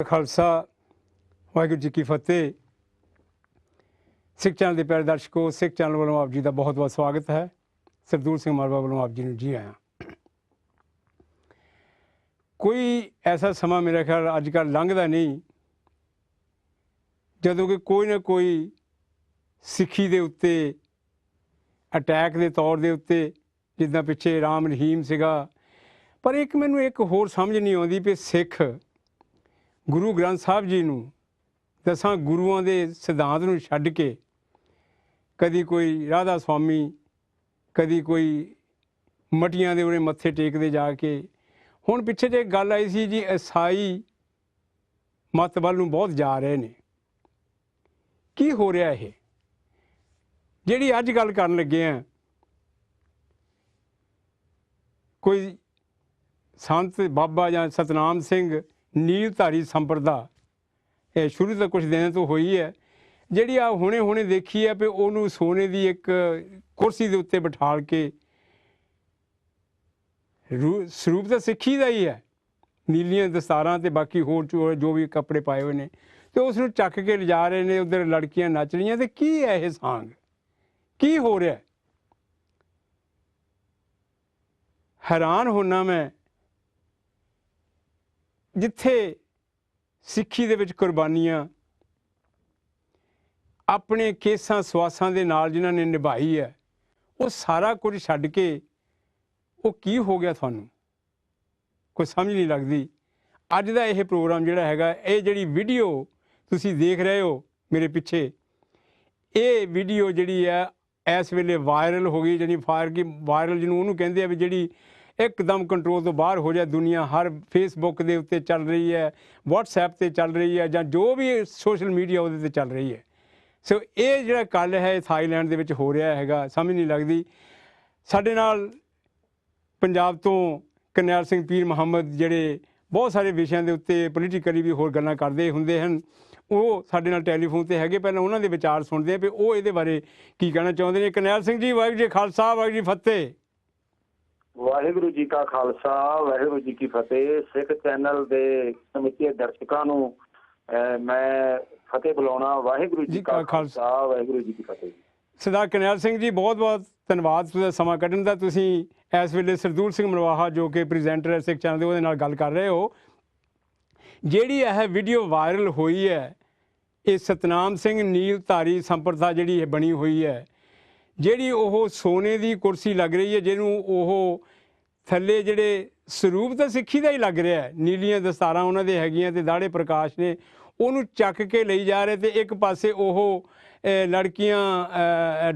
खालसा वाहिगुरू जी की फतेह। सिख चैनल के प्यारे दर्शकों, सिख चैनल वालों आप जी का बहुत बहुत स्वागत है। सरदूल सिंह मालवा वालों आप जी ने जी आया। कोई ऐसा समा मेरा ख्याल अजकल लंघदा नहीं ਜਦੋਂ कि कोई ना कोई सिखी के उत्ते अटैक के तौर के उत्ते जिदा पिछे राम रहीम सीगा। पर एक मैनू एक होर समझ नहीं आती भी सिख गुरु ग्रंथ साहब जी नूं 10 गुरुआं दे सिद्धांत नूं छड्ड के कदी कोई राधा स्वामी कदी कोई मटियां दे उरे मत्थे टेकदे जाके। हुण पिछे जे गल आई सी जी ईसाई मत वल नूं बहुत जा रहे ने। की हो रहा है जिहड़ी अज गल करन लगे हैं? कोई संत बाबा जां सतनाम सिंह नीलधारी संप्रदा शुरू तो कुछ दिनों तो हुई है, जिहड़ी आ हुणे हुणे देखी है भी उहनूं सोने की एक कुर्सी के उत्ते बिठाल के स्वरूप तो सिक्खी का ही है, नीलियां दस्तारां ते बाकी होर जो भी कपड़े पाए हुए ने, तो उसनूं चक के लिजा रहे ने। उधर लड़कियां नच रही तो की है ये सांग, की हो रहा है? हैरान होना मैं जिथे सिक्खी दे विच कुर्बानियां अपने केसां सवासां दे नाल जिन्हां ने निभाई है, वो सारा कुछ छड्ड के वो की हो गया थानूं कोई समझ नहीं लगती। अज दा यह प्रोग्राम जिहड़ा हैगा, ये जिहड़ी वीडियो तुसीं देख रहे हो मेरे पिछे, ये वीडियो जिहड़ी है इस वेले वायरल हो गई। यानी फायर की वायरल जिन्होंने उन्होंने कहते हैं भी जिहड़ी एकदम कंट्रोल तो बाहर हो जाए। दुनिया हर फेसबुक के उत्ते चल रही है, व्हाट्सएप ते चल रही है, जां जो भी सोशल मीडिया उहदे ते चल रही है। सो ये जिहड़ा कल है थाईलैंड दे विच हो रहा हैगा, समझ नहीं लगती। साडे नाल पंजाब तो करनैल सिंह पीर मुहम्मद जिहड़े बहुत सारे विषयों के उत्ते पोलीटिकली भी होर गल्लां करदे हुंदे हन, वो साडे नाल टैलीफोन ते हैगे। पहलां उन्हां दे विचार सुणदे आ भी वो इहदे बारे की कहना चाहुंदे ने। करनैल सिंह जी, वाहिगुरू जी खालसा वाहिगुरू जी फतेह। वाहिगुरू जी का खालसा वाहिगुरू जी की फतेह। सिख चैनल के समूचे दर्शकों नूं मैं फतेह बुलाउणा। वाहिगुरू जी का खालसा वाहिगुरू जी की फतेह। सरदार करनैल सिंह जी, बहुत बहुत धन्यवाद तुहाडा समा कढण दा। तुसीं इस वेले सरदूल सिंह मरवाहा जो कि प्रेजेंटर है सिख चैनल दे, उहदे नाल गल कर रहे हो। जिहड़ी यह वीडियो वायरल हुई है, ये सतनाम सिंह नीलधारी संप्रदा जिहड़ी बनी हुई है, जिहड़ी ओह सोने की कुर्सी लग रही है, जिन्हों ओह थल्ले जिहड़े स्वरूप तो सिक्खी का ही लग रहा है, नीलियां दस्तारां उन्हां दे हैगियां ते दाड़े प्रकाश ने, उहनूं चक के लई जा रहे। तो एक पासे ओह लड़कियां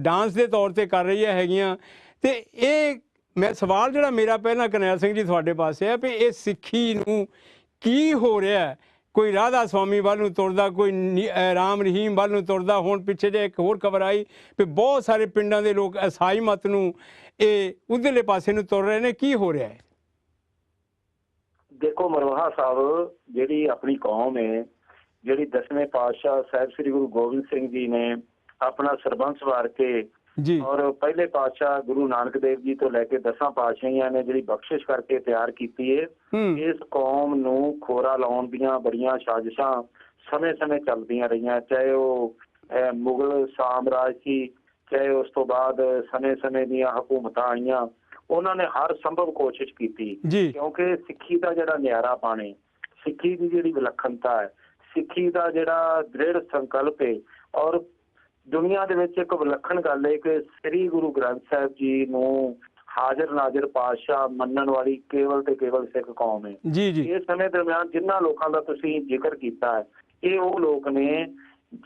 डांस के तौर पर कर रही हैगियां। तो ये मैं सवाल जिहड़ा मेरा पहला करनैल सिंह जी तुहाडे पासे है भी ये सिक्खी नूं की हो रहा है? कोई राधा स्वामी वाल नूं तुरदा, कोई राम रहीम वाल नूं तुरदा। हुण पिछे जे एक होर खबर आई भी बहुत सारे पिंडां दे लोग ईसाई मत नूं उधरले पासे नूं तुर रहे ने। की हो रहा है? देखो मरवाहा साहब, जिहड़ी अपनी कौम है, जिहड़ी 10वें पातशाह साहिब श्री गुरु गोबिंद सिंह जी ने अपना सरबंस वार के जी और पहले पातशाह गुरु नानक देव जी तो लैके 10 पातशाहियां ने जिहड़ी बख्शिश करके तैयार की है, इस कौम नूं खोरा लाउण दीयां बड़ियां साजिशां समय समय चलदियां रहियां। चाहे वो मुगल साम्राज सी, चाहे उस तो बाद समय समय दीयां हुकूमतां आईयां, उन्होंने हर संभव कोशिश की। क्योंकि सिक्खी का जिहड़ा न्यारा पाने, सिक्खी की जिहड़ी विलखणता है, सिक्खी का जिहड़ा दृढ़ संकल्प है, और दुनिया दे विच एक विलखण गल है कि श्री गुरु ग्रंथ साहिब जी नूं हाजिर नाजिर पातशाह मनण वाली केवल ते केवल सिख कौम है। जी जी इस समय दरम्यान जिन्हां लोकां दा तुसीं जिक्र कीता है, ये वो लोग ने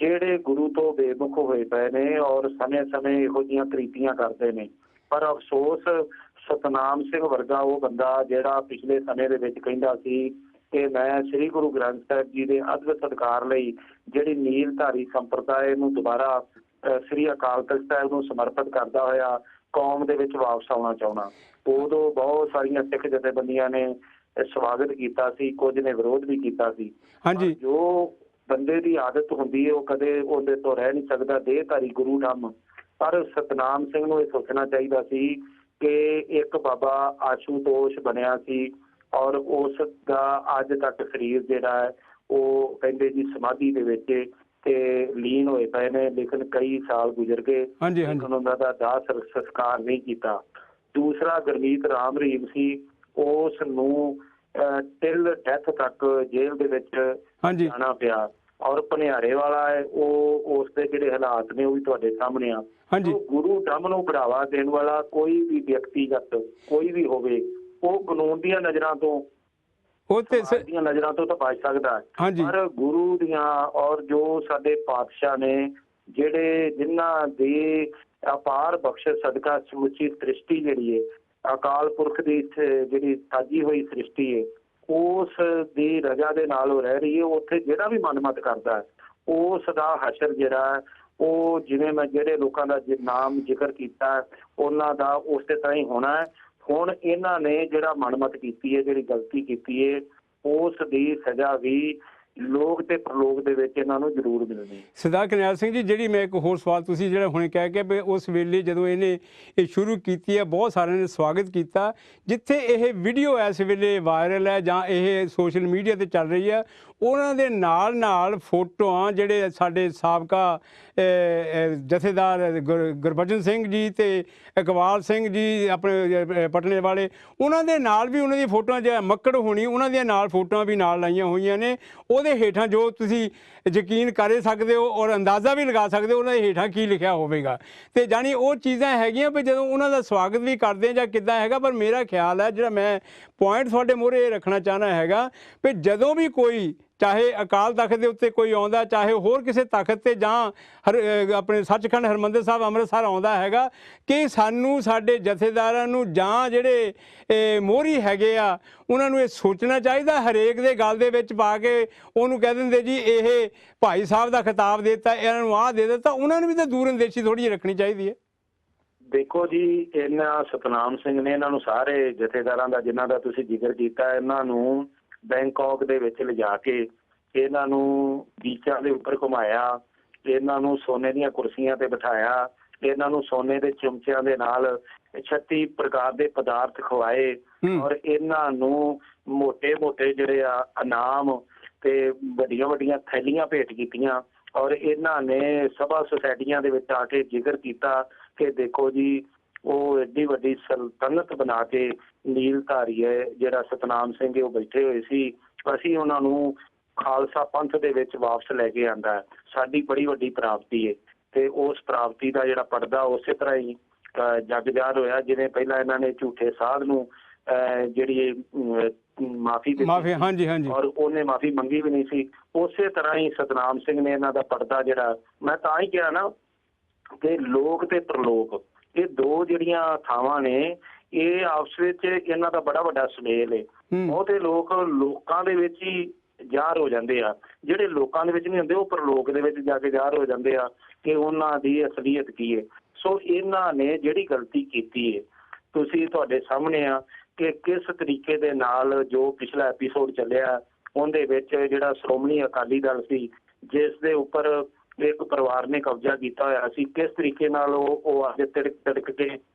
ਜਿਹੜੇ गुरु तो बेमुख होए पे ने और समय समय इहो जिहियां करीतियां करते ने। पर अफसोस सतनाम सिंह वर्गा वो बंदा ਜਿਹੜਾ पिछले समय ਦੇ ਵਿੱਚ ਕਹਿੰਦਾ ਸੀ कि मैं श्री गुरु ग्रंथ साहिब जी के अदब सत्कार लई ਜਿਹੜੀ नीलधारी संप्रदाय ਨੂੰ ਦੁਬਾਰਾ श्री अकाल तख्त साहिब ਨੂੰ समर्पित करदा होया कौम ਦੇ ਵਿੱਚ वापस आउਣਾ ਚਾਹੁੰਦਾ। ਉਦੋਂ बहुत सारियां सिख जथेबंदियां ने स्वागत किया सी, कुछ ने विरोध भी किया सी। हाँ जी। जो बंदे की आदत होंदी है वो कदे ਉਹਦੇ ਤੋਂ रह नहीं सकता, देहधारी गुरु धम। पर सतनाम सिंह ਨੂੰ ਇਹ सोचना चाहिए सी कि एक बाबा आशूतोष बनया सी और उस दा अज तक शरीर जिहड़ा है ਉਹ ਕਹਿੰਦੇ ਜੀ ਸਮਾਧੀ ਦੇ ਵਿੱਚ ਤੇ ਲੀਨ ਹੋਏ ਪਏ ਨੇ, ਲੇਕਿਨ ਕਈ ਸਾਲ ਗੁਜ਼ਰ ਗਏ, ਲੇਕਿਨ ਉਹਨਾਂ ਦਾ ਦਾਹ ਸੰਸਕਾਰ ਨਹੀਂ ਕੀਤਾ। ਦੂਸਰਾ ਗੁਰਮੀਤ ਰਾਮ ਰਹੀਮ ਸੀ, ਉਸ ਨੂੰ ਟਿਲ ਡੈਥ ਤੱਕ ਜੇਲ੍ਹ ਦੇ ਵਿੱਚ ਜਾਣਾ ਪਿਆ। ਔਰ ਭਨਿਆਰੇ ਵਾਲਾ ਹੈ, ਉਹ ਉਸ ਦੇ ਜਿਹੜੇ ਹਾਲਾਤ ਨੇ ਉਹ ਵੀ ਤੁਹਾਡੇ ਸਾਹਮਣੇ ਆ। ਗੁਰੂ ਧਰਮ ਨੂੰ ਬੜਾਵਾ ਦੇਣ ਵਾਲਾ ਕੋਈ ਵੀ ਵਿਅਕਤੀਗਤ ਕੋਈ ਵੀ ਹੋਵੇ, ਉਹ ਕਾਨੂੰਨ ਦੀਆਂ ਨਜ਼ਰਾਂ ਤੋਂ ਦੀਆਂ ਨਜ਼ਰਾਂ ਤੋਂ ਤਾਂ ਬਚ ਸਕਦਾ ਹੈ, ਪਰ ਗੁਰੂ ਦੀਆਂ ਔਰ ਜੋ ਸਾਡੇ ਪਾਤਸ਼ਾਹ ਨੇ ਜਿਹੜੇ ਜਿਨ੍ਹਾਂ ਦੇ ਅਪਾਰ ਬਖਸ਼ਿਸ਼ ਸਦਕਾ ਸਮੁੱਚੀ ਸ੍ਰਿਸ਼ਟੀ ਜਿਹੜੀ ਹੈ ਅਕਾਲ ਪੁਰਖ ਦੀ ਜਿਹੜੀ ਸਾਜੀ ਹੋਈ ਸ੍ਰਿਸ਼ਟੀ ਹੈ ਉਸ ਦੀ ਰਜਾ ਦੇ ਨਾਲ ਉਹ ਰਹਿ ਰਹੀ ਹੈ। ਉੱਥੇ ਜਿਹੜਾ ਵੀ ਮਨਮਤ ਕਰਦਾ ਉਸ ਦਾ ਹਸ਼ਰ ਜਿਹੜਾ ਉਹ ਜਿਵੇਂ ਮੈਂ ਜਿਹੜੇ ਲੋਕਾਂ ਦਾ ਨਾਮ ਜ਼ਿਕਰ ਕੀਤਾ ਉਹਨਾਂ ਦਾ ਉਸੇ ਤਰ੍ਹਾਂ ਹੀ ਹੋਣਾ ਹੈ। ਹੁਣ ਇਹਨਾਂ ਨੇ ਜਿਹੜਾ ਮਨਮਤ ਕੀਤੀ ਹੈ, ਜਿਹੜੀ ਗਲਤੀ ਕੀਤੀ ਹੈ, ਉਸ ਦੀ ਸਜ਼ਾ ਵੀ ਲੋਕ ਤੇ ਪ੍ਰਲੋਕ ਦੇ ਵਿੱਚ ਇਹਨਾਂ ਨੂੰ ਜ਼ਰੂਰ ਮਿਲਣੀ। ਸਰਦਾਰ ਕਰਨੈਲ ਸਿੰਘ ਜੀ, ਜਿਹੜੀ ਮੈਂ ਇੱਕ ਹੋਰ ਸਵਾਲ ਤੁਸੀਂ ਜਿਹੜਾ ਹੁਣੇ ਕਹਿ ਕੇ ਵੀ ਉਸ ਵੇਲੇ ਜਦੋਂ ਇਹਨੇ ਇਹ ਸ਼ੁਰੂ ਕੀਤੀ ਹੈ ਬਹੁਤ ਸਾਰਿਆਂ ਨੇ ਸਵਾਗਤ ਕੀਤਾ, ਜਿੱਥੇ ਇਹ ਵੀਡੀਓ ਇਸ ਵੇਲੇ ਵਾਇਰਲ ਹੈ ਜਾਂ ਇਹ ਸੋਸ਼ਲ ਮੀਡੀਆ 'ਤੇ ਚੱਲ ਰਹੀ ਹੈ, ਉਹਨਾਂ ਦੇ ਨਾਲ ਫੋਟੋਆਂ ਜਿਹੜੇ ਸਾਡੇ ਸਾਬਕਾ ਜਥੇਦਾਰ ਗੁਰਬਚਨ ਸਿੰਘ ਜੀ ਤੇ ਇਕਬਾਲ ਸਿੰਘ ਜੀ ਆਪਣੇ ਪਟਨੇ ਵਾਲੇ, ਉਹਨਾਂ ਦੇ ਨਾਲ ਵੀ ਉਹਨਾਂ ਦੀਆਂ ਫੋਟੋਆਂ ਜਿਹੜਾ ਮੱਕੜ ਹੋਣੀ ਉਹਨਾਂ ਦੀਆਂ ਨਾਲ ਫੋਟੋਆਂ ਵੀ ਨਾਲ ਲਾਈਆਂ ਹੋਈਆਂ ਨੇ। ਉਹਦੇ ਹੇਠਾਂ ਜੋ ਤੁਸੀਂ ਯਕੀਨ ਕਰ ਸਕਦੇ ਹੋ ਔਰ ਅੰਦਾਜ਼ਾ ਵੀ ਲਗਾ ਸਕਦੇ ਹੋ ਉਹਨਾਂ ਦੇ ਹੇਠਾਂ ਕੀ ਲਿਖਿਆ ਹੋਵੇਗਾ। ਅਤੇ ਜਾਣੀ ਉਹ ਚੀਜ਼ਾਂ ਹੈਗੀਆਂ ਵੀ ਜਦੋਂ ਉਹਨਾਂ ਦਾ ਸਵਾਗਤ ਵੀ ਕਰਦੇ ਜਾਂ ਕਿੱਦਾਂ ਹੈਗਾ। ਪਰ ਮੇਰਾ ਖਿਆਲ ਹੈ ਜਿਹੜਾ ਮੈਂ ਪੁਆਇੰਟ ਤੁਹਾਡੇ ਮੂਹਰੇ ਇਹ ਰੱਖਣਾ ਚਾਹੁੰਦਾ ਹੈਗਾ ਵੀ ਜਦੋਂ ਵੀ ਕੋਈ ਚਾਹੇ ਅਕਾਲ ਤਖਤ ਦੇ ਉੱਤੇ ਕੋਈ ਆਉਂਦਾ, ਚਾਹੇ ਹੋਰ ਕਿਸੇ ਤਖਤ 'ਤੇ ਜਾਂ ਆਪਣੇ ਸੱਚਖੰਡ ਹਰਿਮੰਦਰ ਸਾਹਿਬ ਅੰਮ੍ਰਿਤਸਰ ਆਉਂਦਾ ਹੈਗਾ, ਕਿ ਸਾਨੂੰ ਸਾਡੇ ਜਥੇਦਾਰਾਂ ਨੂੰ ਜਾਂ ਜਿਹੜੇ ਮੋਹਰੀ ਹੈਗੇ ਆ ਉਹਨਾਂ ਨੂੰ ਇਹ ਸੋਚਣਾ ਚਾਹੀਦਾ, ਹਰੇਕ ਦੇ ਗੱਲ ਦੇ ਵਿੱਚ ਪਾ ਕੇ ਉਹਨੂੰ ਕਹਿ ਦਿੰਦੇ ਜੀ ਇਹ ਭਾਈ ਸਾਹਿਬ ਦਾ ਖਿਤਾਬ ਦੇ ਦਿੱਤਾ, ਇਹਨਾਂ ਨੂੰ ਆਹ ਦੇ ਦਿੱਤਾ। ਉਹਨਾਂ ਨੂੰ ਵੀ ਤਾਂ ਦੂਰ ਅੰਦੇਸ਼ੀ ਥੋੜ੍ਹੀ ਜਿਹੀ ਰੱਖਣੀ ਚਾਹੀਦੀ ਹੈ। ਦੇਖੋ ਜੀ, ਇਹਨਾਂ ਸਤਨਾਮ ਸਿੰਘ ਨੇ ਇਹਨਾਂ ਨੂੰ ਸਾਰੇ ਜਥੇਦਾਰਾਂ ਦਾ ਜਿਨ੍ਹਾਂ ਦਾ ਤੁਸੀਂ ਜ਼ਿਕਰ ਕੀਤਾ, ਇਹਨਾਂ ਨੂੰ ਬੈਂਕਾਕ ਦੇ ਵਿੱਚ ਲਿਜਾ ਕੇ ਇਹਨਾਂ ਨੂੰ ਬੀਚਾਂ ਦੇ ਉੱਪਰ ਘੁਮਾਇਆ, ਇਹਨਾਂ ਨੂੰ ਸੋਨੇ ਦੀਆਂ ਕੁਰਸੀਆਂ ਤੇ ਬਿਠਾਇਆ, ਇਹਨਾਂ ਨੂੰ ਸੋਨੇ ਦੇ ਚਮਚਿਆਂ ਦੇ ਨਾਲ 36 ਪ੍ਰਕਾਰ ਦੇ ਪਦਾਰਥ ਖਵਾਏ ਔਰ ਇਹਨਾਂ ਨੂੰ ਮੋਟੇ ਜਿਹੜੇ ਆ ਇਨਾਮ ਤੇ ਵੱਡੀਆਂ ਥੈਲੀਆਂ ਭੇਟ ਕੀਤੀਆਂ। ਔਰ ਇਹਨਾਂ ਨੇ ਸਭਾ ਸੁਸਾਇਟੀਆਂ ਦੇ ਵਿੱਚ ਆ ਕੇ ਜ਼ਿਕਰ ਕੀਤਾ ਕਿ ਦੇਖੋ ਜੀ ਉਹ ਐਡੀ ਵੱਡੀ ਸਲਤਨਤ ਬਣਾ ਕੇ ਨੀਲਧਾਰੀ ਹੈ ਜਿਹੜਾ ਸਤਨਾਮ ਸਿੰਘ ਉਹ ਬੈਠੇ ਹੋਏ ਸੀ, ਅਸੀਂ ਉਹਨਾਂ ਨੂੰ ਖਾਲਸਾ ਪੰਥ ਦੇ ਵਿੱਚ ਵਾਪਸ ਲੈ ਕੇ ਆਂਦਾ, ਸਾਡੀ ਬੜੀ ਵੱਡੀ ਪ੍ਰਾਪਤੀ ਹੈ। ਤੇ ਉਸ ਪ੍ਰਾਪਤੀ ਦਾ ਜਿਹੜਾ ਪਰਦਾ ਉਸੇ ਤਰ੍ਹਾਂ ਹੀ ਜਗ ਜ਼ਾਹਰ ਹੋਇਆ, ਜਿਵੇਂ ਪਹਿਲਾਂ ਇਹਨਾਂ ਨੇ ਝੂਠੇ ਸਾਧ ਨੂੰ ਜਿਹੜੀ ਮਾਫੀ ਦਿੱਤੀ ਔਰ ਉਹਨੇ ਮਾਫੀ ਮੰਗੀ ਵੀ ਨਹੀਂ ਸੀ, ਉਸੇ ਤਰ੍ਹਾਂ ਹੀ ਸਤਨਾਮ ਸਿੰਘ ਨੇ ਇਹਨਾਂ ਦਾ ਪਰਦਾ ਜਿਹੜਾ, ਮੈਂ ਤਾਂ ਹੀ ਕਿਹਾ ਨਾ ਕਿ ਲੋਕ ਤੇ ਪ੍ਰਲੋਕ ਇਹ ਦੋ ਜਿਹੜੀਆਂ ਥਾਵਾਂ ਨੇ, ਇਹ ਆਪਸ ਵਿੱਚ ਇਹਨਾਂ ਦਾ ਬੜਾ ਵੱਡਾ ਸੁਮੇਲ ਹੈ। ਬਹੁਤੇ ਲੋਕਾਂ ਦੇ ਵਿੱਚ ਹੀ ਜ਼ਾਹਰ ਹੋ ਜਾਂਦੇ ਆ, ਜਿਹੜੇ ਲੋਕਾਂ ਦੇ ਵਿੱਚ ਨਹੀਂ ਹੁੰਦੇ ਉਹ ਪ੍ਰਲੋਕ ਦੇ ਵਿੱਚ ਜਾ ਕੇ ਜ਼ਾਹਰ ਹੋ ਜਾਂਦੇ ਆ ਕਿ ਉਹਨਾਂ ਦੀ ਅਸਲੀਅਤ ਕੀ ਹੈ। ਸੋ ਇਹਨਾਂ ਨੇ ਜਿਹੜੀ ਗਲਤੀ ਕੀਤੀ ਹੈ, ਤੁਸੀਂ ਤੁਹਾਡੇ ਸਾਹਮਣੇ ਆ ਕਿ ਕਿਸ ਤਰੀਕੇ ਦੇ ਨਾਲ ਜੋ ਪਿਛਲਾ ਐਪੀਸੋਡ ਚੱਲਿਆ ਉਹਦੇ ਵਿੱਚ ਜਿਹੜਾ ਸ਼੍ਰੋਮਣੀ ਅਕਾਲੀ ਦਲ ਸੀ, ਜਿਸ ਦੇ ਉੱਪਰ ਇੱਕ ਪਰਿਵਾਰ ਨੇ ਕਬਜ਼ਾ ਕੀਤਾ ਹੋਇਆ ਸੀ, ਕਿਸ ਤਰੀਕੇ ਨਾਲ ਉਹ ਅੱਜ ਤਿੜਕ ਕੇ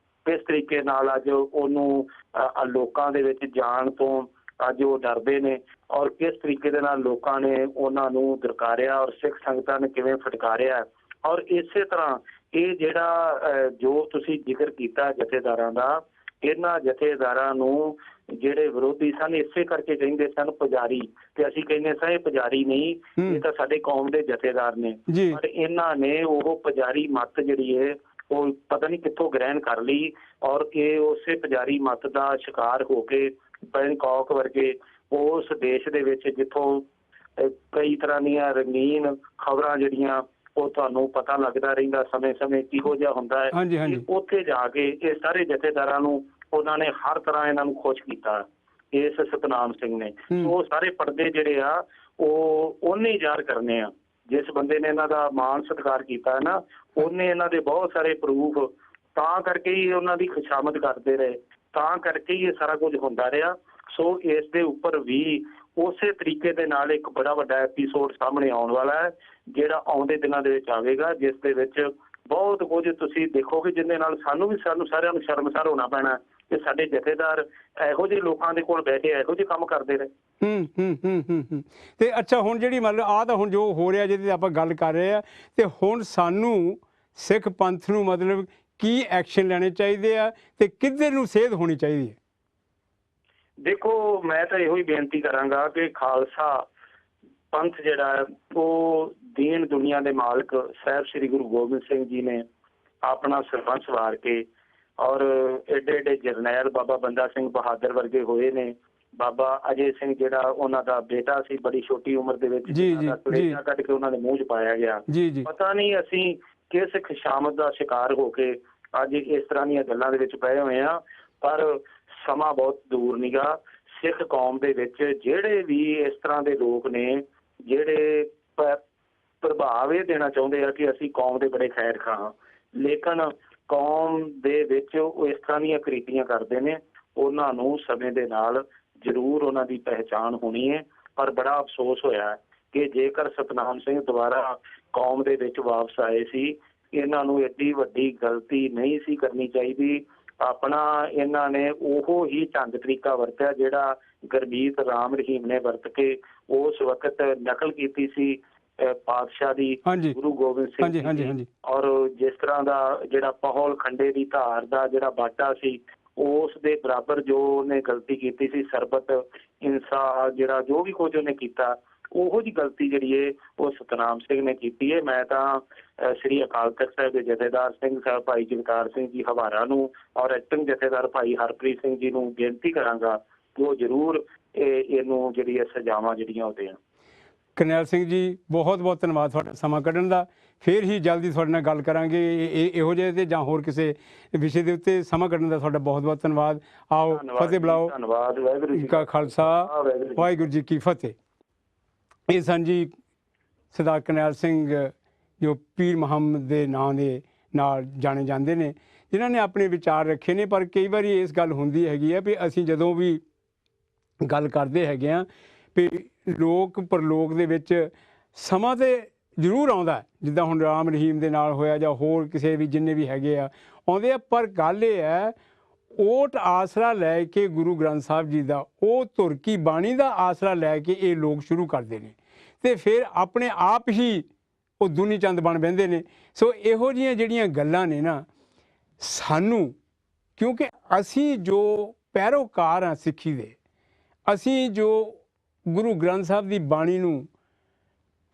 ਕਿਸ ਤਰੀਕੇ ਨਾਲ ਅੱਜ ਉਹਨੂੰ ਲੋਕਾਂ ਦੇ ਵਿੱਚ ਜਾਣ ਤੋਂ ਅੱਜ ਉਹ ਡਰਦੇ ਨੇ ਔਰ ਕਿਸ ਤਰੀਕੇ ਦੇ ਨਾਲ ਲੋਕਾਂ ਨੇ ਉਹਨਾਂ ਨੂੰ ਦਰਕਾਰਿਆ ਔਰ ਸਿੱਖ ਸੰਗਤਾਂ ਨੇ ਕਿਵੇਂ ਫਟਕਾਰਿਆ। ਔਰ ਇਸੇ ਤਰ੍ਹਾਂ ਇਹ ਜਿਹੜਾ ਜੋ ਤੁਸੀਂ ਜ਼ਿਕਰ ਕੀਤਾ ਜਥੇਦਾਰਾਂ ਦਾ, ਇਹਨਾਂ ਜਥੇਦਾਰਾਂ ਨੂੰ ਜਿਹੜੇ ਵਿਰੋਧੀ ਸਨ ਇਸੇ ਕਰਕੇ ਕਹਿੰਦੇ ਸਨ ਪੁਜਾਰੀ, ਤੇ ਅਸੀਂ ਕਹਿੰਦੇ ਸਾਂ ਇਹ ਪੁਜਾਰੀ ਨਹੀਂ, ਇਹ ਤਾਂ ਸਾਡੇ ਕੌਮ ਦੇ ਜਥੇਦਾਰ ਨੇ। ਪਰ ਇਹਨਾਂ ਨੇ ਉਹ ਪੁਜਾਰੀ ਮੱਤ ਜਿਹੜੀ ਹੈ ਉਹ ਪਤਾ ਨਹੀਂ ਕਿੱਥੋਂ ਗ੍ਰਹਿਣ ਕਰ ਲਈ ਔਰ ਇਹ ਉਸੇ ਪੁਜਾਰੀ ਮੱਤ ਦਾ ਸ਼ਿਕਾਰ ਹੋ ਕੇ ਬੈਂਕਾਕ ਵਰਗੇ ਉਸ ਦੇਸ਼ ਦੇ ਵਿੱਚ ਜਿੱਥੋਂ ਕਈ ਤਰ੍ਹਾਂ ਦੀਆਂ ਰੰਗੀਨ ਖਬਰਾਂ ਜਿਹੜੀਆਂ ਉਹ ਤੁਹਾਨੂੰ ਪਤਾ ਲੱਗਦਾ ਰਹਿੰਦਾ ਸਮੇਂ ਕਿਹੋ ਜਿਹਾ ਹੁੰਦਾ ਹੈ, ਉੱਥੇ ਜਾ ਕੇ ਇਹ ਸਾਰੇ ਜਥੇਦਾਰਾਂ ਨੂੰ ਉਹਨਾਂ ਨੇ ਹਰ ਤਰ੍ਹਾਂ ਇਹਨਾਂ ਨੂੰ ਖੁਸ਼ ਕੀਤਾ ਇਸ ਸਤਨਾਮ ਸਿੰਘ ਨੇ। ਉਹ ਸਾਰੇ ਪਰਦੇ ਜਿਹੜੇ ਆ ਉਹ ਉਹਨੇ ਜ਼ਾਹਰ ਕਰਨੇ ਆ, ਜਿਸ ਬੰਦੇ ਨੇ ਇਹਨਾਂ ਦਾ ਮਾਣ ਸਤਿਕਾਰ ਕੀਤਾ ਨਾ ਉਹਨੇ ਇਹਨਾਂ ਦੇ ਬਹੁਤ ਸਾਰੇ ਪ੍ਰੂਫ, ਤਾਂ ਕਰਕੇ ਹੀ ਉਹਨਾਂ ਦੀ ਖੁਸ਼ਾਮਦ ਕਰਦੇ ਰਹੇ, ਤਾਂ ਕਰਕੇ ਹੀ ਇਹ ਸਾਰਾ ਕੁਝ ਹੁੰਦਾ ਰਿਹਾ। ਸੋ ਇਸ ਦੇ ਉੱਪਰ ਵੀ ਉਸੇ ਤਰੀਕੇ ਦੇ ਨਾਲ ਇੱਕ ਬੜਾ ਵੱਡਾ ਐਪੀਸੋਡ ਸਾਹਮਣੇ ਆਉਣ ਵਾਲਾ ਹੈ, ਜਿਹੜਾ ਆਉਂਦੇ ਦਿਨਾਂ ਦੇ ਵਿੱਚ ਆਵੇਗਾ, ਜਿਸ ਦੇ ਵਿੱਚ ਬਹੁਤ ਕੁਝ ਤੁਸੀਂ ਦੇਖੋਗੇ ਜਿਹਦੇ ਨਾਲ ਸਾਨੂੰ ਸਾਰਿਆਂ ਨੂੰ ਸ਼ਰਮਸਾਰ ਹੋਣਾ ਪੈਣਾ ਤੇ ਸਾਡੇ ਜਥੇਦਾਰ ਇਹੋ ਜਿਹੇ ਲੋਕਾਂ ਦੇ ਕੋਲ ਬੈਠੇ ਇਹੋ ਜਿਹੇ ਕੰਮ ਕਰਦੇ ਰਹੇ। ਤੇ ਅੱਛਾ, ਹੁਣ ਜਿਹੜੀ ਮਤਲਬ ਆਹ ਤਾਂ ਹੁਣ ਜੋ ਹੋ ਰਿਹਾ ਜਿਹਦੀ ਆਪਾਂ ਗੱਲ ਕਰ ਰਹੇ ਆ, ਤੇ ਹੁਣ ਸਾਨੂੰ ਸਿੱਖ ਪੰਥ ਨੂੰ ਮਤਲਬ ਕੀ ਐਕਸ਼ਨ ਲੈਣੇ ਚਾਹੀਦੇ ਆ ਤੇ ਕਿੱਧਰ ਨੂੰ ਸੇਧ ਹੋਣੀ ਚਾਹੀਦੀ ਹੈ? ਦੇਖੋ, ਮੈਂ ਤਾਂ ਇਹੋ ਹੀ ਬੇਨਤੀ ਕਰਾਂਗਾ ਕਿ ਖਾਲਸਾ ਪੰਥ ਜਿਹੜਾ ਹੈ ਉਹ ਦੀਨ ਦੁਨੀਆ ਦੇ ਮਾਲਕ ਸਾਹਿਬ ਸ੍ਰੀ ਗੁਰੂ ਗੋਬਿੰਦ ਸਿੰਘ ਜੀ ਨੇ ਆਪਣਾ ਸਰਬੰਸ ਵਾਰ ਕੇ ਔਰ ਏਡੇ ਏਡੇ ਜਰਨੈਲ ਬਾਬਾ ਬੰਦਾ ਸਿੰਘ ਬਹਾਦਰ ਵਰਗੇ ਹੋਏ ਨੇ। ਬਾਬਾ ਅਜੇ ਸਿੰਘ ਜਿਹੜਾ ਉਹਨਾਂ ਦਾ ਬੇਟਾ ਸੀ, ਬੜੀ ਛੋਟੀ ਉਮਰ ਦੇ ਵਿੱਚ ਕਲੇਜਾ ਕੱਢ ਕੇ ਉਹਨਾਂ ਦੇ ਮੂੰਹ 'ਚ ਪਾਇਆ ਗਿਆ। ਪਤਾ ਨਹੀਂ ਅਸੀਂ ਕਿਸ ਖੁਸ਼ਾਮਦ ਦਾ ਸ਼ਿਕਾਰ ਹੋ ਕੇ ਅੱਜ ਇਸ ਤਰ੍ਹਾਂ ਦੀਆਂ ਗੱਲਾਂ ਦੇ ਵਿੱਚ ਪਏ ਹੋਏ ਆ। ਪਰ ਸਮਾਂ ਬਹੁਤ ਦੂਰ ਨੀਗਾ। ਸਿੱਖ ਕੌਮ ਦੇ ਵਿੱਚ ਜਿਹੜੇ ਵੀ ਇਸ ਤਰ੍ਹਾਂ ਦੇ ਲੋਕ ਨੇ ਜਿਹੜੇ ਪ੍ਰਭਾਵ ਇਹ ਦੇਣਾ ਚਾਹੁੰਦੇ ਆ ਕਿ ਅਸੀਂ ਕੌਮ ਦੇ ਬੜੇ ਖੈਰ ਖਾਂ, ਲੇਕਿਨ ਕੌਮ ਦੇ ਵਿੱਚ ਉਹ ਇਸ ਤਰ੍ਹਾਂ ਦੀਆਂ ਕ੍ਰਿਤੀਆਂ ਕਰਦੇ ਨੇ, ਉਹਨਾਂ ਨੂੰ ਸਮੇਂ ਦੇ ਨਾਲ ਜ਼ਰੂਰ ਉਹਨਾਂ ਦੀ ਪਹਿਚਾਣ ਹੋਣੀ ਹੈ। ਪਰ ਬੜਾ ਅਫਸੋਸ ਹੋਇਆ ਕਿ ਜੇਕਰ ਸਤਨਾਮ ਸਿੰਘ ਦੁਬਾਰਾ ਕੌਮ ਦੇ ਵਿੱਚ ਵਾਪਸ ਆਏ ਸੀ, ਇਹਨਾਂ ਨੂੰ ਐਡੀ ਵੱਡੀ ਗਲਤੀ ਨਹੀਂ ਸੀ ਕਰਨੀ ਚਾਹੀਦੀ। ਆਪਣਾ ਇਹਨਾਂ ਨੇ ਉਹੋ ਹੀ ਢੰਗ ਤਰੀਕਾ ਵਰਤਿਆ ਜਿਹੜਾ ਗੁਰਮੀਤ ਰਾਮ ਰਹੀਮ ਨੇ ਵਰਤ ਕੇ ਉਸ ਵਕਤ ਨਕਲ ਕੀਤੀ ਸੀ ਪਾਤਸ਼ਾਹ ਦੀ, ਗੁਰੂ ਗੋਬਿੰਦ ਸਿੰਘ ਜੀ। ਔਰ ਜਿਸ ਤਰ੍ਹਾਂ ਦਾ ਜਿਹੜਾ ਪਹੌਲ ਖੰਡੇ ਦੀ ਧਾਰ ਦਾ ਜਿਹੜਾ ਬਾਟਾ ਸੀ, ਉਸ ਦੇ ਬਰਾਬਰ ਜੋ ਉਹਨੇ ਗਲਤੀ ਕੀਤੀ ਸੀ। ਸਰਬਤ ਹਿੰਸਾ ਜਿਹੜਾ ਜੋ ਵੀ ਕੁਝ ਉਹਨੇ ਕੀਤਾ, ਉਹੋ ਜਿਹੀ ਗਲਤੀ ਜਿਹੜੀ ਹੈ ਉਹ ਸਤਨਾਮ ਸਿੰਘ ਨੇ ਕੀਤੀ ਹੈ। ਮੈਂ ਤਾਂ ਸ੍ਰੀ ਅਕਾਲ ਤਖਤ ਸਾਹਿਬ ਦੇ ਜਥੇਦਾਰ ਸਿੰਘ ਸਾਹਿਬ ਭਾਈ ਜਗਤਾਰ ਸਿੰਘ ਜੀ ਹਵਾਰਾ ਨੂੰ ਔਰ ਐਕਟਿੰਗ ਜਥੇਦਾਰ ਭਾਈ ਹਰਪ੍ਰੀਤ ਸਿੰਘ ਜੀ ਨੂੰ ਬੇਨਤੀ ਕਰਾਂਗਾ ਕਿ ਉਹ ਜ਼ਰੂਰ ਇਹਨੂੰ ਜਿਹੜੀ ਸਜ਼ਾਵਾਂ ਜਿਹੜੀਆਂ ਉਹ ਦੇਣ। ਕਰਨੈਲ ਸਿੰਘ ਜੀ, ਬਹੁਤ ਬਹੁਤ ਧੰਨਵਾਦ ਤੁਹਾਡਾ ਸਮਾਂ ਕੱਢਣ ਦਾ। ਫਿਰ ਹੀ ਜਲਦੀ ਤੁਹਾਡੇ ਨਾਲ ਗੱਲ ਕਰਾਂਗੇ ਇਹੋ ਜਿਹੇ ਤੇ ਜਾਂ ਹੋਰ ਕਿਸੇ ਵਿਸ਼ੇ ਦੇ ਉੱਤੇ। ਸਮਾਂ ਕੱਢਣ ਦਾ ਤੁਹਾਡਾ ਬਹੁਤ ਬਹੁਤ ਧੰਨਵਾਦ। ਆਓ ਫਤਿਹ ਬੁਲਾਓ। ਧੰਨਵਾਦ। ਵਾਹਿਗੁਰੂ ਜੀ ਕਾ ਖਾਲਸਾ, ਵਾਹਿਗੁਰੂ ਜੀ ਕੀ ਫਤਿਹ। ਇਹ ਸਨ ਜੀ ਸਰਦਾਰ ਕਰਨੈਲ ਸਿੰਘ, ਜੋ ਪੀਰ ਮੁਹੰਮਦ ਦੇ ਨਾਂ ਦੇ ਨਾਲ ਜਾਣੇ ਜਾਂਦੇ ਨੇ, ਜਿਨ੍ਹਾਂ ਨੇ ਆਪਣੇ ਵਿਚਾਰ ਰੱਖੇ ਨੇ। ਪਰ ਕਈ ਵਾਰੀ ਇਸ ਗੱਲ ਹੁੰਦੀ ਹੈਗੀ ਹੈ ਵੀ ਅਸੀਂ ਜਦੋਂ ਵੀ ਗੱਲ ਕਰਦੇ ਹੈਗੇ ਹਾਂ ਵੀ ਲੋਕ ਪਰਲੋਕ ਦੇ ਵਿੱਚ ਸਮਾਂ ਤਾਂ ਜ਼ਰੂਰ ਆਉਂਦਾ, ਜਿੱਦਾਂ ਹੁਣ ਰਾਮ ਰਹੀਮ ਦੇ ਨਾਲ ਹੋਇਆ ਜਾਂ ਹੋਰ ਕਿਸੇ ਵੀ ਜਿੰਨੇ ਵੀ ਹੈਗੇ ਆ ਆਉਂਦੇ ਆ। ਪਰ ਗੱਲ ਇਹ ਹੈ, ਓਟ ਆਸਰਾ ਲੈ ਕੇ ਗੁਰੂ ਗ੍ਰੰਥ ਸਾਹਿਬ ਜੀ ਦਾ, ਉਹ ਧੁਰ ਕੀ ਬਾਣੀ ਦਾ ਆਸਰਾ ਲੈ ਕੇ ਇਹ ਲੋਕ ਸ਼ੁਰੂ ਕਰਦੇ ਨੇ ਅਤੇ ਫਿਰ ਆਪਣੇ ਆਪ ਹੀ ਉਹ ਦੁਨੀ ਚੰਦ ਬਣ ਬਹਿੰਦੇ ਨੇ। ਸੋ ਇਹੋ ਜਿਹੀਆਂ ਜਿਹੜੀਆਂ ਗੱਲਾਂ ਨੇ ਨਾ, ਸਾਨੂੰ, ਕਿਉਂਕਿ ਅਸੀਂ ਜੋ ਪੈਰੋਕਾਰ ਹਾਂ ਸਿੱਖੀ ਦੇ, ਅਸੀਂ ਜੋ ਗੁਰੂ ਗ੍ਰੰਥ ਸਾਹਿਬ ਦੀ ਬਾਣੀ ਨੂੰ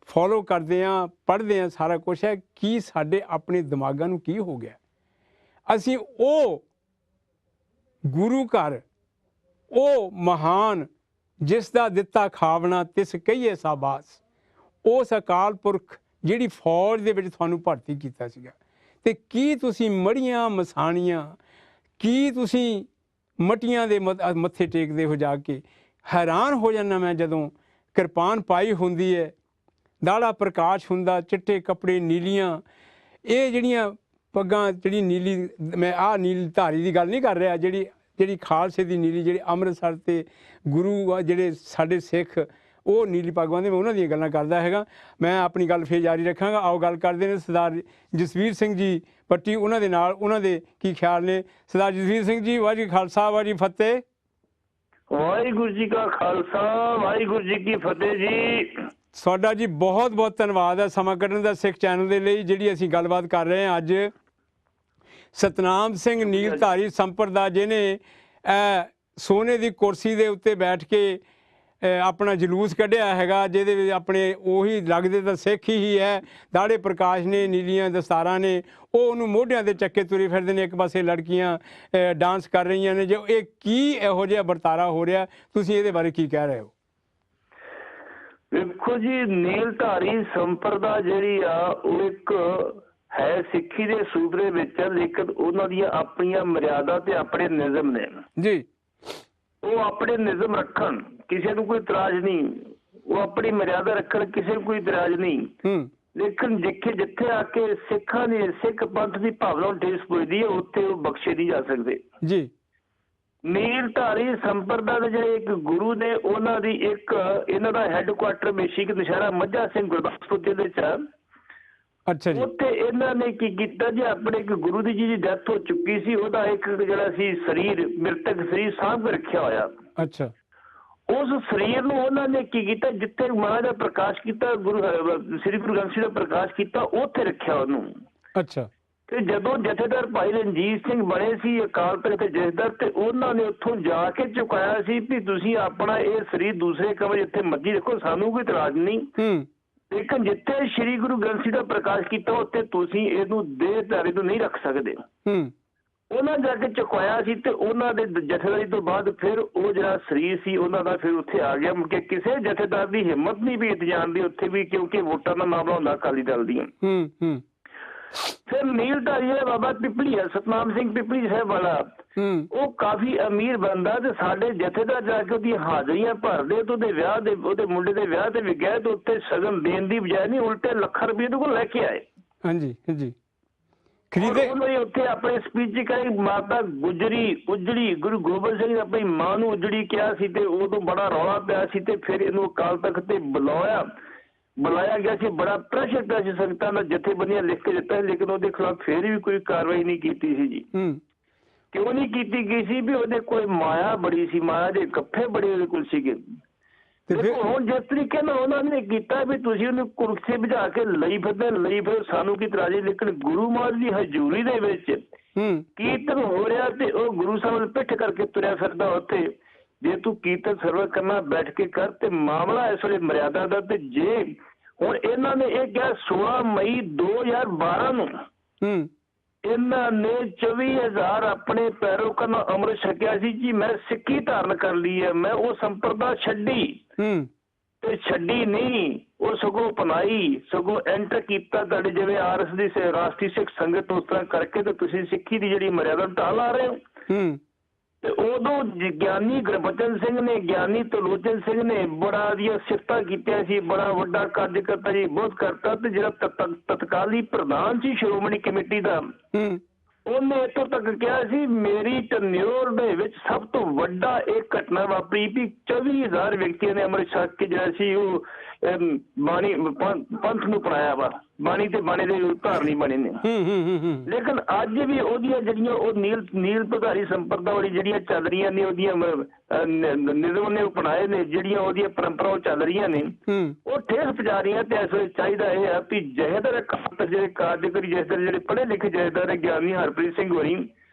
ਫੋਲੋ ਕਰਦੇ ਹਾਂ, ਪੜ੍ਹਦੇ ਹਾਂ, ਸਾਰਾ ਕੁਛ ਹੈ। ਕੀ ਸਾਡੇ ਆਪਣੇ ਦਿਮਾਗਾਂ ਨੂੰ ਕੀ ਹੋ ਗਿਆ? ਅਸੀਂ ਉਹ ਗੁਰੂ ਘਰ, ਉਹ ਮਹਾਨ ਜਿਸ ਦਾ ਦਿੱਤਾ ਖਾਵਣਾ ਤਿਸ ਕਹੀਏ ਸਾਬਾਸ, ਉਸ ਅਕਾਲ ਪੁਰਖ ਜਿਹੜੀ ਫੌਜ ਦੇ ਵਿੱਚ ਤੁਹਾਨੂੰ ਭਰਤੀ ਕੀਤਾ ਸੀਗਾ, ਅਤੇ ਕੀ ਤੁਸੀਂ ਮੜੀਆਂ ਮਸਾਣੀਆਂ, ਕੀ ਤੁਸੀਂ ਮਟੀਆਂ ਦੇ ਮੱਥੇ ਟੇਕਦੇ ਹੋ ਜਾ ਕੇ? ਹੈਰਾਨ ਹੋ ਜਾਂਦਾ ਮੈਂ ਜਦੋਂ ਕਿਰਪਾਨ ਪਾਈ ਹੁੰਦੀ ਹੈ, ਦਾੜਾ ਪ੍ਰਕਾਸ਼ ਹੁੰਦਾ, ਚਿੱਟੇ ਕੱਪੜੇ, ਨੀਲੀਆਂ, ਇਹ ਜਿਹੜੀਆਂ ਪੱਗਾਂ, ਜਿਹੜੀ ਨੀਲੀ, ਮੈਂ ਆਹ ਨੀਲੀ ਧਾਰੀ ਦੀ ਗੱਲ ਨਹੀਂ ਕਰ ਰਿਹਾ, ਜਿਹੜੀ ਖਾਲਸੇ ਦੀ ਨੀਲੀ, ਜਿਹੜੀ ਅੰਮ੍ਰਿਤਸਰ ਤੇ ਗੁਰੂ ਆ ਜਿਹੜੇ ਸਾਡੇ ਸਿੱਖ ਉਹ ਨੀਲੀ ਪੱਗ ਬੰਨ੍ਹਦੇ, ਮੈਂ ਉਹਨਾਂ ਦੀਆਂ ਗੱਲਾਂ ਕਰਦਾ ਹੈਗਾ। ਮੈਂ ਆਪਣੀ ਗੱਲ ਫਿਰ ਜਾਰੀ ਰੱਖਾਂਗਾ। ਆਓ ਗੱਲ ਕਰਦੇ ਨੇ ਸਰਦਾਰ ਜਸਵੀਰ ਸਿੰਘ ਜੀ ਪੱਟੀ, ਉਹਨਾਂ ਦੇ ਨਾਲ, ਉਹਨਾਂ ਦੇ ਕੀ ਖਿਆਲ ਨੇ। ਸਰਦਾਰ ਜਸਵੀਰ ਸਿੰਘ ਜੀ, ਵਾਹਿਗੁਰੂ ਜੀ ਖਾਲਸਾ, ਵਾਹਿਗੁਰੂ ਜੀ ਫਤਿਹ। ਵਾਹਿਗੁਰੂ ਜੀ ਕਾ ਖਾਲਸਾ, ਵਾਹਿਗੁਰੂ ਜੀ ਕੀ ਫਤਿਹ ਜੀ। ਤੁਹਾਡਾ ਜੀ ਬਹੁਤ ਬਹੁਤ ਧੰਨਵਾਦ ਹੈ ਸਮਾਂ ਕੱਢਣ ਦਾ ਸਿੱਖ ਚੈਨਲ ਦੇ ਲਈ। ਜਿਹੜੀ ਅਸੀਂ ਗੱਲਬਾਤ ਕਰ ਰਹੇ ਹਾਂ ਅੱਜ, ਸਤਨਾਮ ਸਿੰਘ ਨੀਲਧਾਰੀ ਸੰਪਰਦਾ, ਜਿਹਨੇ ਸੋਨੇ ਦੀ ਕੁਰਸੀ ਦੇ ਉੱਤੇ ਬੈਠ ਕੇ ਆਪਣਾ ਜਲੂਸ ਕੱਢਿਆ ਹੈਗਾ, ਜਿਹਦੇ ਵਿੱਚ ਆਪਣੇ ਉਹੀ ਲੱਗਦੇ ਤਾਂ ਸਿੱਖ ਹੀ ਹੈ, ਦਾੜੇ ਪ੍ਰਕਾਸ਼ ਨੇ, ਨੀਲੀਆਂ ਦਸਤਾਰਾਂ ਨੇ, ਉਹ ਉਹਨੂੰ ਮੋਢਿਆਂ 'ਤੇ ਚੱਕੇ ਤੁਰੇ ਫਿਰਦੇ ਨੇ। ਇੱਕ ਪਾਸੇ ਲੜਕੀਆਂ ਡਾਂਸ ਕਰ ਰਹੀਆਂ ਨੇ। ਜੋ ਇਹ ਕੀ ਇਹੋ ਜਿਹਾ ਵਰਤਾਰਾ ਹੋ ਰਿਹਾ, ਤੁਸੀਂ ਇਹਦੇ ਬਾਰੇ ਕੀ ਕਹਿ ਰਹੇ ਹੋ? ਵੇਖੋ ਜੀ, ਨੀਲਧਾਰੀ ਸੰਪਰਦਾ ਜਿਹੜੀ ਆ ਉਹ ਇੱਕ ਹੈ ਸਿੱਖੀ ਦੇ ਸੂਬੇ ਵਿੱਚ, ਲੇਕਿਨ ਉਹਨਾਂ ਦੀਆਂ ਆਪਣੀਆਂ ਮਰਿਆਦਾ ਤੇ ਆਪਣੇ ਨਿਯਮ ਨੇ ਜੀ। ਉਹ ਆਪਣੇ ਨਿਯਮ ਰੱਖਣ, ਕਿਸੇ ਨੂੰ ਕੋਈ ਇਤਰਾਜ਼ ਨਹੀਂ, ਉਹ ਆਪਣੀ ਮਰਿਆਦਾ ਰੱਖਣ, ਕਿਸੇ ਨੂੰ ਕੋਈ ਇਤਰਾਜ਼ ਨਹੀਂ। ਲੇਕਿਨ ਜਿੱਥੇ ਆ ਕੇ ਸਿੱਖਾਂ ਦੀ, ਸਿੱਖ ਪੰਥ ਦੀ ਭਾਵਨਾ ਨੂੰ ਠੇਸ ਪਹੁੰਚਦੀ ਹੈ, ਉੱਥੇ ਉਹ ਬਖਸ਼ੇ ਨਹੀਂ ਜਾ ਸਕਦੇ ਜੀ। ਨੀਲਧਾਰੀ ਸੰਪਰਦਾ ਦੇ ਜਿਹੜੇ ਇੱਕ ਗੁਰੂ ਨੇ, ਉਹਨਾਂ ਦੀ ਇੱਕ, ਇਹਨਾਂ ਦਾ ਹੈੱਡਕੁਆਟਰ ਮੇਸ਼ੀ ਨਸ਼ਹਿਰਾ ਮੱਝਾ ਸਿੰਘ ਗੁਰਦਾਸਪੁਰ ਜ਼ਿਲ੍ਹੇ 'ਚ। ਅੱਛਾ ਜੀ। ਉੱਥੇ ਇਹਨਾਂ ਨੇ ਕੀ ਕੀਤਾ ਜੀ, ਆਪਣੇ ਇੱਕ ਗੁਰੂ ਦੀ ਜੀ ਦੀ ਡੈਥ ਹੋ ਚੁੱਕੀ ਸੀ, ਉਹਦਾ ਇੱਕ ਜਿਹੜਾ ਸੀ ਸਰੀਰ, ਮ੍ਰਿਤਕ ਸਰੀਰ ਸਾਂਭ ਕੇ ਰੱਖਿਆ ਹੋਇਆ। ਅੱਛਾ। ਉਸ ਸਰੀਰ ਨੂੰ ਉਹਨਾਂ ਨੇ ਕੀ ਕੀਤਾ, ਜਿੱਥੇ ਮਹਾਰਾਜ ਦਾ ਪ੍ਰਕਾਸ਼ ਕੀਤਾ, ਸ੍ਰੀ ਗੁਰੂ ਗ੍ਰੰਥ ਸਾਹਿਬ ਦਾ ਪ੍ਰਕਾਸ਼ ਕੀਤਾ, ਉੱਥੇ ਰੱਖਿਆ ਉਹਨੂੰ। ਅੱਛਾ। ਤੇ ਜਦੋਂ ਜਥੇਦਾਰ ਭਾਈ ਰਣਜੀਤ ਸਿੰਘ ਬਣੇ ਸੀ ਅਕਾਲ ਤਖਤ ਦੇ ਜਥੇਦਾਰ, ਤੇ ਉਹਨਾਂ ਨੇ ਉੱਥੋਂ ਜਾ ਕੇ ਚੁਕਾਇਆ ਸੀ ਵੀ ਤੁਸੀਂ ਆਪਣਾ ਇਹ ਸਰੀਰ ਦੂਸਰੇ ਕਮਰੇ ਜਿੱਥੇ ਮਰਜ਼ੀ ਰੱਖੋ, ਸਾਨੂੰ ਕੋਈ ਇਤਰਾਜ਼ ਨਹੀਂ, ਲੇਕਿਨ ਜਿੱਥੇ ਸ੍ਰੀ ਗੁਰੂ ਗ੍ਰੰਥ ਸਾਹਿਬ ਦਾ ਪ੍ਰਕਾਸ਼ ਕੀਤਾ ਉੱਥੇ ਤੁਸੀਂ ਇਹਨੂੰ ਦੇਹ ਧਾਰੀ ਨੂੰ ਨਹੀਂ ਰੱਖ ਸਕਦੇ। ਉਹਨਾਂ ਜਾ ਕੇ ਚੁਕਾਇਆ ਸੀ, ਤੇ ਉਹਨਾਂ ਦੇ ਜਥੇਦਾਰੀ ਤੋਂ ਬਾਅਦ ਫਿਰ ਉਹ ਜਿਹੜਾ ਸਰੀਰ ਸੀ ਉਹਨਾਂ ਦਾ ਫਿਰ ਉੱਥੇ ਆ ਗਿਆ। ਕਿ ਕਿਸੇ ਜਥੇਦਾਰ ਦੀ ਹਿੰਮਤ ਨਹੀਂ ਵੀ ਜਾਣ ਦੀ ਉੱਥੇ ਵੀ, ਕਿਉਂਕਿ ਵੋਟਾਂ ਦਾ ਮਾਮਲਾ ਹੁੰਦਾ ਅਕਾਲੀ ਦਲ ਦੀਆਂ। ਫਿਰ ਨੀਲਧਾਰੀ ਹੈ ਬਾਬਾ ਪਿਪਲੀ ਹੈ, ਸਤਨਾਮ ਸਿੰਘ ਪਿਪਲੀ ਸਾਹਿਬ ਵਾਲਾ, ਉਹ ਕਾਫੀ ਅਮੀਰ ਬੰਦਾ, ਤੇ ਸਾਡੇ ਜਥੇਦਾਰ ਜਾ ਕੇ ਉਹਦੀ ਹਾਜ਼ਰੀਆਂ ਭਰਦੇ, ਤੇ ਉਹਦੇ ਵਿਆਹ ਦੇ, ਉਹਦੇ ਮੁੰਡੇ ਦੇ ਵਿਆਹ ਤੇ ਵੀ ਗਏ, ਤੇ ਉੱਥੇ ਸ਼ਗਨ ਦੇਣ ਦੀ ਬਜਾਏ ਨਹੀਂ ਉਲਟੇ ਲੱਖਾਂ ਰੁਪਏ ਉਹਦੇ ਕੋਲ ਲੈ ਕੇ ਆਏ। ਹਾਂਜੀ ਹਾਂਜੀ। ਖਰੀਦੇ ਉਹਨੇ ਉੱਥੇ ਆਪਣੇ ਸਪੀਚ ਕਰੀ, ਮਾਤਾ ਗੁਜਰੀ ਉਜੜੀ, ਗੁਰੂ ਗੋਬਿੰਦ ਸਿੰਘ ਨੇ ਆਪਣੀ ਮਾਂ ਨੂੰ ਉਜੜੀ ਕਿਹਾ ਸੀ, ਤੇ ਉਦੋਂ ਬੜਾ ਰੌਲਾ ਪਿਆ ਸੀ, ਤੇ ਫਿਰ ਇਹਨੂੰ ਅਕਾਲ ਤਖਤ ਤੇ ਬੁਲਾਇਆ ਗਿਆ ਸੀ। ਬੜਾ ਪ੍ਰੈਸ਼ਰ ਪਿਆ ਸੀ, ਸੰਗਤਾਂ ਦਾ ਜਥੇਬੰਦੀਆਂ ਲਿਖ ਕੇ ਦਿੱਤਾ, ਲੇਕਿਨ ਉਹਦੇ ਖਿਲਾਫ ਫਿਰ ਵੀ ਕੋਈ ਕਾਰਵਾਈ ਨਹੀਂ ਕੀਤੀ ਸੀ ਜੀ। ਕਿਉਂ ਨਹੀਂ ਕੀਤੀ ਗਈ ਸੀ? ਵੀ ਉਹਦੇ ਕੋਲ ਮਾਇਆ ਬੜੀ ਸੀ, ਮਾਇਆ ਦੇ ਗੱਫੇ ਬੜੇ ਉਹਦੇ ਕੋਲ ਸੀਗੇ। ਦੇਖੋ ਹੁਣ ਜਿਸ ਤਰੀਕੇ ਨਾਲ ਉਹਨਾਂ ਨੇ ਕੀਤਾ ਵੀ ਤੁਸੀਂ ਉਹਨੂੰ ਕੁਰਸੀ ਭਜਾ ਕੇ ਲਈ ਫਿਰ ਸਾਨੂੰ ਕੀ ਇਤਰਾਜ਼, ਲੇਕਿਨ ਗੁਰੂ ਮਹਾਰਾਜ ਦੀ ਹਜ਼ੂਰੀ ਦੇ ਵਿੱਚ ਕੀਰਤਨ ਹੋ ਰਿਹਾ, ਤੇ ਉਹ ਗੁਰੂ ਸਾਹਿਬ ਨੂੰ ਪਿੱਠ ਕਰਕੇ ਤੁਰਿਆ ਫਿਰਦਾ ਉੱਥੇ। ਜੇ ਤੂੰ ਕੀਰਤਨ ਸਰਵ ਕਰਨਾ ਬੈਠ ਕੇ ਕਰ, ਤੇ ਮਾਮਲਾ ਇਸ ਵੇਲੇ ਮਰਿਆਦਾ ਦਾ। ਤੇ ਜੇ ਹੁਣ ਇਹਨਾਂ ਨੇ ਇਹ ਕਿਹਾ 16 ਮਈ 2012 ਨੂੰ ਇਹਨਾਂ ਨੇ 24,000 ਆਪਣੇ ਪੈਰੋਕਾਰ ਨਾਲ ਅੰਮ੍ਰਿਤ ਛਕਿਆ ਸੀ ਜੀ। ਮੈਂ ਸਿੱਖੀ ਧਾਰਨ ਕਰ ਲਈ ਹੈ, ਮੈਂ ਉਹ ਸੰਪਰਦਾ ਛੱਡੀ, ਤੇ ਛੱਡੀ ਨਹੀਂ, ਉਹ ਸਗੋਂ ਅਪਣਾਈ, ਸਗੋਂ ਐਂਟਰ ਕੀਤਾ। ਤੁਹਾਡੇ ਜਿਵੇਂ RS ਦੀ ਰਾਸ਼ਟਰੀ ਸਿੱਖ ਸੰਗਤ ਉਸ ਤਰ੍ਹਾਂ ਕਰਕੇ, ਤੇ ਤੁਸੀਂ ਸਿੱਖੀ ਦੀ ਜਿਹੜੀ ਮਰਿਆਦਾ ਢਾਹ ਲਾ ਰਹੇ ਹੋ। ਤੇ ਉਦੋਂ ਗਿਆਨੀ ਗੁਰਬਚਨ ਸਿੰਘ ਨੇ, ਗਿਆਨੀ ਤਲੋਚਨ ਸਿੰਘ ਨੇ ਬੜਾ ਦੀਆਂ ਸਿਫਤਾਂ ਕੀਤੀਆਂ ਸੀ, ਬੜਾ ਵੱਡਾ ਕਾਰਜ ਕਰਤਾ ਜੀ, ਬਹੁਤ ਕਰਤਾ। ਤੇ ਜਿਹੜਾ ਤਤਕਾਲੀ ਪ੍ਰਧਾਨ ਸੀ ਸ਼੍ਰੋਮਣੀ ਕਮੇਟੀ ਦਾ, ਉਹਨੇ ਇੱਥੋਂ ਤੱਕ ਕਿਹਾ ਸੀ ਮੇਰੀ ਟਨਿਓਰ ਦੇ ਵਿੱਚ ਸਭ ਤੋਂ ਵੱਡਾ ਇਹ ਘਟਨਾ ਵਾਪਰੀ ਵੀ 24,000 ਵਿਅਕਤੀਆਂ ਨੇ ਅੰਮ੍ਰਿਤ ਛਕ ਕੇ ਜਿਹੜਾ ਸੀ ਉਹ ਬਾਣੀ ਪੰਥ ਨੂੰ ਪੜਾਇਆ ਵਾ, ਬਾਣੀ ਤੇ ਬਾਣੀ ਦੇ ਧਾਰਨੀ ਬਣੇ ਨੇ। ਲੇਕਿਨ ਅੱਜ ਵੀ ਉਹਦੀਆਂ ਜਿਹੜੀਆਂ ਉਹ ਨੀਲ ਪਧਾਰੀ ਸੰਪਰਦਾ ਵਾਲੀ ਜਿਹੜੀਆਂ ਚੱਲ ਰਹੀਆਂ ਨੇ, ਉਹਦੀਆਂ ਨਿਯਮ ਨੇ ਅਪਣਾਏ ਨੇ, ਜਿਹੜੀਆਂ ਉਹਦੀਆਂ ਪਰੰਪਰਾ ਚੱਲ ਰਹੀਆਂ ਨੇ, ਉਹ ਠੇਸ ਪਜਾ ਰਹੀਆਂ। ਤੇ ਇਸ ਵੇਲੇ ਚਾਹੀਦਾ ਇਹ ਹੈ ਵੀ ਜਥੇਦਾਰ ਜਿਹੜੇ ਕਾਰਜਕਾਰੀ ਜਥੇਦਾਰ, ਜਿਹੜੇ ਪੜ੍ਹੇ ਲਿਖੇ ਜਥੇਦਾਰ ਗਿਆਨੀ ਹਰਪ੍ਰੀਤ ਸਿੰਘ ਹੋਰੀ,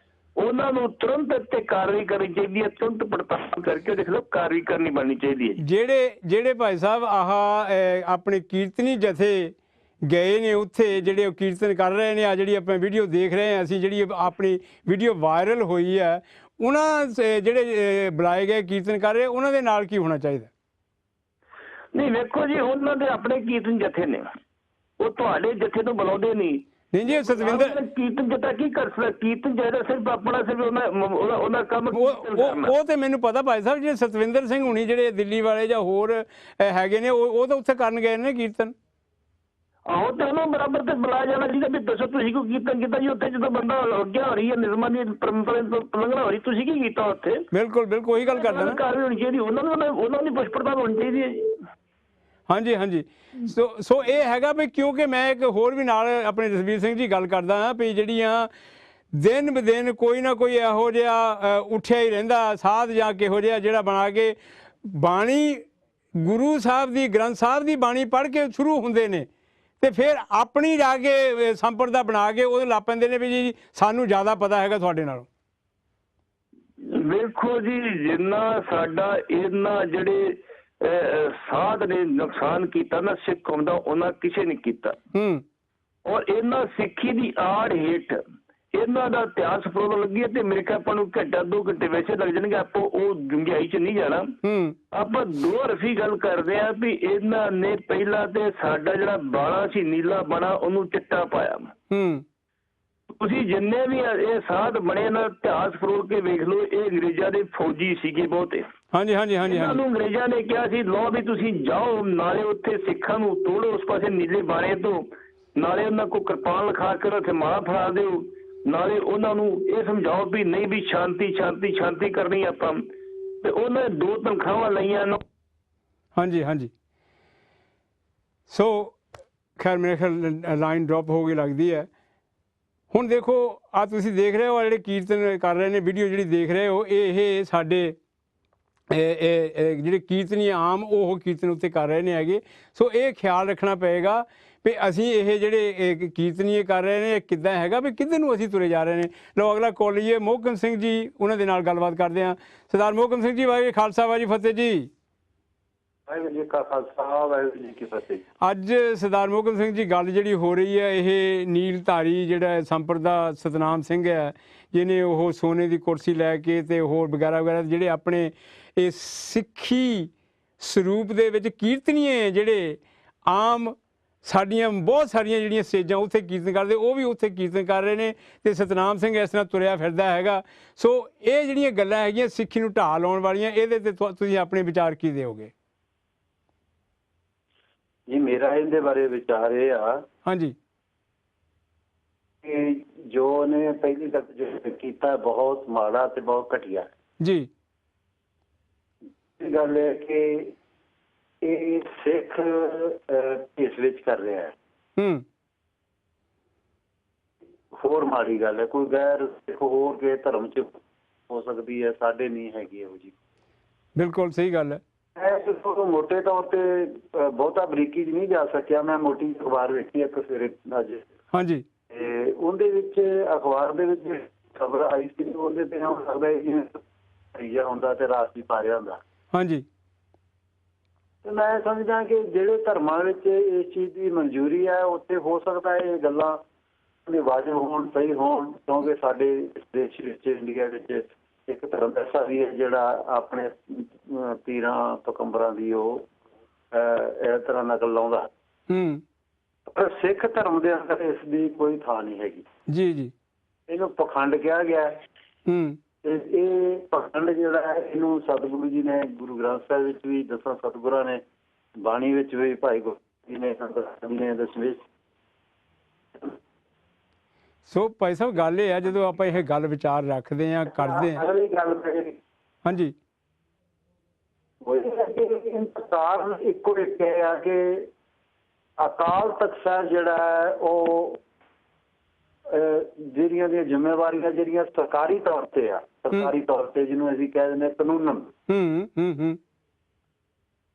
ਉਹਨਾਂ ਨੂੰ ਤੁਰੰਤ ਇੱਥੇ ਕਾਰਵਾਈ ਕਰਨੀ ਚਾਹੀਦੀ ਹੈ, ਤੁਰੰਤ ਪੜਤਾਲ ਕਰਕੇ ਦੇਖ ਲਓ ਕਾਰਵਾਈ ਕਰਨੀ ਬਣਨੀ ਚਾਹੀਦੀ ਹੈ। ਜਿਹੜੇ ਭਾਈ ਸਾਹਿਬ ਆਪਣੇ ਕੀਰਤਨੀ ਜਥੇ ਗਏ ਨੇ ਉੱਥੇ, ਜਿਹੜੇ ਉਹ ਕੀਰਤਨ ਕਰ ਰਹੇ ਨੇ, ਆ ਜਿਹੜੀ ਆਪਾਂ ਵੀਡੀਓ ਦੇਖ ਰਹੇ ਹਾਂ ਅਸੀਂ, ਜਿਹੜੀ ਆਪਣੀ ਵੀਡੀਓ ਵਾਇਰਲ ਹੋਈ ਹੈ, ਉਹਨਾਂ ਜਿਹੜੇ ਬੁਲਾਏ ਗਏ ਕੀਰਤਨ ਕਰ ਰਹੇ, ਉਹਨਾਂ ਦੇ ਨਾਲ ਕੀ ਹੋਣਾ ਚਾਹੀਦਾ? ਨਹੀਂ ਵੇਖੋ ਜੀ, ਉਹਨਾਂ ਦੇ ਆਪਣੇ ਕੀਰਤਨ ਜਥੇ ਨੇ, ਉਹ ਤੁਹਾਡੇ ਜਥੇ ਤੋਂ ਬੁਲਾਉਂਦੇ ਨਹੀਂ ਜੀ। ਸਤਵਿੰਦਰ ਕੀਰਤਨ ਜਥਾ ਕੀ ਕਰ ਸਕਦਾ? ਕੀਰਤਨ ਜਿਹੜਾ ਸਿਰਫ ਆਪਣਾ ਸਿਰਫ ਉਹਨਾਂ ਕੰਮ ਉਹ ਤੇ ਮੈਨੂੰ ਪਤਾ ਭਾਈ ਸਾਹਿਬ, ਜਿਹੜੇ ਸਤਵਿੰਦਰ ਸਿੰਘ ਹੁਣੀ ਜਿਹੜੇ ਦਿੱਲੀ ਵਾਲੇ ਜਾਂ ਹੋਰ ਹੈਗੇ ਨੇ, ਉਹ ਤਾਂ ਉੱਥੇ ਕਰਨ ਗਏ ਨੇ ਕੀਰਤਨ। ਆਹੋ, ਤੇ ਉਹਨੂੰ ਬਰਾਬਰ ਤੇ ਬੁਲਾਇਆ ਜਾਣਾ ਚਾਹੀਦਾ ਵੀ ਦੱਸੋ ਤੁਸੀਂ ਕੋਈ ਕੀਰਤਨ ਕੀਤਾ ਜੀ ਉੱਥੇ, ਜਦੋਂ ਬੰਦਾ ਅੱਗੇ ਹੋ ਰਹੀ ਹੈ, ਨਿਯਮਾਂ ਦੀ ਪਰੰਪਰਾ ਤੋਂ ਉਲੰਘਣਾ ਹੋ ਰਹੀ, ਤੁਸੀਂ ਕੀ ਕੀਤਾ ਉੱਥੇ? ਬਿਲਕੁਲ ਉਹੀ ਗੱਲ ਕਰਦਾ ਨਾ, ਕਾਰਵਾਈ ਹੋਣੀ ਚਾਹੀਦੀ, ਉਹਨਾਂ ਦੀ ਪੁੱਛ ਪੜਤਾਲ ਹੋਣੀ ਚਾਹੀਦੀ ਹੈ ਜੀ। ਹਾਂਜੀ। ਸੋ ਇਹ ਹੈਗਾ ਵੀ, ਕਿਉਂਕਿ ਮੈਂ ਇੱਕ ਹੋਰ ਵੀ ਨਾਲ ਆਪਣੇ ਜਸਵੀਰ ਸਿੰਘ ਜੀ ਗੱਲ ਕਰਦਾ ਹਾਂ ਵੀ ਜਿਹੜੀਆਂ ਦਿਨ ਬ ਦਿਨ ਕੋਈ ਨਾ ਕੋਈ ਇਹੋ ਜਿਹਾ ਉੱਠਿਆ ਹੀ ਰਹਿੰਦਾ ਸਾਧ ਜਾਂ ਕਿਹੋ ਜਿਹਾ ਜਿਹੜਾ ਬਣਾ ਕੇ ਬਾਣੀ ਗੁਰੂ ਸਾਹਿਬ ਦੀ, ਗ੍ਰੰਥ ਸਾਹਿਬ ਦੀ ਬਾਣੀ ਪੜ੍ਹ ਕੇ ਸ਼ੁਰੂ ਹੁੰਦੇ ਨੇ, ਤੇ ਫਿਰ ਆਪਣੀ ਜਾ ਕੇ ਸੰਪਰਦਾ ਬਣਾ ਕੇ ਉਹਦੇ ਲਾ ਪੈਂਦੇ ਨੇ ਵੀ ਜੀ ਸਾਨੂੰ ਜ਼ਿਆਦਾ ਪਤਾ ਹੈਗਾ ਤੁਹਾਡੇ ਨਾਲੋਂ। ਵੇਖੋ ਜੀ, ਜਿੰਨਾ ਸਾਡਾ ਇਹਨਾਂ ਜਿਹੜੇ ਸਾਧ ਨੇ ਨੁਕਸਾਨ ਕੀਤਾ ਨਾ ਸਿੱਖ ਕੌਮ ਦਾ, ਉਹਨਾਂ ਕਿਸੇ ਨੇ ਕੀਤਾ। ਔਰ ਇਹਨਾਂ ਸਿੱਖੀ ਦੀ ਆੜ ਹੇਠ ਇਹਨਾਂ ਦਾ ਇਤਿਹਾਸ ਫਰੋਲ ਲੱਗੀ ਹੈ, ਤੇ ਮੇਰੇ ਖਿਆਲ ਆਪਾਂ ਨੂੰ ਘੰਟਾ 2 ਘੰਟੇ ਵੈਸੇ ਲੱਗ ਜਾਣਗੇ, ਆਪਾਂ ਉਹ ਡੂੰਘਾਈ 'ਚ ਨਹੀਂ ਜਾਣਾ। ਆਪਾਂ ਦੋ ਰਫੀ ਗੱਲ ਕਰਦੇ ਹਾਂ ਵੀ ਇਹਨਾਂ ਨੇ ਪਹਿਲਾਂ ਤੇ ਸਾਡਾ ਜਿਹੜਾ ਬਾਣਾ ਸੀ, ਨੀਲਾ ਬਾਣਾ, ਉਹਨੂੰ ਚਿੱਟਾ ਪਾਇਆ। ਤੁਸੀਂ ਜਿੰਨੇ ਵੀ ਇਹ ਸਾਧ ਬਣੇ ਨਾ, ਇਤਿਹਾਸ ਫਰੋਲ ਕੇ ਵੇਖ ਲਓ, ਇਹ ਅੰਗਰੇਜ਼ਾਂ ਦੇ ਫੌਜੀ ਸੀਗੇ ਬਹੁਤੇ। ਹਾਂਜੀ। ਇਹਨਾਂ ਨੂੰ ਅੰਗਰੇਜ਼ਾਂ ਨੇ ਕਿਹਾ ਸੀ ਲਓ ਵੀ ਤੁਸੀਂ ਜਾਓ, ਨਾਲੇ ਉੱਥੇ ਸਿੱਖਾਂ ਨੂੰ ਤੋੜੋ ਉਸ ਪਾਸੇ ਨੀਲੇ ਬਾਣੇ ਤੋਂ, ਨਾਲੇ ਉਹਨਾਂ ਕੋਲ ਕਿਰਪਾਨ ਲਿਖਾ ਕੇ ਉੱਥੇ ਮਾਲਾ ਫੜਾ ਦਿਓ, ਨਾਲੇ ਉਹਨਾਂ ਨੂੰ ਇਹ ਸਮਝਾਓ ਵੀ ਨਹੀਂ ਵੀ ਸ਼ਾਂਤੀ ਕਰਨੀ ਆਪਾਂ। ਤੇ ਉਹਨਾਂ ਨੇ 2 ਤਨਖਾਹਾਂ ਲਈਆਂ। ਹਾਂਜੀ। ਸੋ ਖੈਰ ਮੇਰੇ ਖਿਆਲ ਲਾਈਨ ਡ੍ਰੌਪ ਹੋ ਗਈ ਲੱਗਦੀ ਹੈ। ਹੁਣ ਦੇਖੋ ਆ ਤੁਸੀਂ ਦੇਖ ਰਹੇ ਹੋ ਜਿਹੜੇ ਕੀਰਤਨ ਕਰ ਰਹੇ ਨੇ, ਵੀਡੀਓ ਜਿਹੜੀ ਦੇਖ ਰਹੇ ਹੋ, ਇਹ ਸਾਡੇ ਜਿਹੜੇ ਕੀਰਤਨੀ ਆਮ ਉਹ ਕੀਰਤਨ ਉੱਤੇ ਕਰ ਰਹੇ ਨੇ ਹੈਗੇ। ਸੋ ਇਹ ਖਿਆਲ ਰੱਖਣਾ ਪਏਗਾ ਵੀ ਅਸੀਂ ਇਹ ਜਿਹੜੇ ਕੀਰਤਨੀਏ ਕਰ ਰਹੇ ਨੇ ਕਿੱਦਾਂ ਹੈਗਾ ਵੀ ਕਿੱਧਰ ਨੂੰ ਅਸੀਂ ਤੁਰੇ ਜਾ ਰਹੇ ਨੇ। ਲਓ ਅਗਲਾ ਕਾਲ ਲਈਏ, ਮੋਹਕਮ ਸਿੰਘ ਜੀ, ਉਹਨਾਂ ਦੇ ਨਾਲ ਗੱਲਬਾਤ ਕਰਦੇ ਹਾਂ। ਸਰਦਾਰ ਮੋਹਕਮ ਸਿੰਘ ਜੀ, ਵਾਹਿਗੁਰੂ ਖਾਲਸਾ ਵਾਹਿਗੁਰੂ ਫਤਿਹ ਜੀ। ਵਾਹਿਗੁਰੂ ਜੀ ਕਾ ਖਾਲਸਾ ਵਾਹਿਗੁਰੂ ਜੀ ਕੀ ਫਤਿਹ। ਅੱਜ ਸਰਦਾਰ ਮੋਹਕਮ ਸਿੰਘ ਜੀ ਗੱਲ ਜਿਹੜੀ ਹੋ ਰਹੀ ਹੈ, ਇਹ ਨੀਲਧਾਰੀ ਜਿਹੜਾ ਸੰਪਰਦਾ ਸਤਨਾਮ ਸਿੰਘ ਹੈ, ਜਿਹਨੇ ਉਹ ਸੋਨੇ ਦੀ ਕੁਰਸੀ ਲੈ ਕੇ ਤੇ ਹੋਰ ਵਗੈਰਾ ਵਗੈਰਾ ਜਿਹੜੇ ਆਪਣੇ ਇਹ ਸਿੱਖੀ ਸਰੂਪ ਦੇ ਵਿੱਚ ਕੀਰਤਨੀਏ ਜਿਹੜੇ ਆਮ ਸਾਡੀਆਂ ਬਹੁਤ ਸਾਰੀਆਂ ਜਿਹੜੀਆਂ ਸਟੇਜਾਂ ਉੱਥੇ ਕੀਰਤਨ ਕਰਦੇ, ਉਹ ਵੀ ਉੱਥੇ ਕੀਰਤਨ ਕਰ ਰਹੇ ਨੇ ਤੇ ਸਤਨਾਮ ਸਿੰਘ ਇਸ ਤਰ੍ਹਾਂ ਤੁਰਿਆ ਫਿਰਦਾ ਹੈਗਾ। ਸੋ ਇਹ ਜਿਹੜੀਆਂ ਗੱਲਾਂ ਹੈਗੀਆਂ ਸਿੱਖੀ ਨੂੰ ਢਾਹ ਲਾਉਣ ਵਾਲੀਆਂ, ਇਹਦੇ ਤੇ ਤੁਸੀਂ ਆਪਣੇ ਵਿਚਾਰ ਕੀ ਦਿਓਗੇ? ਜੀ ਮੇਰਾ ਇਹਦੇ ਬਾਰੇ ਵਿਚਾਰ ਇਹ ਆ, ਹਾਂਜੀ, ਕਿ ਜੋ ਉਹਨੇ ਪਹਿਲੀ ਤੱਕ ਜੋ ਕੀਤਾ ਬਹੁਤ ਮਾੜਾ ਤੇ ਬਹੁਤ ਘਟੀਆ ਜੀ। ਇਹ ਗੱਲ ਹੈ ਕਿ ਇਹ ਸਿੱਖ ਇਸ ਵਿੱਚ ਕਰ ਰਿਹਾ ਹੈ। ਹੋਰ ਮਾੜੀ ਗੱਲ ਹੈ, ਕੋਈ ਗੈਰ ਸਿੱਖ ਹੋਰ ਕੇ ਧਰਮ ਚ ਹੋ ਸਕਦੀ ਹੈ, ਸਾਡੇ ਨਹੀਂ ਹੈਗੀ ਇਹੋ ਜੀ। ਬਿਲਕੁਲ ਸਹੀ ਗੱਲ ਹੈ। ਮੋਟੇ ਤੌਰ ਤੇ ਬਹੁਤਾ ਬਰੀਕੀ ਚ ਨਹੀਂ ਜਾ ਸਕਿਆ। ਮੈਂ ਮੋਟੀ ਅਖਬਾਰ ਵੇਖੀ ਇੱਕ ਸਵੇਰੇ ਅੱਜ, ਹਾਂਜੀ, ਤੇ ਉਹਦੇ ਵਿੱਚ ਅਖਬਾਰ ਦੇ ਵਿੱਚ ਖਬਰ ਆਈ ਸੀ, ਉਹਦੇ ਤੇ ਹੋ ਸਕਦਾ ਜਿਵੇਂ ਹੁੰਦਾ ਤੇ ਰਾਸਤੀ ਪਾਰਿਆ ਹੁੰਦਾ। ਹਾਂਜੀ, ਤੇ ਮੈਂ ਸਮਝਦਾ ਕਿ ਜਿਹੜੇ ਧਰਮਾਂ ਵਿੱਚ ਇਸ ਚੀਜ਼ ਦੀ ਮਨਜ਼ੂਰੀ ਹੈ ਉੱਥੇ ਹੋ ਸਕਦਾ ਇਹ ਗੱਲਾਂ ਵਾਜਬ ਹੋਣ, ਸਹੀ ਹੋਣ, ਕਿਉਂਕਿ ਸਾਡੇ ਇਸ ਦੇਸ਼ ਵਿੱਚ ਇੰਡੀਆ ਵਿੱਚ ਇੱਕ ਧਰਮ ਐਸਾ ਵੀ ਹੈ ਜਿਹੜਾ ਆਪਣੇ ਪੀਰਾਂ ਪਕੰਬਰਾਂ ਦੀ ਉਹ ਇਸ ਤਰ੍ਹਾਂ ਨਕਲ ਲਾਉਂਦਾ। ਪਰ ਸਿੱਖ ਧਰਮ ਦੇ ਅੰਦਰ ਇਸ ਦੀ ਕੋਈ ਥਾਂ ਨਹੀਂ ਹੈਗੀ। ਜੀ ਜੀ, ਇਹਨੂੰ ਪਖੰਡ ਕਿਹਾ ਗਿਆ। ਇਹ ਪਖੰਡ ਜਿਹੜਾ ਹੈ ਇਹਨੂੰ ਸਤਿਗੁਰੂ ਜੀ ਨੇ ਗੁਰੂ ਗ੍ਰੰਥ ਸਾਹਿਬ ਵਿੱਚ ਵੀ, ਦਸਾਂ ਸਤਿਗੁਰਾਂ ਨੇ ਬਾਣੀ ਵਿੱਚ ਵੀ, ਭਾਈ ਗੁਰੂ ਜੀ ਨੇ ਦਸਵੇਂ। ਸੋ ਭਾਈ ਸਾਹਿਬ ਗੱਲ ਇਹ ਆ, ਜਦੋਂ ਆਪਾਂ ਇਹ ਗੱਲ ਵਿਚਾਰ ਰੱਖਦੇ ਹਾਂ ਕਰਦੇ ਹਾਂ, ਹਾਂਜੀ, ਇੱਕੋ ਇੱਕ ਆ ਕਿ ਅਕਾਲ ਤਖਤ ਸਾਹਿਬ ਜਿਹੜਾ ਹੈ ਉਹ ਜਿਹੜੀਆਂ ਦੀਆਂ ਜ਼ਿੰਮੇਵਾਰੀਆਂ ਜਿਹੜੀਆਂ ਸਰਕਾਰੀ ਤੌਰ ਤੇ ਆ, ਸਰਕਾਰੀ ਤੌਰ ਤੇ ਜਿਹਨੂੰ ਅਸੀਂ ਕਹਿ ਦਿੰਦੇ ਕਾਨੂੰਨ,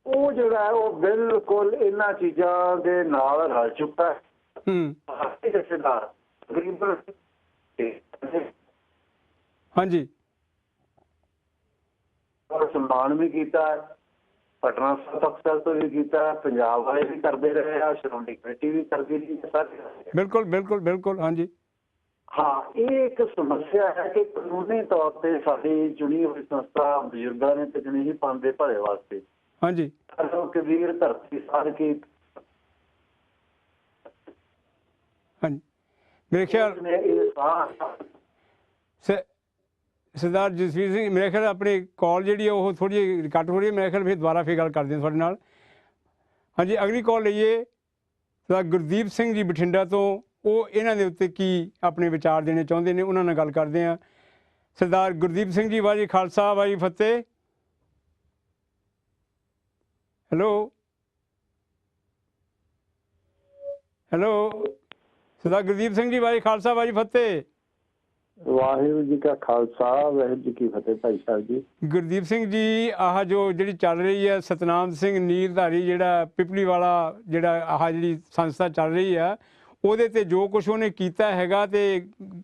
ਉਹ ਜਿਹੜਾ ਹੈ ਉਹ ਬਿਲਕੁਲ ਇਹਨਾਂ ਚੀਜ਼ਾਂ ਦੇ ਨਾਲ ਰਲ ਚੁੱਕਾ ਹੈ। ਜਥੇਦਾਰ ਤਕਰੀਬਨ, ਹਾਂਜੀ, ਔਰ ਸਨਮਾਨ ਵੀ ਕੀਤਾ, ਪਟਨਾ ਤਖਤ ਸਾਹਿਬ ਤੋਂ ਵੀ ਕੀਤਾ, ਪੰਜਾਬ ਵਾਲੇ ਵੀ ਕਰਦੇ ਰਹੇ ਆ, ਸ਼੍ਰੋਮਣੀ ਕਮੇਟੀ ਵੀ ਕਰਦੀ ਰਹੀ ਹੈ, ਸਾਰੇ। ਬਿਲਕੁਲ ਬਿਲਕੁਲ ਬਿਲਕੁਲ, ਹਾਂਜੀ ਹਾਂ। ਇਹ ਇੱਕ ਸਮੱਸਿਆ ਹੈ ਕਿ ਕਾਨੂੰਨੀ ਤੌਰ ਤੇ ਸਾਡੀ ਚੁਣੀ ਹੋਈ ਸੰਸਥਾ ਬਜ਼ੁਰਗਾਂ ਨੇ ਤੇ ਨਹੀਂ ਪਾਉਂਦੇ ਭਲੇ ਵਾਸਤੇ। ਹਾਂਜੀ, ਕਬੀਰ ਧਰਤੀ ਸਾਧ ਕੀ, ਹਾਂਜੀ, ਮੇਰੇ ਖਿਆਲ ਸਰਦਾਰ ਜਸਵੀਰ ਸਿੰਘ, ਮੇਰੇ ਖਿਆਲ ਆਪਣੀ ਕਾਲ ਜਿਹੜੀ ਹੈ ਉਹ ਥੋੜ੍ਹੀ ਜਿਹੀ ਕੱਟ ਹੋ ਰਹੀ ਹੈ। ਮੇਰੇ ਖਿਆਲ ਫਿਰ ਦੁਬਾਰਾ ਫਿਰ ਗੱਲ ਕਰਦੇ ਹਾਂ ਤੁਹਾਡੇ ਨਾਲ। ਹਾਂਜੀ, ਅਗਲੀ ਕਾਲ ਲਈਏ। ਸਰਦਾਰ ਗੁਰਦੀਪ ਸਿੰਘ ਜੀ ਬਠਿੰਡਾ ਤੋਂ, ਉਹ ਇਹਨਾਂ ਦੇ ਉੱਤੇ ਕੀ ਆਪਣੇ ਵਿਚਾਰ ਦੇਣੇ ਚਾਹੁੰਦੇ ਨੇ, ਉਹਨਾਂ ਨਾਲ ਗੱਲ ਕਰਦੇ ਹਾਂ। ਸਰਦਾਰ ਗੁਰਦੀਪ ਸਿੰਘ ਜੀ, ਵਾਹਿਗੁਰੂ ਖਾਲਸਾ ਵਾਹਿਗੁਰੂ ਫਤਿਹ। ਹੈਲੋ ਹੈਲੋ, ਸਰਦਾਰ ਗੁਰਦੀਪ ਸਿੰਘ ਜੀ, ਵਾਹਿਗੁਰੂ ਖਾਲਸਾ ਵਾਹਿਗੁਰੂ ਫਤਿਹ। ਵਾਹਿਗੁਰੂ ਜੀ ਕਾ ਖਾਲਸਾ ਵਾਹਿਗੁਰੂ ਜੀ ਕੀ ਫਤਿਹ। ਭਾਈ ਸਾਹਿਬ ਜੀ, ਗੁਰਦੀਪ ਸਿੰਘ ਜੀ, ਆਹ ਜਿਹੜੀ ਚੱਲ ਰਹੀ ਹੈ ਸਤਨਾਮ ਸਿੰਘ ਨੀਲਧਾਰੀ ਜਿਹੜਾ ਪਿਪਲੀ ਵਾਲਾ ਜਿਹੜਾ ਆਹ ਜਿਹੜੀ ਸੰਸਥਾ ਚੱਲ ਰਹੀ ਆ, ਉਹਦੇ ਤੇ ਜੋ ਕੁਛ ਉਹਨੇ ਕੀਤਾ ਹੈਗਾ ਤੇ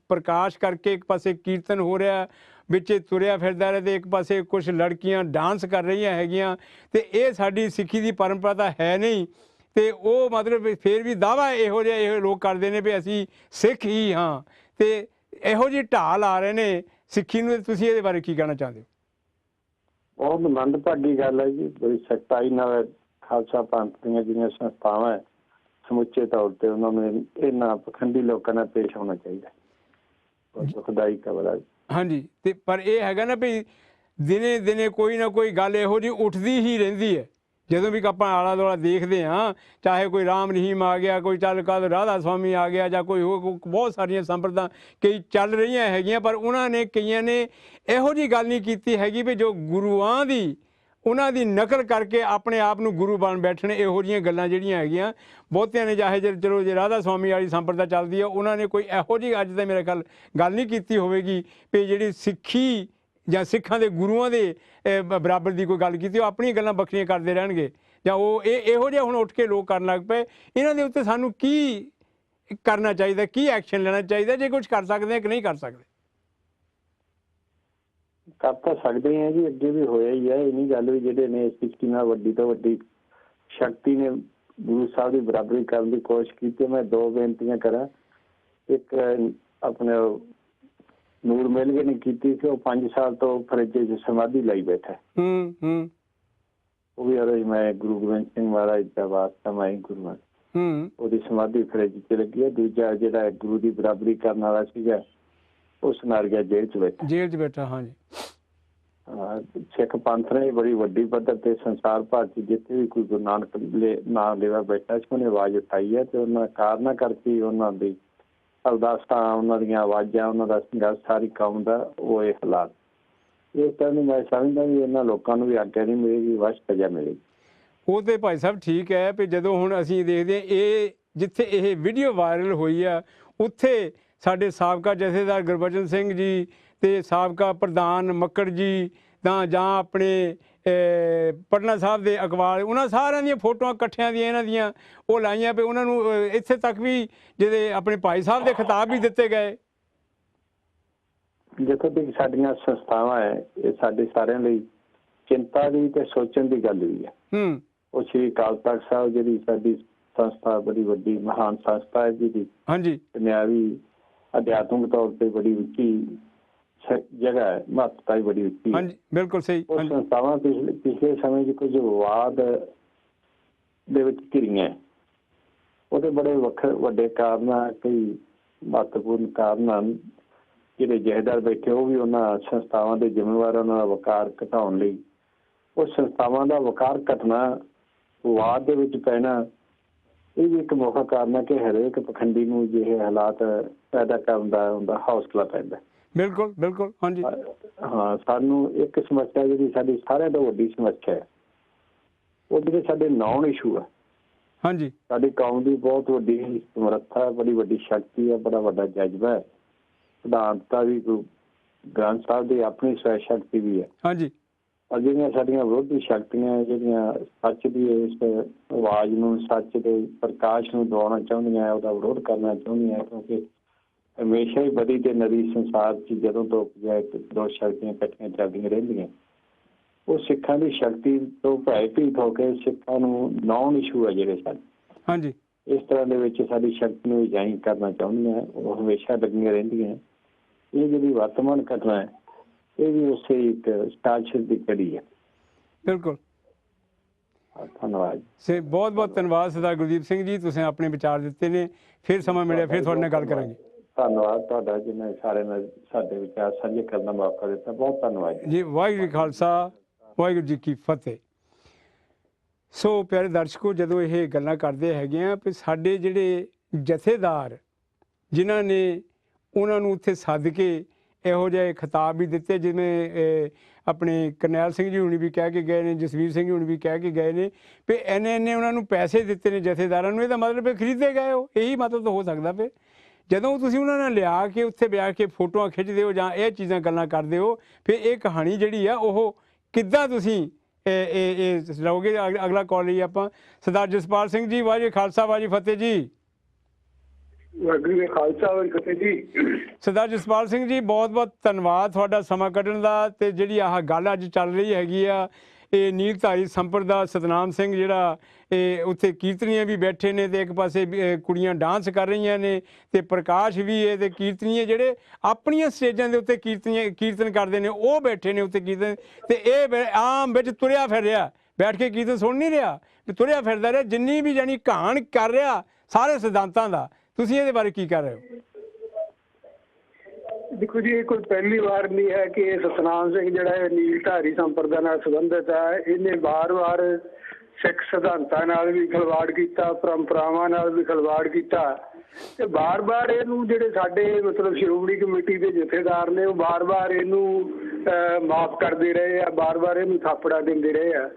ਪ੍ਰਕਾਸ਼ ਕਰਕੇ ਇੱਕ ਪਾਸੇ ਕੀਰਤਨ ਹੋ ਰਿਹਾ, ਵਿੱਚ ਤੁਰਿਆ ਫਿਰਦਾ ਰਿਹਾ, ਤੇ ਇੱਕ ਪਾਸੇ ਕੁਛ ਲੜਕੀਆਂ ਡਾਂਸ ਕਰ ਰਹੀਆਂ ਹੈਗੀਆਂ, ਤੇ ਇਹ ਸਾਡੀ ਸਿੱਖੀ ਦੀ ਪਰੰਪਰਾ ਤਾਂ ਹੈ ਨਹੀਂ। ਤੇ ਉਹ ਮਤਲਬ ਫਿਰ ਵੀ ਦਾਅਵਾ ਇਹੋ ਜਿਹਾ ਇਹ ਲੋਕ ਕਰਦੇ ਨੇ ਵੀ ਅਸੀਂ ਸਿੱਖ ਹੀ ਹਾਂ, ਤੇ ਇਹੋ ਜਿਹੀ ਢਾਲ ਆ ਰਹੇ ਨੇ ਸਿੱਖੀ ਨੂੰ। ਤੁਸੀਂ ਇਹਦੇ ਬਾਰੇ ਕੀ ਕਹਿਣਾ ਚਾਹੁੰਦੇ ਹੋ? ਬਹੁਤ ਮੰਦਭਾਗੀ ਗੱਲ ਹੈ ਜੀ। ਬੜੀ ਸਖਤਾਈ ਨਾਲ ਖਾਲਸਾ ਪੰਥ ਦੀਆਂ ਜਿਹੜੀਆਂ ਸੰਸਥਾਵਾਂ ਹੈ, ਸਮੁੱਚੇ ਤੌਰ ਤੇ ਉਹਨਾਂ ਨੂੰ ਇਹਨਾਂ ਪਖੰਡੀ ਲੋਕਾਂ ਨਾਲ ਪੇਸ਼ ਹੋਣਾ ਚਾਹੀਦਾ। ਬਹੁਤ ਦੁਖਦਾਈ ਖਬਰ ਹੈ। ਹਾਂਜੀ, ਤੇ ਪਰ ਇਹ ਹੈਗਾ ਨਾ ਵੀ ਦਿਨੇ ਦਿਨੇ ਕੋਈ ਨਾ ਕੋਈ ਗੱਲ ਇਹੋ ਜਿਹੀ ਉੱਠਦੀ ਹੀ ਰਹਿੰਦੀ ਹੈ। ਜਦੋਂ ਵੀ ਆਪਾਂ ਆਲਾ ਦੁਆਲਾ ਦੇਖਦੇ ਹਾਂ, ਚਾਹੇ ਕੋਈ ਰਾਮ ਰਹੀਮ ਆ ਗਿਆ, ਕੋਈ ਚੱਲ ਕੱਲ ਰਾਧਾ ਸਵਾਮੀ ਆ ਗਿਆ, ਜਾਂ ਕੋਈ ਹੋਰ ਬਹੁਤ ਸਾਰੀਆਂ ਸੰਪਰਦਾ ਕਈ ਚੱਲ ਰਹੀਆਂ ਹੈਗੀਆਂ, ਪਰ ਉਹਨਾਂ ਨੇ ਕਈਆਂ ਨੇ ਇਹੋ ਜਿਹੀ ਗੱਲ ਨਹੀਂ ਕੀਤੀ ਹੈਗੀ ਵੀ ਜੋ ਗੁਰੂਆਂ ਦੀ ਉਹਨਾਂ ਦੀ ਨਕਲ ਕਰਕੇ ਆਪਣੇ ਆਪ ਨੂੰ ਗੁਰੂ ਬਣ ਬੈਠਣ। ਇਹੋ ਜਿਹੀਆਂ ਗੱਲਾਂ ਜਿਹੜੀਆਂ ਹੈਗੀਆਂ ਬਹੁਤਿਆਂ ਨੇ, ਚਾਹੇ ਚਲੋ ਜੇ ਰਾਧਾ ਸਵਾਮੀ ਵਾਲੀ ਸੰਪਰਦਾ ਚੱਲਦੀ ਆ, ਉਹਨਾਂ ਨੇ ਕੋਈ ਇਹੋ ਜਿਹੀ ਅੱਜ ਤਾਂ ਮੇਰੇ ਖਿਆਲ ਗੱਲ ਨਹੀਂ ਕੀਤੀ ਹੋਵੇਗੀ ਵੀ ਜਿਹੜੀ ਸਿੱਖੀ ਜਾਂ ਸਿੱਖਾਂ ਦੇ ਗੁਰੂਆਂ ਦੇ ਬਰਾਬਰ ਦੀ ਕੋਈ ਗੱਲ ਕੀਤੀ। ਉਹ ਆਪਣੀਆਂ ਗੱਲਾਂ ਵੱਖਰੀਆਂ ਕਰਦੇ ਰਹਿਣਗੇ, ਜਾਂ ਉਹ ਇਹੋ ਜਿਹਾ ਹੁਣ ਉੱਠ ਕੇ ਲੋਕ ਕਰਨ ਲੱਗ ਪਏ। ਇਹਨਾਂ ਦੇ ਉੱਤੇ ਸਾਨੂੰ ਕੀ ਕਰਨਾ ਚਾਹੀਦਾ, ਕੀ ਐਕਸ਼ਨ ਲੈਣਾ ਚਾਹੀਦਾ, ਜੇ ਕੁਝ ਕਰ ਸਕਦੇ ਆ ਕਿ ਨਹੀਂ ਕਰ ਸਕਦੇ? ਕਰ ਤਾਂ ਸਕਦੇ ਹਾਂ ਜੀ, ਅੱਗੇ ਵੀ ਹੋਇਆ ਹੀ ਹੈ। ਇਹ ਨਹੀਂ ਗੱਲ ਵੀ ਜਿਹੜੇ ਨੇ ਸਿੱਖੀ ਨਾਲ ਵੱਡੀ ਤੋਂ ਵੱਡੀ ਸ਼ਕਤੀ ਨੇ ਗੁਰੂ ਸਾਹਿਬ ਦੀ ਬਰਾਬਰੀ ਕਰਨ ਦੀ ਕੋਸ਼ਿਸ਼ ਕੀਤੀ। ਮੈਂ ਦੋ ਬੇਨਤੀਆਂ ਕਰਾਂ। ਇੱਕ ਆਪਣੇ ਨੂਰ ਮਿਲਗੇ ਨੇ ਕੀਤੀ ਸੀ, ਉਹ 5 ਸਾਲ ਤੋਂ ਫਰਿੱਜ 'ਚ ਸਮਾਧੀ ਲਈ ਬੈਠਾ। ਉਹ ਵੀ ਉਹਦੇ ਮੈਂ ਗੁਰੂ ਗੋਬਿੰਦ ਸਿੰਘ ਮਹਾਰਾਜ ਦਾ ਵਾਸਤਾ ਮੈਂ ਗੁਰੂ, ਉਹਦੀ ਸਮਾਧੀ ਫਰਿੱਜ 'ਚ ਲੱਗੀ ਹੈ। ਦੂਜਾ ਜਿਹੜਾ ਗੁਰੂ ਦੀ ਬਰਾਬਰੀ ਕਰਨ ਵਾਲਾ ਸੀਗਾ, ਉਸ ਨਾਲ ਗਿਆ ਜੇਲ੍ਹ 'ਚ ਬੈਠਾ। ਹਾਂਜੀ, ਸਿੱਖ ਪੰਥ ਨੇ ਬੜੀ ਵੱਡੀ ਪੱਧਰ ਤੇ ਸੰਸਾਰ ਭਰ 'ਚ ਜਿੱਥੇ ਵੀ ਕੋਈ ਗੁਰੂ ਨਾਨਕ ਨਾਂ ਲੈਵਾ ਬੈਠਾ ਸੀ, ਉਹਨੇ ਆਵਾਜ਼ ਉਠਾਈ ਹੈ। ਤੇ ਉਹਨਾਂ ਕਾਰਨਾਂ ਕਰਕੇ ਉਹਨਾਂ ਦੀ ਅਰਦਾਸਾਂ, ਉਹਨਾਂ ਦੀਆਂ ਆਵਾਜ਼ਾਂ, ਉਹਨਾਂ ਦਾ ਸੰਘਰਸ਼ ਸਾਰੀ ਕੌਮ ਦਾ, ਉਹ ਇਹ ਹਾਲਾਤ। ਇਸ ਤਰ੍ਹਾਂ ਦੀ ਮੈਂ ਸਮਝਦਾ ਵੀ ਇਹਨਾਂ ਲੋਕਾਂ ਨੂੰ ਵੀ ਆਗਿਆ ਨਹੀਂ ਮਿਲੇਗੀ, ਵਸ਼ ਸਜ਼ਾ ਮਿਲੇਗੀ। ਉਹ ਤੇ ਭਾਈ ਸਾਹਿਬ ਠੀਕ ਹੈ ਵੀ ਜਦੋਂ ਹੁਣ ਅਸੀਂ ਦੇਖਦੇ ਹਾਂ ਇਹ ਜਿੱਥੇ ਇਹ ਵੀਡੀਓ ਵਾਇਰਲ ਹੋਈ ਆ, ਉੱਥੇ ਸਾਡੇ ਸਾਬਕਾ ਜਥੇਦਾਰ ਗੁਰਬਚਨ ਸਿੰਘ ਜੀ ਤੇ ਸਾਬਕਾ ਪ੍ਰਧਾਨ ਮੱਕੜ ਜੀ ਤਾਂ ਜਾਂ ਆਪਣੇ ਪਟਨਾ ਸਾਹਿਬ ਦੇ ਅਕਬਾਲ, ਉਹਨਾਂ ਸਾਰਿਆਂ ਦੀਆਂ ਫੋਟੋਆਂ ਇਕੱਠਿਆਂ ਦੀਆਂ ਇਹਨਾਂ ਦੀਆਂ ਉਹ ਲਾਈਆਂ ਪਏ। ਉਹਨਾਂ ਨੂੰ ਇੱਥੇ ਤੱਕ ਵੀ ਜਿਹਦੇ ਆਪਣੇ ਭਾਈ ਸਾਹਿਬ ਦੇ ਖਿਤਾਬ ਵੀ ਦਿੱਤੇ ਗਏ। ਜਿੱਥੋਂ ਤੱਕ ਸਾਡੀਆਂ ਸੰਸਥਾਵਾਂ ਹੈ, ਇਹ ਸਾਡੇ ਸਾਰਿਆਂ ਲਈ ਚਿੰਤਾ ਦੀ ਤੇ ਸੋਚਣ ਦੀ ਗੱਲ ਵੀ ਹੈ। ਉਹ ਸ਼੍ਰੀ ਅਕਾਲ ਤਖ਼ਤ ਸਾਹਿਬ ਜਿਹੜੀ ਸਾਡੀ ਸੰਸਥਾ ਬੜੀ ਵੱਡੀ ਮਹਾਨ ਸੰਸਥਾ ਹੈ, ਜਿਹਦੀ ਦੁਨਿਆਵੀ ਅਧਿਆਤਮਿਕ ਤੌਰ ਤੇ ਬੜੀ ਉੱਚੀ ਜਗ੍ਹਾ ਹੈ, ਮਹੱਤਤਾ ਵੀ ਬੜੀ ਉੱਚੀ ਹੈ। ਬਿਲਕੁਲ ਸਹੀ। ਉਹ ਸੰਸਥਾਵਾਂ ਪਿਛਲੇ ਸਮੇਂ 'ਚ ਕੁਝ ਵਿਵਾਦ ਦੇ ਵਿੱਚ ਘਿਰੀਆਂ। ਉਹਦੇ ਬੜੇ ਵੱਡੇ ਕਾਰਨ ਆ, ਕਈ ਮਹੱਤਵਪੂਰਨ ਕਾਰਨ ਹਨ। ਜਿਹੜੇ ਜਥੇਦਾਰ ਬੈਠੇ ਉਹ ਵੀ ਉਹਨਾਂ ਸੰਸਥਾਵਾਂ ਦੇ ਜ਼ਿੰਮੇਵਾਰ, ਉਹਨਾਂ ਦਾ ਵਕਾਰ ਘਟਾਉਣ ਲਈ। ਉਹ ਸੰਸਥਾਵਾਂ ਦਾ ਵਕਾਰ ਘਟਣਾ, ਵਿਵਾਦ ਦੇ ਵਿੱਚ ਪੈਣਾ, ਇਹ ਵੀ ਇੱਕ ਮੁੱਖ ਕਾਰਨ ਹੈ ਕਿ ਹਰੇਕ ਪਖੰਡੀ ਨੂੰ ਜਿਹੇ ਹਾਲਾਤ ਪੈਦਾ ਕਰਨ ਦਾ ਉਹਦਾ ਹੌਸਲਾ ਪੈਂਦਾ। ਬਿਲਕੁਲ ਬਿਲਕੁਲ। ਹਾਂਜੀ ਹਾਂ, ਸਾਨੂੰ ਇੱਕ ਸਮੱਸਿਆ ਜਿਹੜੀ ਸਾਡੀ ਸਾਰਿਆਂ ਤੋਂ ਵੱਡੀ ਸਮੱਸਿਆ ਹੈ, ਉਹ ਜਿਹੜੇ ਸਾਡੇ ਨੌਨ ਇਸ਼ੂ ਆ। ਹਾਂਜੀ, ਸਾਡੀ ਕੌਮ ਦੀ ਬਹੁਤ ਵੱਡੀ ਸਮਰੱਥਾ, ਬੜੀ ਵੱਡੀ ਸ਼ਕਤੀ ਹੈ, ਬੜਾ ਵੱਡਾ ਜਜ਼ਬਾ ਹੈ, ਸਿਧਾਂਤਤਾ ਵੀ, ਗ੍ਰੰਥ ਸਾਹਿਬ ਦੀ ਆਪਣੀ ਸਵੈ ਸ਼ਕਤੀ ਵੀ ਹੈ। ਹਾਂਜੀ, ਔਰ ਜਿਹੜੀਆਂ ਸਾਡੀਆਂ ਵਿਰੋਧੀ ਸ਼ਕਤੀਆਂ, ਜਿਹੜੀਆਂ ਸੱਚ ਦੀ ਇਸ ਆਵਾਜ਼ ਨੂੰ, ਸੱਚ ਦੇ ਪ੍ਰਕਾਸ਼ ਨੂੰ ਦਬਾਉਣਾ ਚਾਹੁੰਦੀਆਂ, ਉਹਦਾ ਵਿਰੋਧ ਕਰਨਾ ਚਾਹੁੰਦੀਆਂ, ਕਿਉਂਕਿ ਹਮੇਸ਼ਾ ਹੀ ਬਦੀ ਤੇ ਨਦੀ ਸੰਸਾਰ 'ਚ ਜਦੋਂ ਤੋਂ ਦੋ ਸ਼ਕਤੀਆਂ ਇਕੱਠੀਆਂ ਚੱਲਦੀਆਂ ਰਹਿੰਦੀਆਂ। ਉਹ ਸਿੱਖਾਂ ਦੀ ਸ਼ਕਤੀ ਤੋਂ ਭੈਭੀਤ ਹੋ ਕੇ ਸਿੱਖਾਂ ਨੂੰ ਨੌਨ ਇਸ਼ੂ ਹੈ ਜਿਹੜੇ ਸਾਡੇ। ਹਾਂਜੀ, ਇਸ ਤਰ੍ਹਾਂ ਦੇ ਵਿੱਚ ਸਾਡੀ ਸ਼ਕਤੀ ਨੂੰ ਜਾਇ ਕਰਨਾ ਚਾਹੁੰਦੀਆਂ, ਉਹ ਹਮੇਸ਼ਾ ਲੱਗੀਆਂ ਰਹਿੰਦੀਆਂ। ਇਹ ਜਿਹੜੀ ਵਰਤਮਾਨ ਘਟਨਾ ਹੈ, ਇਹ ਵੀ ਉਸੇ ਇੱਕ ਸਾਜ਼ਿਸ਼ ਦੀ ਕੜੀ ਹੈ। ਬਿਲਕੁਲ। ਧੰਨਵਾਦ ਸੇ, ਬਹੁਤ ਬਹੁਤ ਧੰਨਵਾਦ ਸਰਦਾਰ ਗੁਰਦੀਪ ਸਿੰਘ ਜੀ, ਤੁਸੀਂ ਆਪਣੇ ਵਿਚਾਰ ਦਿੱਤੇ ਨੇ। ਫਿਰ ਸਮਾਂ ਮਿਲਿਆ ਫਿਰ ਤੁਹਾਡੇ ਨਾਲ ਗੱਲ ਕਰਾਂਗੇ। ਧੰਨਵਾਦ ਤੁਹਾਡਾ, ਜਿਹਨੇ ਸਾਰਿਆਂ ਨਾਲ ਸਾਡੇ ਵਿਚਾਰ ਸਾਂਝੇ ਕਰਨ ਦਾ ਮੌਕਾ ਦਿੱਤਾ। ਬਹੁਤ ਧੰਨਵਾਦ ਜੀ। ਵਾਹਿਗੁਰੂ ਜੀ ਖਾਲਸਾ, ਵਾਹਿਗੁਰੂ ਜੀ ਕੀ ਫਤਿਹ। ਸੋ ਪਿਆਰੇ ਦਰਸ਼ਕੋ, ਜਦੋਂ ਇਹ ਗੱਲਾਂ ਕਰਦੇ ਹੈਗੇ ਆ ਵੀ ਸਾਡੇ ਜਿਹੜੇ ਜਥੇਦਾਰ ਜਿਨ੍ਹਾਂ ਨੇ ਉਹਨਾਂ ਨੂੰ ਉੱਥੇ ਸੱਦ ਕੇ ਇਹੋ ਜਿਹੇ ਖਿਤਾਬ ਵੀ ਦਿੱਤੇ, ਜਿਵੇਂ ਆਪਣੇ ਕਰਨੈਲ ਸਿੰਘ ਜੀ ਹੁਣੀ ਵੀ ਕਹਿ ਕੇ ਗਏ ਨੇ, ਜਸਵੀਰ ਸਿੰਘ ਹੁਣੀ ਵੀ ਕਹਿ ਕੇ ਗਏ ਨੇ ਵੀ ਇੰਨੇ ਉਹਨਾਂ ਨੂੰ ਪੈਸੇ ਦਿੱਤੇ ਨੇ ਜਥੇਦਾਰਾਂ ਨੂੰ। ਇਹਦਾ ਮਤਲਬ ਖਰੀਦੇ ਗਏ ਹੋ, ਇਹੀ ਮਤਲਬ ਤਾਂ ਹੋ ਸਕਦਾ। ਫਿਰ ਜਦੋਂ ਤੁਸੀਂ ਉਹਨਾਂ ਨਾਲ ਲਿਆ ਕੇ ਉੱਥੇ ਬਿਠਾ ਕੇ ਫੋਟੋਆਂ ਖਿੱਚਦੇ ਹੋ ਜਾਂ ਇਹ ਚੀਜ਼ਾਂ ਗੱਲਾਂ ਕਰਦੇ ਹੋ, ਫਿਰ ਇਹ ਕਹਾਣੀ ਜਿਹੜੀ ਆ ਉਹ ਕਿੱਦਾਂ ਤੁਸੀਂ ਇਹ ਲਓਗੇ? ਅਗਲਾ ਕਾਲ ਲਈ ਆਪਾਂ ਸਰਦਾਰ ਜਸਪਾਲ ਸਿੰਘ ਜੀ। ਵਾਹਿਗੁਰੂ ਖਾਲਸਾ, ਵਾਹਿਗੁਰੂ ਫਤਿਹ ਜੀ। ਵਾਹਿਗੁਰੂ ਖਾਲਸਾ, ਵਾਹਿਗੁਰੂ ਫਤਿਹ ਜੀ। ਸਰਦਾਰ ਜਸਪਾਲ ਸਿੰਘ ਜੀ, ਬਹੁਤ ਬਹੁਤ ਧੰਨਵਾਦ ਤੁਹਾਡਾ ਸਮਾਂ ਕੱਢਣ ਦਾ। ਤੇ ਜਿਹੜੀ ਆਹ ਗੱਲ ਅੱਜ ਚੱਲ ਰਹੀ ਹੈਗੀ ਆ, ਇਹ ਨੀਲਧਾਰੀ ਸੰਪਰਦਾ ਸਤਨਾਮ ਸਿੰਘ ਜਿਹੜਾ ਇਹ ਉੱਥੇ ਕੀਰਤਨੀਏ ਵੀ ਬੈਠੇ ਨੇ, ਤੇ ਇੱਕ ਪਾਸੇ ਕੁੜੀਆਂ ਡਾਂਸ ਕਰ ਰਹੀਆਂ ਨੇ, ਤੇ ਪ੍ਰਕਾਸ਼ ਵੀ ਹੈ, ਤੇ ਕੀਰਤਨੀਏ ਜਿਹੜੇ ਆਪਣੀਆਂ ਸਟੇਜਾਂ ਦੇ ਉੱਤੇ ਕੀਰਤਨ ਕਰਦੇ ਨੇ ਉਹ ਬੈਠੇ ਨੇ ਉੱਤੇ ਕੀਰਤਨ। ਤੇ ਇਹ ਆਮ ਵਿੱਚ ਤੁਰਿਆ ਫਿਰ ਰਿਹਾ, ਬੈਠ ਕੇ ਕੀਰਤਨ ਸੁਣ ਨਹੀਂ ਰਿਹਾ, ਤੁਰਿਆ ਫਿਰਦਾ ਰਿਹਾ, ਜਿੰਨੀ ਵੀ ਜਾਣੀ ਕਹਾਣ ਕਰ ਰਿਹਾ ਸਾਰੇ ਸਿਧਾਂਤਾਂ ਦਾ। ਤੁਸੀਂ ਇਹਦੇ ਬਾਰੇ ਕੀ ਕਰ ਰਹੇ ਹੋ? ਦੇਖੋ ਜੀ, ਇਹ ਕੋਈ ਪਹਿਲੀ ਵਾਰ ਨਹੀਂ ਹੈ ਕਿ ਸਤਨਾਮ ਸਿੰਘ ਜਿਹੜਾ ਹੈ ਨੀਲਧਾਰੀ ਸੰਪਰਦਾ ਨਾਲ ਸੰਬੰਧਿਤ ਹੈ। ਇਹਨੇ ਵਾਰ-ਵਾਰ ਸਿੱਖ ਸਿਧਾਂਤਾਂ ਨਾਲ ਵੀ ਖਿਲਵਾੜ ਕੀਤਾ, ਪਰੰਪਰਾਵਾਂ ਨਾਲ ਵੀ ਖਿਲਵਾੜ ਕੀਤਾ, ਤੇ ਵਾਰ-ਵਾਰ ਇਹਨੂੰ ਜਿਹੜੇ ਸਾਡੇ ਮਤਲਬ ਸ਼੍ਰੋਮਣੀ ਕਮੇਟੀ ਦੇ ਜਥੇਦਾਰ ਨੇ ਉਹ ਵਾਰ-ਵਾਰ ਇਹਨੂੰ ਮਾਫ ਕਰਦੇ ਰਹੇ ਆ, ਬਾਰ-ਬਾਰ ਇਹਨੂੰ ਥਾਪੜਾ ਦਿੰਦੇ ਰਹੇ ਆ।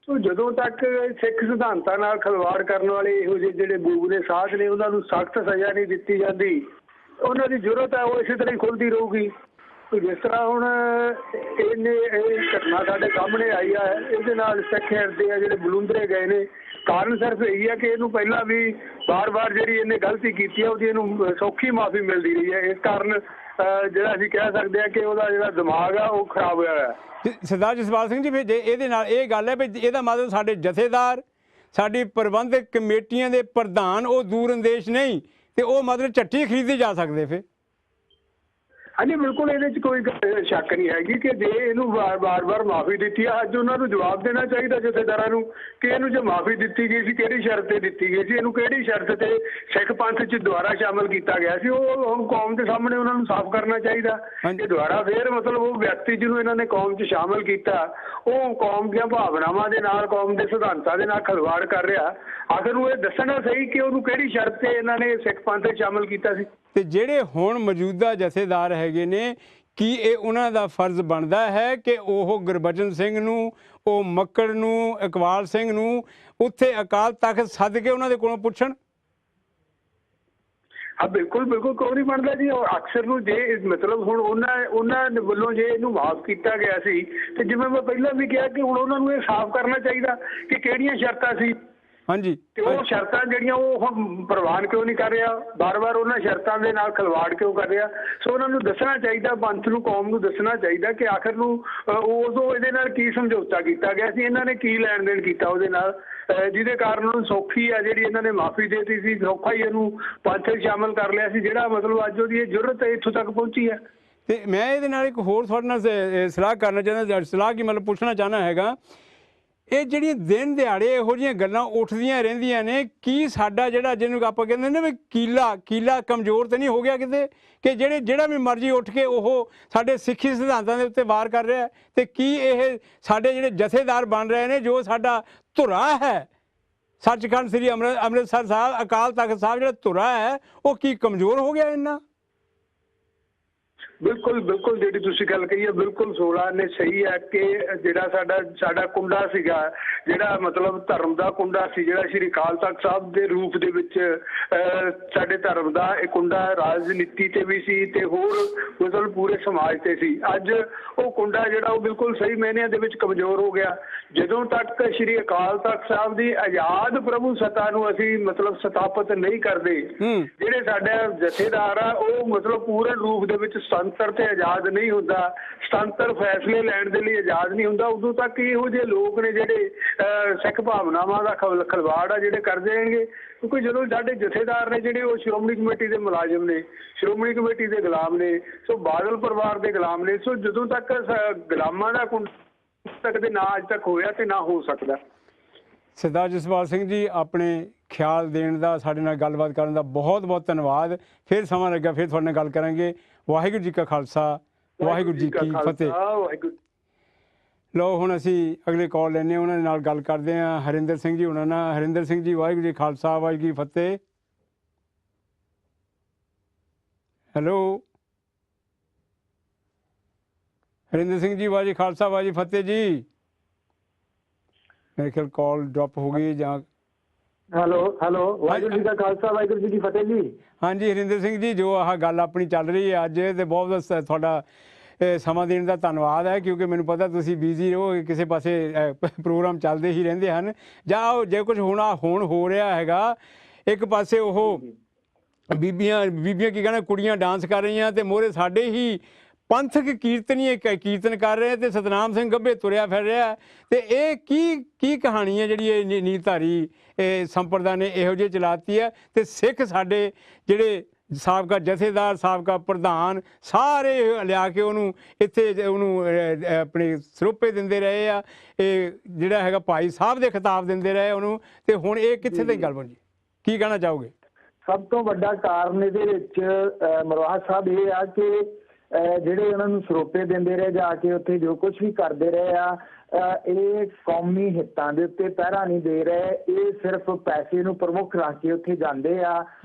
ਸੋ ਜਦੋਂ ਤੱਕ ਸਿੱਖ ਸਿਧਾਂਤਾਂ ਨਾਲ ਖਿਲਵਾੜ ਕਰਨ ਵਾਲੇ ਇਹੋ ਜਿਹੇ ਜਿਹੜੇ ਬੂਗਲੇ ਸਾਧ ਨੇ ਉਹਨਾਂ ਨੂੰ ਸਖਤ ਸਜ਼ਾ ਨਹੀਂ ਦਿੱਤੀ ਜਾਂਦੀ, ਉਹਨਾਂ ਦੀ ਜ਼ਰੂਰਤ ਹੈ ਉਹ ਇਸੇ ਤਰ੍ਹਾਂ ਹੀ ਖੁੱਲਦੀ ਰਹੂਗੀ। ਜਿਸ ਤਰ੍ਹਾਂ ਹੁਣ ਇਹ ਘਟਨਾ ਸਾਡੇ ਸਾਹਮਣੇ ਆਈ ਆ, ਇਹਦੇ ਨਾਲ ਸਿੱਖ ਹਿਰਦੇ ਆ ਜਿਹੜੇ ਬਲੂੰਦਰੇ ਗਏ ਨੇ। ਕਾਰਨ ਸਿਰਫ ਇਹੀ ਹੈ ਕਿ ਇਹਨੂੰ ਪਹਿਲਾਂ ਵੀ ਵਾਰ-ਵਾਰ ਜਿਹੜੀ ਇਹਨੇ ਗਲਤੀ ਕੀਤੀ ਹੈ ਉਹਦੀ ਇਹਨੂੰ ਸੌਖੀ ਮਾਫੀ ਮਿਲਦੀ ਰਹੀ ਹੈ। ਇਸ ਕਾਰਨ ਜਿਹੜਾ ਅਸੀਂ ਕਹਿ ਸਕਦੇ ਹਾਂ ਕਿ ਉਹਦਾ ਜਿਹੜਾ ਦਿਮਾਗ ਆ ਉਹ ਖਰਾਬ ਹੋਇਆ ਹੈ। ਸਰਦਾਰ ਜਸਪਾਲ ਸਿੰਘ ਜੀ, ਫਿਰ ਜੇ ਇਹਦੇ ਨਾਲ ਇਹ ਗੱਲ ਹੈ ਵੀ ਇਹਦਾ ਮਤਲਬ ਸਾਡੇ ਜਥੇਦਾਰ, ਸਾਡੀ ਪ੍ਰਬੰਧਕ ਕਮੇਟੀਆਂ ਦੇ ਪ੍ਰਧਾਨ ਉਹ ਦੂਰ ਅੰਦੇਸ਼ ਨਹੀਂ ਤੇ ਉਹ ਮਤਲਬ ਝੱਟੀ ਖਰੀਦੇ ਜਾ ਸਕਦੇ ਫਿਰ? ਹਾਂਜੀ ਬਿਲਕੁਲ, ਇਹਦੇ 'ਚ ਕੋਈ ਸ਼ੱਕ ਨਹੀਂ ਹੈਗੀ ਕਿ ਜੇ ਇਹਨੂੰ ਵਾਰ-ਵਾਰ ਮਾਫੀ ਦਿੱਤੀ ਹੈ, ਅੱਜ ਉਹਨਾਂ ਨੂੰ ਜਵਾਬ ਦੇਣਾ ਚਾਹੀਦਾ ਜਥੇਦਾਰਾਂ ਨੂੰ ਕਿ ਇਹਨੂੰ ਜੇ ਮਾਫੀ ਦਿੱਤੀ ਗਈ ਸੀ ਕਿਹੜੀ ਸ਼ਰਤ ਤੇ ਦਿੱਤੀ ਗਈ ਸੀ, ਇਹਨੂੰ ਕਿਹੜੀ ਸ਼ਰਤ ਤੇ ਸਿੱਖ ਪੰਥ 'ਚ ਦੁਬਾਰਾ ਸ਼ਾਮਲ ਕੀਤਾ ਗਿਆ ਸੀ, ਉਹ ਹੁਣ ਕੌਮ ਦੇ ਸਾਹਮਣੇ ਉਹਨਾਂ ਨੂੰ ਸਾਫ਼ ਕਰਨਾ ਚਾਹੀਦਾ ਕਿ ਦੁਬਾਰਾ ਫੇਰ ਮਤਲਬ ਉਹ ਵਿਅਕਤੀ ਜਿਹਨੂੰ ਇਹਨਾਂ ਨੇ ਕੌਮ 'ਚ ਸ਼ਾਮਲ ਕੀਤਾ ਉਹ ਕੌਮ ਦੀਆਂ ਭਾਵਨਾਵਾਂ ਦੇ ਨਾਲ, ਕੌਮ ਦੇ ਸਿਧਾਂਤਾਂ ਦੇ ਨਾਲ ਖਿਲਵਾੜ ਕਰ ਰਿਹਾ। ਆਖਰ ਨੂੰ ਇਹ ਦੱਸਣਾ ਸਹੀ ਕਿ ਉਹਨੂੰ ਕਿਹੜੀ ਸ਼ਰਤ ਤੇ ਇਹਨਾਂ ਨੇ ਸਿੱਖ ਪੰਥ 'ਚ ਸ਼ਾਮਲ ਕੀਤਾ ਸੀ। ਤੇ ਜਿਹੜੇ ਹੁਣ ਮੌਜੂਦਾ ਜਥੇਦਾਰ ਹੈਗੇ ਨੇ, ਕੀ ਇਹ ਉਹਨਾਂ ਦਾ ਫਰਜ਼ ਬਣਦਾ ਹੈ ਕਿ ਉਹ ਗੁਰਬਚਨ ਸਿੰਘ ਨੂੰ, ਉਹ ਮੱਕੜ ਨੂੰ, ਇਕਬਾਲ ਸਿੰਘ ਨੂੰ ਉੱਥੇ ਅਕਾਲ ਤਖਤ ਸੱਦ ਕੇ ਉਹਨਾਂ ਦੇ ਕੋਲੋਂ ਪੁੱਛਣ? ਹਾਂ ਬਿਲਕੁਲ ਬਿਲਕੁਲ, ਕਿਉਂ ਨਹੀਂ ਬਣਦਾ ਜੀ। ਅਕਸਰ ਨੂੰ ਜੇ ਮਤਲਬ ਹੁਣ ਉਹਨਾਂ ਵੱਲੋਂ ਜੇ ਇਹਨੂੰ ਮਾਫ ਕੀਤਾ ਗਿਆ ਸੀ ਤੇ ਜਿਵੇਂ ਮੈਂ ਪਹਿਲਾਂ ਵੀ ਕਿਹਾ ਕਿ ਹੁਣ ਉਹਨਾਂ ਨੂੰ ਇਹ ਸਾਫ਼ ਕਰਨਾ ਚਾਹੀਦਾ ਕਿ ਕਿਹੜੀਆਂ ਸ਼ਰਤਾਂ ਸੀ। ਹਾਂਜੀ, ਤੇ ਉਹ ਸ਼ਰਤਾਂ ਜਿਹੜੀਆਂ ਉਹ ਹੁਣ ਪ੍ਰਵਾਨ ਕਿਉਂ ਨਹੀਂ ਕਰ ਰਿਹਾ, ਬਾਰ-ਬਾਰ ਉਹਨਾਂ ਸ਼ਰਤਾਂ ਦੇ ਨਾਲ ਖਿਲਵਾੜ ਕਿਉਂ ਕਰ ਰਿਹਾ। ਸੋ ਉਹਨਾਂ ਨੂੰ ਦੱਸਣਾ ਚਾਹੀਦਾ, ਪੰਥ ਨੂੰ, ਕੌਮ ਨੂੰ ਦੱਸਣਾ ਚਾਹੀਦਾ ਕਿ ਆਖਰ ਨੂੰ ਉਦੋਂ ਇਹਦੇ ਨਾਲ ਕੀ ਸਮਝੌਤਾ ਕੀਤਾ ਗਿਆ ਸੀ, ਇਹਨਾਂ ਨੇ ਕੀ ਲੈਣ ਦੇਣ ਕੀਤਾ ਉਹਦੇ ਨਾਲ, ਜਿਹਦੇ ਕਾਰਨ ਉਹਨੂੰ ਸੌਖੀ ਆ ਜਿਹੜੀ ਇਹਨਾਂ ਨੇ ਮਾਫੀ ਦੇ ਦਿੱਤੀ ਸੀ, ਸੌਖਾ ਹੀ ਇਹਨੂੰ ਪੰਥ 'ਚ ਸ਼ਾਮਲ ਕਰ ਲਿਆ ਸੀ, ਜਿਹੜਾ ਮਤਲਬ ਅੱਜ ਉਹਦੀ ਇਹ ਜ਼ਰੂਰਤ ਇੱਥੋਂ ਤੱਕ ਪਹੁੰਚੀ ਹੈ। ਤੇ ਮੈਂ ਇਹਦੇ ਨਾਲ ਇੱਕ ਹੋਰ ਤੁਹਾਡੇ ਨਾਲ ਸਲਾਹ ਕਰਨਾ ਚਾਹੁੰਦਾ, ਸਲਾਹ ਕੀ ਮਤਲਬ ਪੁੱਛਣਾ ਚਾਹੁੰਦਾ ਹੈਗਾ, ਇਹ ਜਿਹੜੀਆਂ ਦਿਨ ਦਿਹਾੜੇ ਇਹੋ ਜਿਹੀਆਂ ਗੱਲਾਂ ਉੱਠਦੀਆਂ ਰਹਿੰਦੀਆਂ ਨੇ, ਕੀ ਸਾਡਾ ਜਿਹੜਾ ਜਿਹਨੂੰ ਆਪਾਂ ਕਹਿੰਦੇ ਨੇ ਵੀ ਕੀਲਾ ਕਮਜ਼ੋਰ ਤਾਂ ਨਹੀਂ ਹੋ ਗਿਆ ਕਿਤੇ, ਕਿ ਜਿਹੜਾ ਵੀ ਮਰਜ਼ੀ ਉੱਠ ਕੇ ਉਹ ਸਾਡੇ ਸਿੱਖੀ ਸਿਧਾਂਤਾਂ ਦੇ ਉੱਤੇ ਵਾਰ ਕਰ ਰਿਹਾ? ਤੇ ਕੀ ਇਹ ਸਾਡੇ ਜਿਹੜੇ ਜਥੇਦਾਰ ਬਣ ਰਹੇ ਨੇ, ਜੋ ਸਾਡਾ ਧੁਰਾ ਹੈ ਸੱਚਖੰਡ ਸ੍ਰੀ ਅੰਮ੍ਰਿਤਸਰ ਸਾਹਿਬ, ਅਕਾਲ ਤਖਤ ਸਾਹਿਬ ਜਿਹੜਾ ਧੁਰਾ ਹੈ, ਉਹ ਕੀ ਕਮਜ਼ੋਰ ਹੋ ਗਿਆ ਇੰਨਾ? ਬਿਲਕੁਲ ਬਿਲਕੁਲ, ਜਿਹੜੀ ਤੁਸੀਂ ਗੱਲ ਕਹੀ ਹੈ ਬਿਲਕੁਲ 16 ਨੇ ਸਹੀ ਹੈ ਕਿ ਜਿਹੜਾ ਸਾਡਾ ਕੁੰਡਾ ਸੀਗਾ, ਜਿਹੜਾ ਮਤਲਬ ਧਰਮ ਦਾ ਕੁੰਡਾ ਸੀ, ਜਿਹੜਾ ਸ਼੍ਰੀ ਅਕਾਲ ਤਖਤ ਸਾਹਿਬ ਦੇ ਰੂਪ ਦੇ ਵਿੱਚ ਸਾਡੇ ਧਰਮ ਦਾ ਇਹ ਕੁੰਡਾ ਰਾਜਨੀਤੀ ਤੇ ਵੀ ਸੀ ਤੇ ਹੋਰ ਮਤਲਬ ਪੂਰੇ ਸਮਾਜ ਤੇ ਸੀ। ਅੱਜ ਉਹ ਕੁੰਡਾ ਜਿਹੜਾ ਉਹ ਬਿਲਕੁਲ ਸਹੀ ਮਾਇਨਿਆਂ ਦੇ ਵਿੱਚ ਕਮਜ਼ੋਰ ਹੋ ਗਿਆ। ਜਦੋਂ ਤੱਕ ਸ਼੍ਰੀ ਅਕਾਲ ਤਖਤ ਸਾਹਿਬ ਦੀ ਆਜ਼ਾਦ ਪ੍ਰਭੂ ਸੱਤਾ ਨੂੰ ਅਸੀਂ ਮਤਲਬ ਸਥਾਪਿਤ ਨਹੀਂ ਕਰਦੇ, ਜਿਹੜੇ ਸਾਡੇ ਜਥੇਦਾਰ ਆ ਉਹ ਮਤਲਬ ਪੂਰਨ ਰੂਪ ਦੇ ਵਿੱਚ ਸੁਤੰਤਰ ਤੇ ਆਜ਼ਾਦ ਨਹੀਂ ਹੁੰਦਾ, ਸੁਤੰਤਰ ਫੈਸਲੇ ਲੈਣ ਦੇ ਲਈ ਆਜ਼ਾਦ ਨਹੀਂ ਹੁੰਦਾ, ਉਦੋਂ ਤੱਕ ਇਹੋ ਜਿਹੇ ਲੋਕ ਨੇ ਜਿਹੜੇ ਸਿੱਖ ਭਾਵਨਾਵਾਂ ਦਾ ਖਿਲਵਾੜ ਆ ਜਿਹੜੇ ਕਰਦੇ ਰਹਿਣਗੇ। ਕਿਉਂਕਿ ਜਦੋਂ ਸਾਡੇ ਜਥੇਦਾਰ ਨੇ ਜਿਹੜੇ ਉਹ ਸ਼੍ਰੋਮਣੀ ਕਮੇਟੀ ਦੇ ਮੁਲਾਜ਼ਮ ਨੇ, ਸ਼੍ਰੋਮਣੀ ਕਮੇਟੀ ਦੇ ਗੁਲਾਮ ਨੇ, ਸੋ ਬਾਦਲ ਪਰਿਵਾਰ ਦੇ ਗੁਲਾਮ ਨੇ, ਸੋ ਜਦੋਂ ਤੱਕ ਗੁਲਾਮਾਂ ਦਾ ਸਕਦੇ ਨਾ ਅੱਜ ਤੱਕ ਹੋਇਆ ਤੇ ਨਾ ਹੋ ਸਕਦਾ। ਸਰਦਾਰ ਜਸਪਾਲ ਸਿੰਘ ਜੀ, ਆਪਣੇ ਖਿਆਲ ਦੇਣ ਦਾ, ਸਾਡੇ ਨਾਲ ਗੱਲਬਾਤ ਕਰਨ ਦਾ ਬਹੁਤ ਬਹੁਤ ਧੰਨਵਾਦ। ਫਿਰ ਸਮਾਂ ਲੱਗਾ ਫਿਰ ਤੁਹਾਡੇ ਨਾਲ ਗੱਲ ਕਰਾਂਗੇ। ਵਾਹਿਗੁਰੂ ਜੀ ਕਾ ਖਾਲਸਾ, ਵਾਹਿਗੁਰੂ ਜੀ ਕੀ ਫਤਿਹ। ਲਓ ਹੁਣ ਅਸੀਂ ਅਗਲੇ ਕਾਲ ਲੈਂਦੇ ਹਾਂ, ਉਹਨਾਂ ਦੇ ਨਾਲ ਗੱਲ ਕਰਦੇ ਹਾਂ ਹਰਿੰਦਰ ਸਿੰਘ ਜੀ ਉਹਨਾਂ ਨਾਲ। ਹਰਿੰਦਰ ਸਿੰਘ ਜੀ, ਵਾਹਿਗੁਰੂ ਜੀ ਖਾਲਸਾ, ਵਾਹਿਗੁਰੂ ਜੀ ਫਤਿਹ। ਹੈਲੋ ਹਰਿੰਦਰ ਸਿੰਘ ਜੀ, ਵਾਹਿਗੁਰੂ ਜੀ ਖਾਲਸਾ, ਵਾਹਿਗੁਰੂ ਜੀ ਫਤਿਹ ਜੀ। ਮੇਰੇ ਖਿਆਲ ਕਾਲ ਡ੍ਰੌਪ ਹੋ ਗਈ ਜਾਂ ਹੈਲੋ ਵਾਹਿਗੁਰੂ ਜੀ ਕਾ ਖਾਲਸਾ, ਵਾਹਿਗੁਰੂ ਜੀ ਕੀ ਫਤਿਹ ਜੀ। ਹਾਂਜੀ ਹਰਿੰਦਰ ਸਿੰਘ ਜੀ, ਜੋ ਆਹ ਗੱਲ ਆਪਣੀ ਚੱਲ ਰਹੀ ਹੈ ਅੱਜ, ਤੇ ਬਹੁਤ ਤੁਹਾਡਾ ਸਮਾਂ ਦੇਣ ਦਾ ਧੰਨਵਾਦ ਹੈ, ਕਿਉਂਕਿ ਮੈਨੂੰ ਪਤਾ ਤੁਸੀਂ ਬਿਜ਼ੀ ਰਹੋ, ਕਿਸੇ ਪਾਸੇ ਪ੍ਰੋਗਰਾਮ ਚੱਲਦੇ ਹੀ ਰਹਿੰਦੇ ਹਨ। ਜਾਂ ਜੇ ਕੁਝ ਹੁਣ ਹੋ ਰਿਹਾ ਹੈਗਾ, ਇੱਕ ਪਾਸੇ ਉਹ ਬੀਬੀਆਂ ਕੀ ਕਹਿਣਾ, ਕੁੜੀਆਂ ਡਾਂਸ ਕਰ ਰਹੀਆਂ ਤੇ ਮੋਹਰੇ ਸਾਡੇ ਹੀ ਪੰਥਕ ਕੀਰਤਨ ਕਰ ਰਹੇ ਤੇ ਸਤਨਾਮ ਸਿੰਘ ਗੱਭੇ ਤੁਰਿਆ ਫਿਰ ਰਿਹਾ। ਤੇ ਇਹ ਕੀ ਕਹਾਣੀ ਹੈ ਜਿਹੜੀ ਇਹ ਨੀਲਧਾਰੀ ਸੰਪਰਦਾ ਨੇ ਇਹੋ ਜਿਹੀ ਚਲਾਤੀ ਹੈ? ਤੇ ਸਿੱਖ ਸਾਡੇ ਜਿਹੜੇ ਸਾਬਕਾ ਜਥੇਦਾਰ, ਸਾਬਕਾ ਪ੍ਰਧਾਨ, ਸਾਰੇ ਲਿਆ ਕੇ ਉਹਨੂੰ ਇੱਥੇ ਉਹਨੂੰ ਆਪਣੇ ਸਰੂਪੇ ਦਿੰਦੇ ਰਹੇ ਆ, ਇਹ ਜਿਹੜਾ ਹੈਗਾ ਭਾਈ ਸਾਹਿਬ ਦੇ ਖਿਤਾਬ ਦਿੰਦੇ ਰਹੇ ਉਹਨੂੰ। ਤੇ ਹੁਣ ਇਹ ਕਿੱਥੇ ਤੱਕ ਗੱਲ ਬਣ ਜੀ, ਕੀ ਕਹਿਣਾ ਚਾਹੋਗੇ? ਸਭ ਤੋਂ ਵੱਡਾ ਕਾਰਨ ਇਹਦੇ ਵਿੱਚ ਮਰਵਾਹਾ ਸਾਹਿਬ ਇਹ ਆ ਕਿ ਜਿਹੜੇ ਉਹਨਾਂ ਨੂੰ ਸਰੋਪੇ ਦਿੰਦੇ ਰਹੇ, ਜਾ ਕੇ ਉੱਥੇ ਜੋ ਕੁਝ ਵੀ ਕਰਦੇ ਰਹੇ ਆ, ਇਹ ਕੌਮੀ ਹਿੱਤਾਂ ਦੇ ਉੱਤੇ ਪਹਿਰਾ ਨਹੀਂ ਦੇ ਰਹੇ। ਇਹ ਸਿਰਫ ਪੈਸੇ ਨੂੰ ਪ੍ਰਮੁੱਖ ਰੱਖ ਕੇ ਉੱਥੇ ਜਾਂਦੇ ਆ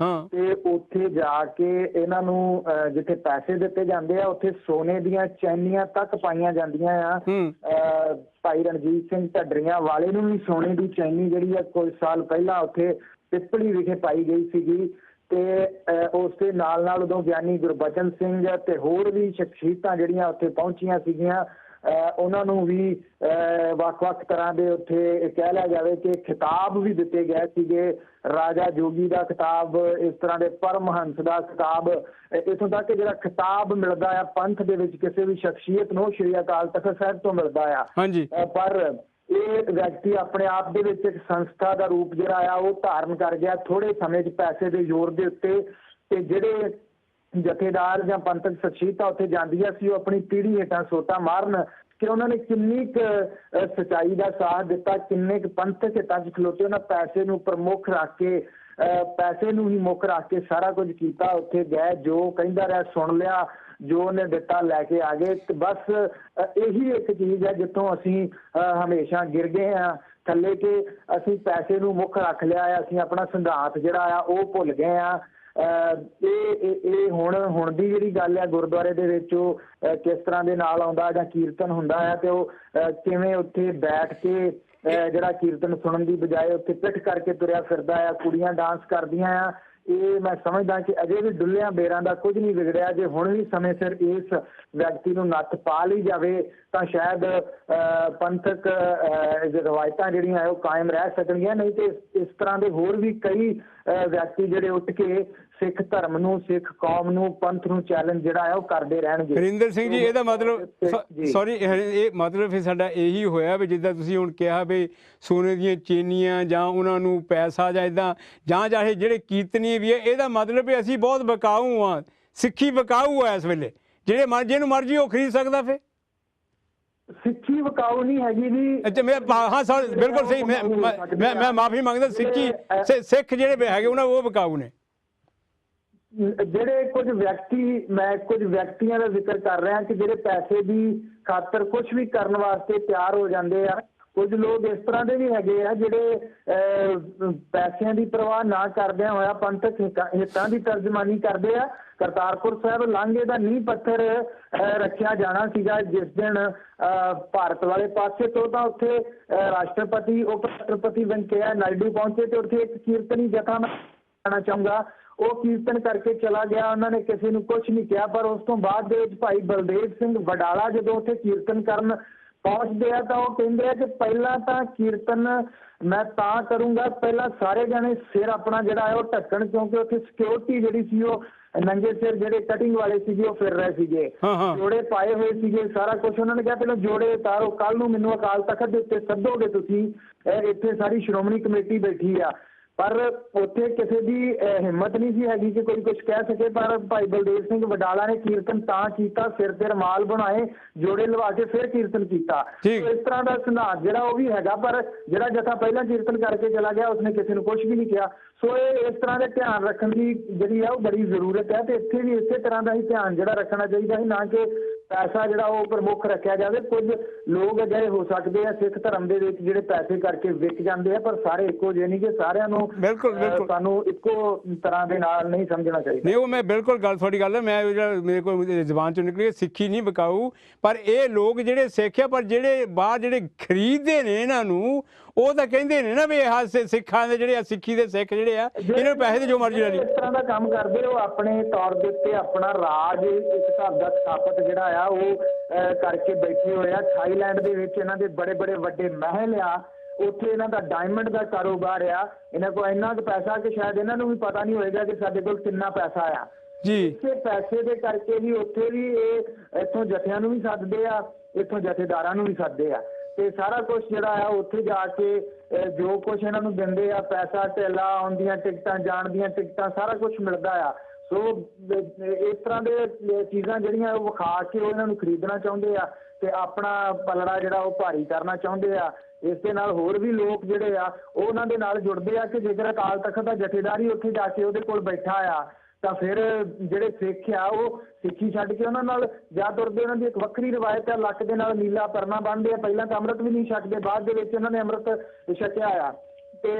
ਤੇ ਉੱਥੇ ਜਾ ਕੇ ਇਹਨਾਂ ਨੂੰ ਜਿੱਥੇ ਪੈਸੇ ਦਿੱਤੇ ਜਾਂਦੇ ਆ ਉੱਥੇ ਸੋਨੇ ਦੀਆਂ ਚੈਨੀਆਂ ਤੱਕ ਪਾਈਆਂ ਜਾਂਦੀਆਂ ਆ। ਭਾਈ ਰਣਜੀਤ ਸਿੰਘ ਢੱਡਰੀਆਂ ਵਾਲੇ ਨੂੰ ਵੀ ਸੋਨੇ ਦੀ ਚੈਨੀ ਜਿਹੜੀ ਆ ਕੁਝ ਸਾਲ ਪਹਿਲਾਂ ਉੱਥੇ ਪਿੱਪਲੀ ਵਿਖੇ ਪਾਈ ਗਈ ਸੀਗੀ। ਤੇ ਉਸ ਦੇ ਨਾਲ ਉਦੋਂ ਗਿਆਨੀ ਗੁਰਬਚਨ ਸਿੰਘ ਤੇ ਹੋਰ ਵੀ ਸ਼ਖਸੀਅਤਾਂ ਜਿਹੜੀਆਂ ਉੱਥੇ ਪਹੁੰਚੀਆਂ ਸੀਗੀਆਂ, ਉਹਨਾਂ ਨੂੰ ਵੀ ਵੱਖ-ਵੱਖ ਤਰ੍ਹਾਂ ਦੇ ਉੱਥੇ ਕਹਿ ਲਿਆ ਜਾਵੇ ਕਿ ਖਿਤਾਬ ਵੀ ਦਿੱਤੇ ਗਏ ਸੀਗੇ। ਰਾਜਾ ਜੋਗੀ ਦਾ ਖਿਤਾਬ, ਇਸ ਤਰ੍ਹਾਂ ਦੇ ਪਰਮਹੰਸ ਦਾ ਖਿਤਾਬ, ਇੱਥੋਂ ਤੱਕ ਕਿ ਜਿਹੜਾ ਖਿਤਾਬ ਮਿਲਦਾ ਆ ਪੰਥ ਦੇ ਵਿੱਚ ਕਿਸੇ ਵੀ ਸ਼ਖਸੀਅਤ ਨੂੰ ਸ਼੍ਰੀ ਅਕਾਲ ਤਖ਼ਤ ਸਾਹਿਬ ਤੋਂ ਮਿਲਦਾ ਆ। ਪਰ ਇਹ ਵਿਅਕਤੀ ਆਪਣੇ ਆਪ ਦੇ ਵਿੱਚ ਇੱਕ ਸੰਸਥਾ ਦਾ ਰੂਪ ਜਿਹੜਾ ਆ ਉਹ ਧਾਰਨ ਕਰ ਗਿਆ ਥੋੜੇ ਸਮੇਂ 'ਚ ਪੈਸੇ ਦੇ ਜ਼ੋਰ ਦੇ ਉੱਤੇ। ਤੇ ਜਿਹੜੇ ਜਥੇਦਾਰ ਜਾਂ ਪੰਥਕ ਸ਼ਖਸੀਅਤਾਂ ਉੱਥੇ ਜਾਂਦੀਆਂ ਸੀ ਉਹ ਆਪਣੀ ਪੀੜ੍ਹੀ ਹੇਠਾਂ ਸੋਟਾ ਮਾਰਨ ਕਿ ਉਹਨਾਂ ਨੇ ਕਿੰਨੀ ਕੁ ਸੱਚਾਈ ਦਾ ਸਾਥ ਦਿੱਤਾ, ਕਿੰਨੇ ਕੁ ਪੰਥਕ ਹਿੱਤਾਂ 'ਚ ਖਲੋਤੇ, ਉਹਨਾਂ ਪੈਸੇ ਨੂੰ ਪ੍ਰਮੁੱਖ ਰੱਖ ਕੇ, ਪੈਸੇ ਨੂੰ ਹੀ ਮੁੱਖ ਰੱਖ ਕੇ ਸਾਰਾ ਕੁਝ ਕੀਤਾ। ਉੱਥੇ ਗਏ, ਜੋ ਕਹਿੰਦਾ ਰਿਹਾ ਸੁਣ ਲਿਆ, ਜੋ ਉਹਨੇ ਦਿੱਤਾ ਲੈ ਕੇ ਆ ਗਏ। ਤੇ ਬਸ ਇਹੀ ਇੱਕ ਚੀਜ਼ ਹੈ ਜਿੱਥੋਂ ਅਸੀਂ ਹਮੇਸ਼ਾ ਗਿਰ ਗਏ ਹਾਂ ਥੱਲੇ, ਕਿ ਅਸੀਂ ਪੈਸੇ ਨੂੰ ਮੁੱਖ ਰੱਖ ਲਿਆ ਹੈ, ਅਸੀਂ ਆਪਣਾ ਸਿਧਾਂਤ ਜਿਹੜਾ ਆ ਉਹ ਭੁੱਲ ਗਏ ਆ। ਇਹ ਹੁਣ ਦੀ ਜਿਹੜੀ ਗੱਲ ਹੈ ਗੁਰਦੁਆਰੇ ਦੇ ਵਿੱਚ ਉਹ ਕਿਸ ਤਰ੍ਹਾਂ ਦੇ ਨਾਲ ਆਉਂਦਾ ਜਾਂ ਕੀਰਤਨ ਹੁੰਦਾ ਹੈ ਤੇ ਉਹ ਕਿਵੇਂ ਉੱਥੇ ਬੈਠ ਕੇ ਜਿਹੜਾ ਕੀਰਤਨ ਸੁਣਨ ਦੀ ਬਜਾਏ ਉੱਥੇ ਪਿੱਠ ਕਰਕੇ ਤੁਰਿਆ ਫਿਰਦਾ ਆ, ਕੁੜੀਆਂ ਡਾਂਸ ਕਰਦੀਆਂ ਆ। ਇਹ ਮੈਂ ਸਮਝਦਾ ਕਿ ਅਜੇ ਵੀ ਡੁੱਲਿਆਂ ਬੇਰਾਂ ਦਾ ਕੁਝ ਨਹੀਂ ਵਿਗੜਿਆ। ਜੇ ਹੁਣ ਵੀ ਸਮੇਂ ਸਿਰ ਇਸ ਵਿਅਕਤੀ ਨੂੰ ਨੱਥ ਪਾ ਲਈ ਜਾਵੇ ਤਾਂ ਸ਼ਾਇਦ ਪੰਥਕ ਰਵਾਇਤਾਂ ਜਿਹੜੀਆਂ ਉਹ ਕਾਇਮ ਰਹਿ ਸਕਣਗੀਆਂ। ਨਹੀਂ ਤੇ ਇਸ ਤਰ੍ਹਾਂ ਦੇ ਹੋਰ ਵੀ ਕਈ ਵਿਅਕਤੀ ਜਿਹੜੇ ਉੱਠ ਕੇ ਸਿੱਖ ਧਰਮ ਨੂੰ, ਸਿੱਖ ਕੌਮ ਨੂੰ, ਪੰਥ ਨੂੰ ਚੈਲੰਜ ਜਿਹੜਾ ਹੈ ਉਹ ਕਰਦੇ ਰਹਿਣਗੇ। ਹਰਿੰਦਰ ਸਿੰਘ ਜੀ, ਇਹਦਾ ਮਤਲਬ ਸੌਰੀ, ਇਹ ਮਤਲਬ ਫਿਰ ਸਾਡਾ ਇਹੀ ਹੋਇਆ ਵੀ ਜਿੱਦਾਂ ਤੁਸੀਂ ਹੁਣ ਕਿਹਾ ਵੀ ਸੋਨੇ ਦੀਆਂ ਚੇਨੀਆਂ ਜਾਂ ਉਹਨਾਂ ਨੂੰ ਪੈਸਾ ਜਾਂ ਇੱਦਾਂ ਜਾਂ ਚਾਹੇ ਜਿਹੜੇ ਕੀਰਤਨੀ ਵੀ ਹੈ, ਇਹਦਾ ਮਤਲਬ ਵੀ ਅਸੀਂ ਬਹੁਤ ਵਿਕਾਊ ਹਾਂ, ਸਿੱਖੀ ਵਿਕਾਊ ਹੈ ਇਸ ਵੇਲੇ, ਜਿਹਨੂੰ ਮਰਜ਼ੀ ਉਹ ਖਰੀਦ ਸਕਦਾ। ਫਿਰ ਸਿੱਖੀ ਵਿਕਾਊ ਨਹੀਂ ਹੈਗੀ ਜੀ। ਅੱਛਾ, ਬਿਲਕੁਲ ਸਹੀ, ਮੈਂ ਮਾਫੀ ਮੰਗਦਾ। ਸਿੱਖ ਜਿਹੜੇ ਹੈਗੇ ਉਹਨਾਂ ਉਹ ਵਿਕਾਊ ਨੇ। ਜਿਹੜੇ ਕੁਝ ਵਿਅਕਤੀਆਂ ਦਾ ਜ਼ਿਕਰ ਕਰ ਰਹੇ ਹਾਂ ਕਿ ਜਿਹੜੇ ਪੈਸੇ ਦੀ ਖਾਤਰ ਕੁਝ ਵੀ ਕਰਨ ਵਾਸਤੇ ਤਿਆਰ ਹੋ ਜਾਂਦੇ ਆ। ਕੁਝ ਲੋਕ ਇਸ ਤਰ੍ਹਾਂ ਦੇ ਵੀ ਹੈਗੇ ਆ ਜਿਹੜੇ ਪੈਸਿਆਂ ਦੀ ਪਰਵਾਹ ਨਾ ਕਰਦਿਆਂ ਹੋਇਆ ਪੰਥਕ ਹਿੱਤਾਂ ਦੀ ਤਰਜਮਾਨੀ ਕਰਦੇ ਆ। ਕਰਤਾਰਪੁਰ ਸਾਹਿਬ ਲਾਂਘੇ ਦਾ ਨੀਂਹ ਪੱਥਰ ਰੱਖਿਆ ਜਾਣਾ ਸੀਗਾ ਜਿਸ ਦਿਨ ਭਾਰਤ ਵਾਲੇ ਪਾਸੇ ਤੋਂ, ਤਾਂ ਉੱਥੇ ਰਾਸ਼ਟਰਪਤੀ, ਉਪ ਰਾਸ਼ਟਰਪਤੀ ਵੈਂਕਈਆ ਨਾਇਡੂ ਪਹੁੰਚੇ ਤੇ ਉੱਥੇ ਇੱਕ ਕੀਰਤਨੀ ਜਥਾ ਮੈਂ ਕਹਿਣਾ ਚਾਹੂੰਗਾ ਉਹ ਕੀਰਤਨ ਕਰਕੇ ਚਲਾ ਗਿਆ। ਉਹਨਾਂ ਨੇ ਕਿਸੇ ਨੂੰ ਕੁਝ ਨਹੀਂ ਕਿਹਾ। ਪਰ ਉਸ ਤੋਂ ਬਾਅਦ ਦੇ ਵਿੱਚ ਭਾਈ ਬਲਦੇਵ ਸਿੰਘ ਵਡਾਲਾ ਜਦੋਂ ਉੱਥੇ ਕੀਰਤਨ ਕਰਨ ਪਹੁੰਚਦੇ ਆ ਤਾਂ ਉਹ ਕਹਿੰਦੇ ਆ ਕਿ ਪਹਿਲਾਂ ਤਾਂ ਕੀਰਤਨ ਮੈਂ ਤਾਂ ਕਰੂੰਗਾ, ਪਹਿਲਾਂ ਸਾਰੇ ਜਾਣੇ ਸਿਰ ਆਪਣਾ ਜਿਹੜਾ ਹੈ ਉਹ ਢੱਕਣ, ਕਿਉਂਕਿ ਉੱਥੇ ਸਿਕਿਉਰਿਟੀ ਜਿਹੜੀ ਸੀ ਉਹ ਨੰਗੇ ਸਿਰ ਜਿਹੜੇ ਕਟਿੰਗ ਵਾਲੇ ਸੀਗੇ ਉਹ ਫਿਰ ਰਹੇ ਸੀਗੇ, ਜੋੜੇ ਪਾਏ ਹੋਏ ਸੀਗੇ, ਸਾਰਾ ਕੁਝ। ਉਹਨਾਂ ਨੇ ਕਿਹਾ ਪਹਿਲਾਂ ਜੋੜੇ ਉਤਾਰੋ, ਕੱਲ ਨੂੰ ਮੈਨੂੰ ਅਕਾਲ ਤਖ਼ਤ ਦੇ ਉੱਤੇ ਸੱਦੋਗੇ ਤੁਸੀਂ, ਇੱਥੇ ਸਾਰੀ ਸ਼੍ਰੋਮਣੀ ਕਮੇਟੀ ਬੈਠੀ ਆ। ਪਰ ਉੱਥੇ ਕਿਸੇ ਦੀ ਹਿੰਮਤ ਨਹੀਂ ਸੀ ਹੈਗੀ ਕਿ ਕੋਈ ਕੁਝ ਕਹਿ ਸਕੇ। ਪਰ ਭਾਈ ਬਲਦੇਵ ਸਿੰਘ ਵਡਾਲਾ ਨੇ ਕੀਰਤਨ ਤਾਂ ਕੀਤਾ, ਸਿਰ ਤੇ ਰੁਮਾਲ ਬਣਾਏ, ਜੋੜੇ ਲਵਾ ਕੇ ਫਿਰ ਕੀਰਤਨ ਕੀਤਾ। ਇਸ ਤਰ੍ਹਾਂ ਦਾ ਸਿਧਾਂਤ ਜਿਹੜਾ ਉਹ ਵੀ ਹੈਗਾ। ਪਰ ਜਿਹੜਾ ਜਥਾ ਪਹਿਲਾਂ ਕੀਰਤਨ ਕਰਕੇ ਚਲਾ ਗਿਆ ਉਸਨੇ ਕਿਸੇ ਨੂੰ ਕੁਝ ਵੀ ਨਹੀਂ ਕਿਹਾ। ਸੋ ਇਹ ਇਸ ਤਰ੍ਹਾਂ ਦੇ ਧਿਆਨ ਰੱਖਣ ਦੀ ਜਿਹੜੀ ਆ ਉਹ ਬੜੀ ਜ਼ਰੂਰਤ ਹੈ। ਤੇ ਇੱਥੇ ਵੀ ਇਸੇ ਤਰ੍ਹਾਂ ਦਾ ਹੀ ਧਿਆਨ ਜਿਹੜਾ ਰੱਖਣਾ ਚਾਹੀਦਾ ਹੈ, ਨਾ ਕਿ ਪੈਸਾ ਜਿਹੜਾ ਉਹ ਪ੍ਰਮੁੱਖ ਰੱਖਿਆ ਜਾਵੇ। ਕੁਝ ਲੋਕ ਅਜਿਹੇ ਹੋ ਸਕਦੇ ਆ ਸਿੱਖ ਧਰਮ ਦੇ ਵਿੱਚ ਜਿਹੜੇ ਪੈਸੇ ਕਰਕੇ ਵਿਕ ਜਾਂਦੇ ਆ, ਪਰ ਸਾਰੇ ਇੱਕੋ ਜਿਹੇ ਨਹੀਂ ਕਿ ਸਾਰਿਆਂ ਨੂੰ ਸਾਨੂੰ ਇੱਕੋ ਤਰ੍ਹਾਂ ਦੇ ਨਾਲ ਨਹੀਂ ਸਮਝਣਾ ਚਾਹੀਦਾ। ਨਹੀਂ, ਉਹ ਮੈਂ ਬਿਲਕੁਲ ਤੁਹਾਡੀ ਗੱਲ ਹੈ। ਮੈਂ ਮੇਰੇ ਕੋਲ ਜ਼ੁਬਾਨ ਚੋਂ ਨਿਕਲੀ ਸਿੱਖੀ ਨਹੀਂ ਵਿਕਾਊ, ਪਰ ਇਹ ਲੋਕ ਜਿਹੜੇ ਸਿੱਖ ਆ, ਪਰ ਜਿਹੜੇ ਬਾਹਰ ਜਿਹੜੇ ਖਰੀਦਦੇ ਨੇ ਇਹਨਾਂ ਨੂੰ, ਉਹ ਤਾਂ ਕਹਿੰਦੇ ਨੇ ਨਾ ਵੀ ਇਹ ਸਿੱਖਾਂ ਦੇ ਜਿਹੜੇ ਸਿੱਖੀ ਦੇ ਸਿੱਖ ਜਿਹੜੇ ਆ ਇਹਨਾਂ ਨੂੰ ਪੈਸੇ ਦੇ ਜੋ ਮਰਜ਼ੀ ਲੈ ਲਈ। ਇਸ ਤਰ੍ਹਾਂ ਦਾ ਕੰਮ ਕਰਦੇ ਉਹ ਆਪਣੇ ਤੌਰ ਦੇ ਉੱਤੇ ਆਪਣਾ ਰਾਜ ਇੱਕ ਹਿਸਾਬ ਦਾ ਸਥਾਪਿਤ ਜਿਹੜਾ ਆ ਉਹ ਕਰਕੇ ਬੈਠੇ ਹੋਏ ਆ। ਥਾਈਲੈਂਡ ਦੇ ਵਿੱਚ ਇਹਨਾਂ ਦੇ ਬੜੇ ਬੜੇ ਵੱਡੇ ਮਹਿਲ ਆ, ਉੱਥੇ ਇਹਨਾਂ ਦਾ ਡਾਇਮੰਡ ਦਾ ਕਾਰੋਬਾਰ ਆ। ਇਹਨਾਂ ਕੋਲ ਇੰਨਾ ਕੁ ਪੈਸਾ ਕਿ ਸ਼ਾਇਦ ਇਹਨਾਂ ਨੂੰ ਵੀ ਪਤਾ ਨਹੀਂ ਹੋਏਗਾ ਕਿ ਸਾਡੇ ਕੋਲ ਕਿੰਨਾ ਪੈਸਾ ਆ ਜੀ। ਇਸੇ ਪੈਸੇ ਦੇ ਕਰਕੇ ਵੀ ਉੱਥੇ ਵੀ ਇਹ ਇੱਥੋਂ ਜਥਿਆਂ ਨੂੰ ਵੀ ਸੱਦਦੇ ਆ, ਇੱਥੋਂ ਜਥੇਦਾਰਾਂ ਨੂੰ ਵੀ ਸੱਦਦੇ ਆ। ਤੇ ਸਾਰਾ ਕੁਝ ਜਿਹੜਾ ਆ ਉੱਥੇ ਜਾ ਕੇ ਜੋ ਕੁਝ ਇਹਨਾਂ ਨੂੰ ਦਿੰਦੇ ਆ, ਪੈਸਾ ਧੇਲਾ, ਆਉਂਦੀਆਂ ਟਿਕਟਾਂ, ਜਾਣ ਦੀਆਂ ਟਿਕਟਾਂ, ਸਾਰਾ ਕੁਝ ਮਿਲਦਾ ਆ। ਸੋ ਇਸ ਤਰ੍ਹਾਂ ਦੇ ਚੀਜ਼ਾਂ ਜਿਹੜੀਆਂ ਉਹ ਵਿਖਾ ਕੇ ਉਹ ਇਹਨਾਂ ਨੂੰ ਖਰੀਦਣਾ ਚਾਹੁੰਦੇ ਆ ਤੇ ਆਪਣਾ ਪਲੜਾ ਜਿਹੜਾ ਉਹ ਭਾਰੀ ਕਰਨਾ ਚਾਹੁੰਦੇ ਆ। ਇਸ ਦੇ ਨਾਲ ਹੋਰ ਵੀ ਲੋਕ ਜਿਹੜੇ ਆ ਉਹ ਉਹਨਾਂ ਦੇ ਨਾਲ ਜੁੜਦੇ ਆ ਕਿ ਜੇਕਰ ਅਕਾਲ ਤਖ਼ਤ ਦਾ ਜਥੇਦਾਰ ਹੀ ਉੱਥੇ ਜਾ ਕੇ ਉਹਦੇ ਕੋਲ ਬੈਠਾ ਆ ਤਾਂ ਫਿਰ ਜਿਹੜੇ ਸਿੱਖ ਆ ਉਹ ਸਿੱਖੀ ਛੱਡ ਕੇ ਉਹਨਾਂ ਨਾਲ ਜਾ ਤੁਰਦੇ। ਉਹਨਾਂ ਦੀ ਇੱਕ ਵੱਖਰੀ ਰਵਾਇਤ ਹੈ, ਲੱਕ ਦੇ ਨਾਲ ਨੀਲਾ ਪਰਨਾ ਬੰਨ੍ਹਦੇ ਆ। ਪਹਿਲਾਂ ਤਾਂ ਅੰਮ੍ਰਿਤ ਵੀ ਨਹੀਂ ਛਕਦੇ, ਬਾਅਦ ਦੇ ਵਿੱਚ ਉਹਨਾਂ ਨੇ ਅੰਮ੍ਰਿਤ ਛਕਿਆ ਆ। ਤੇ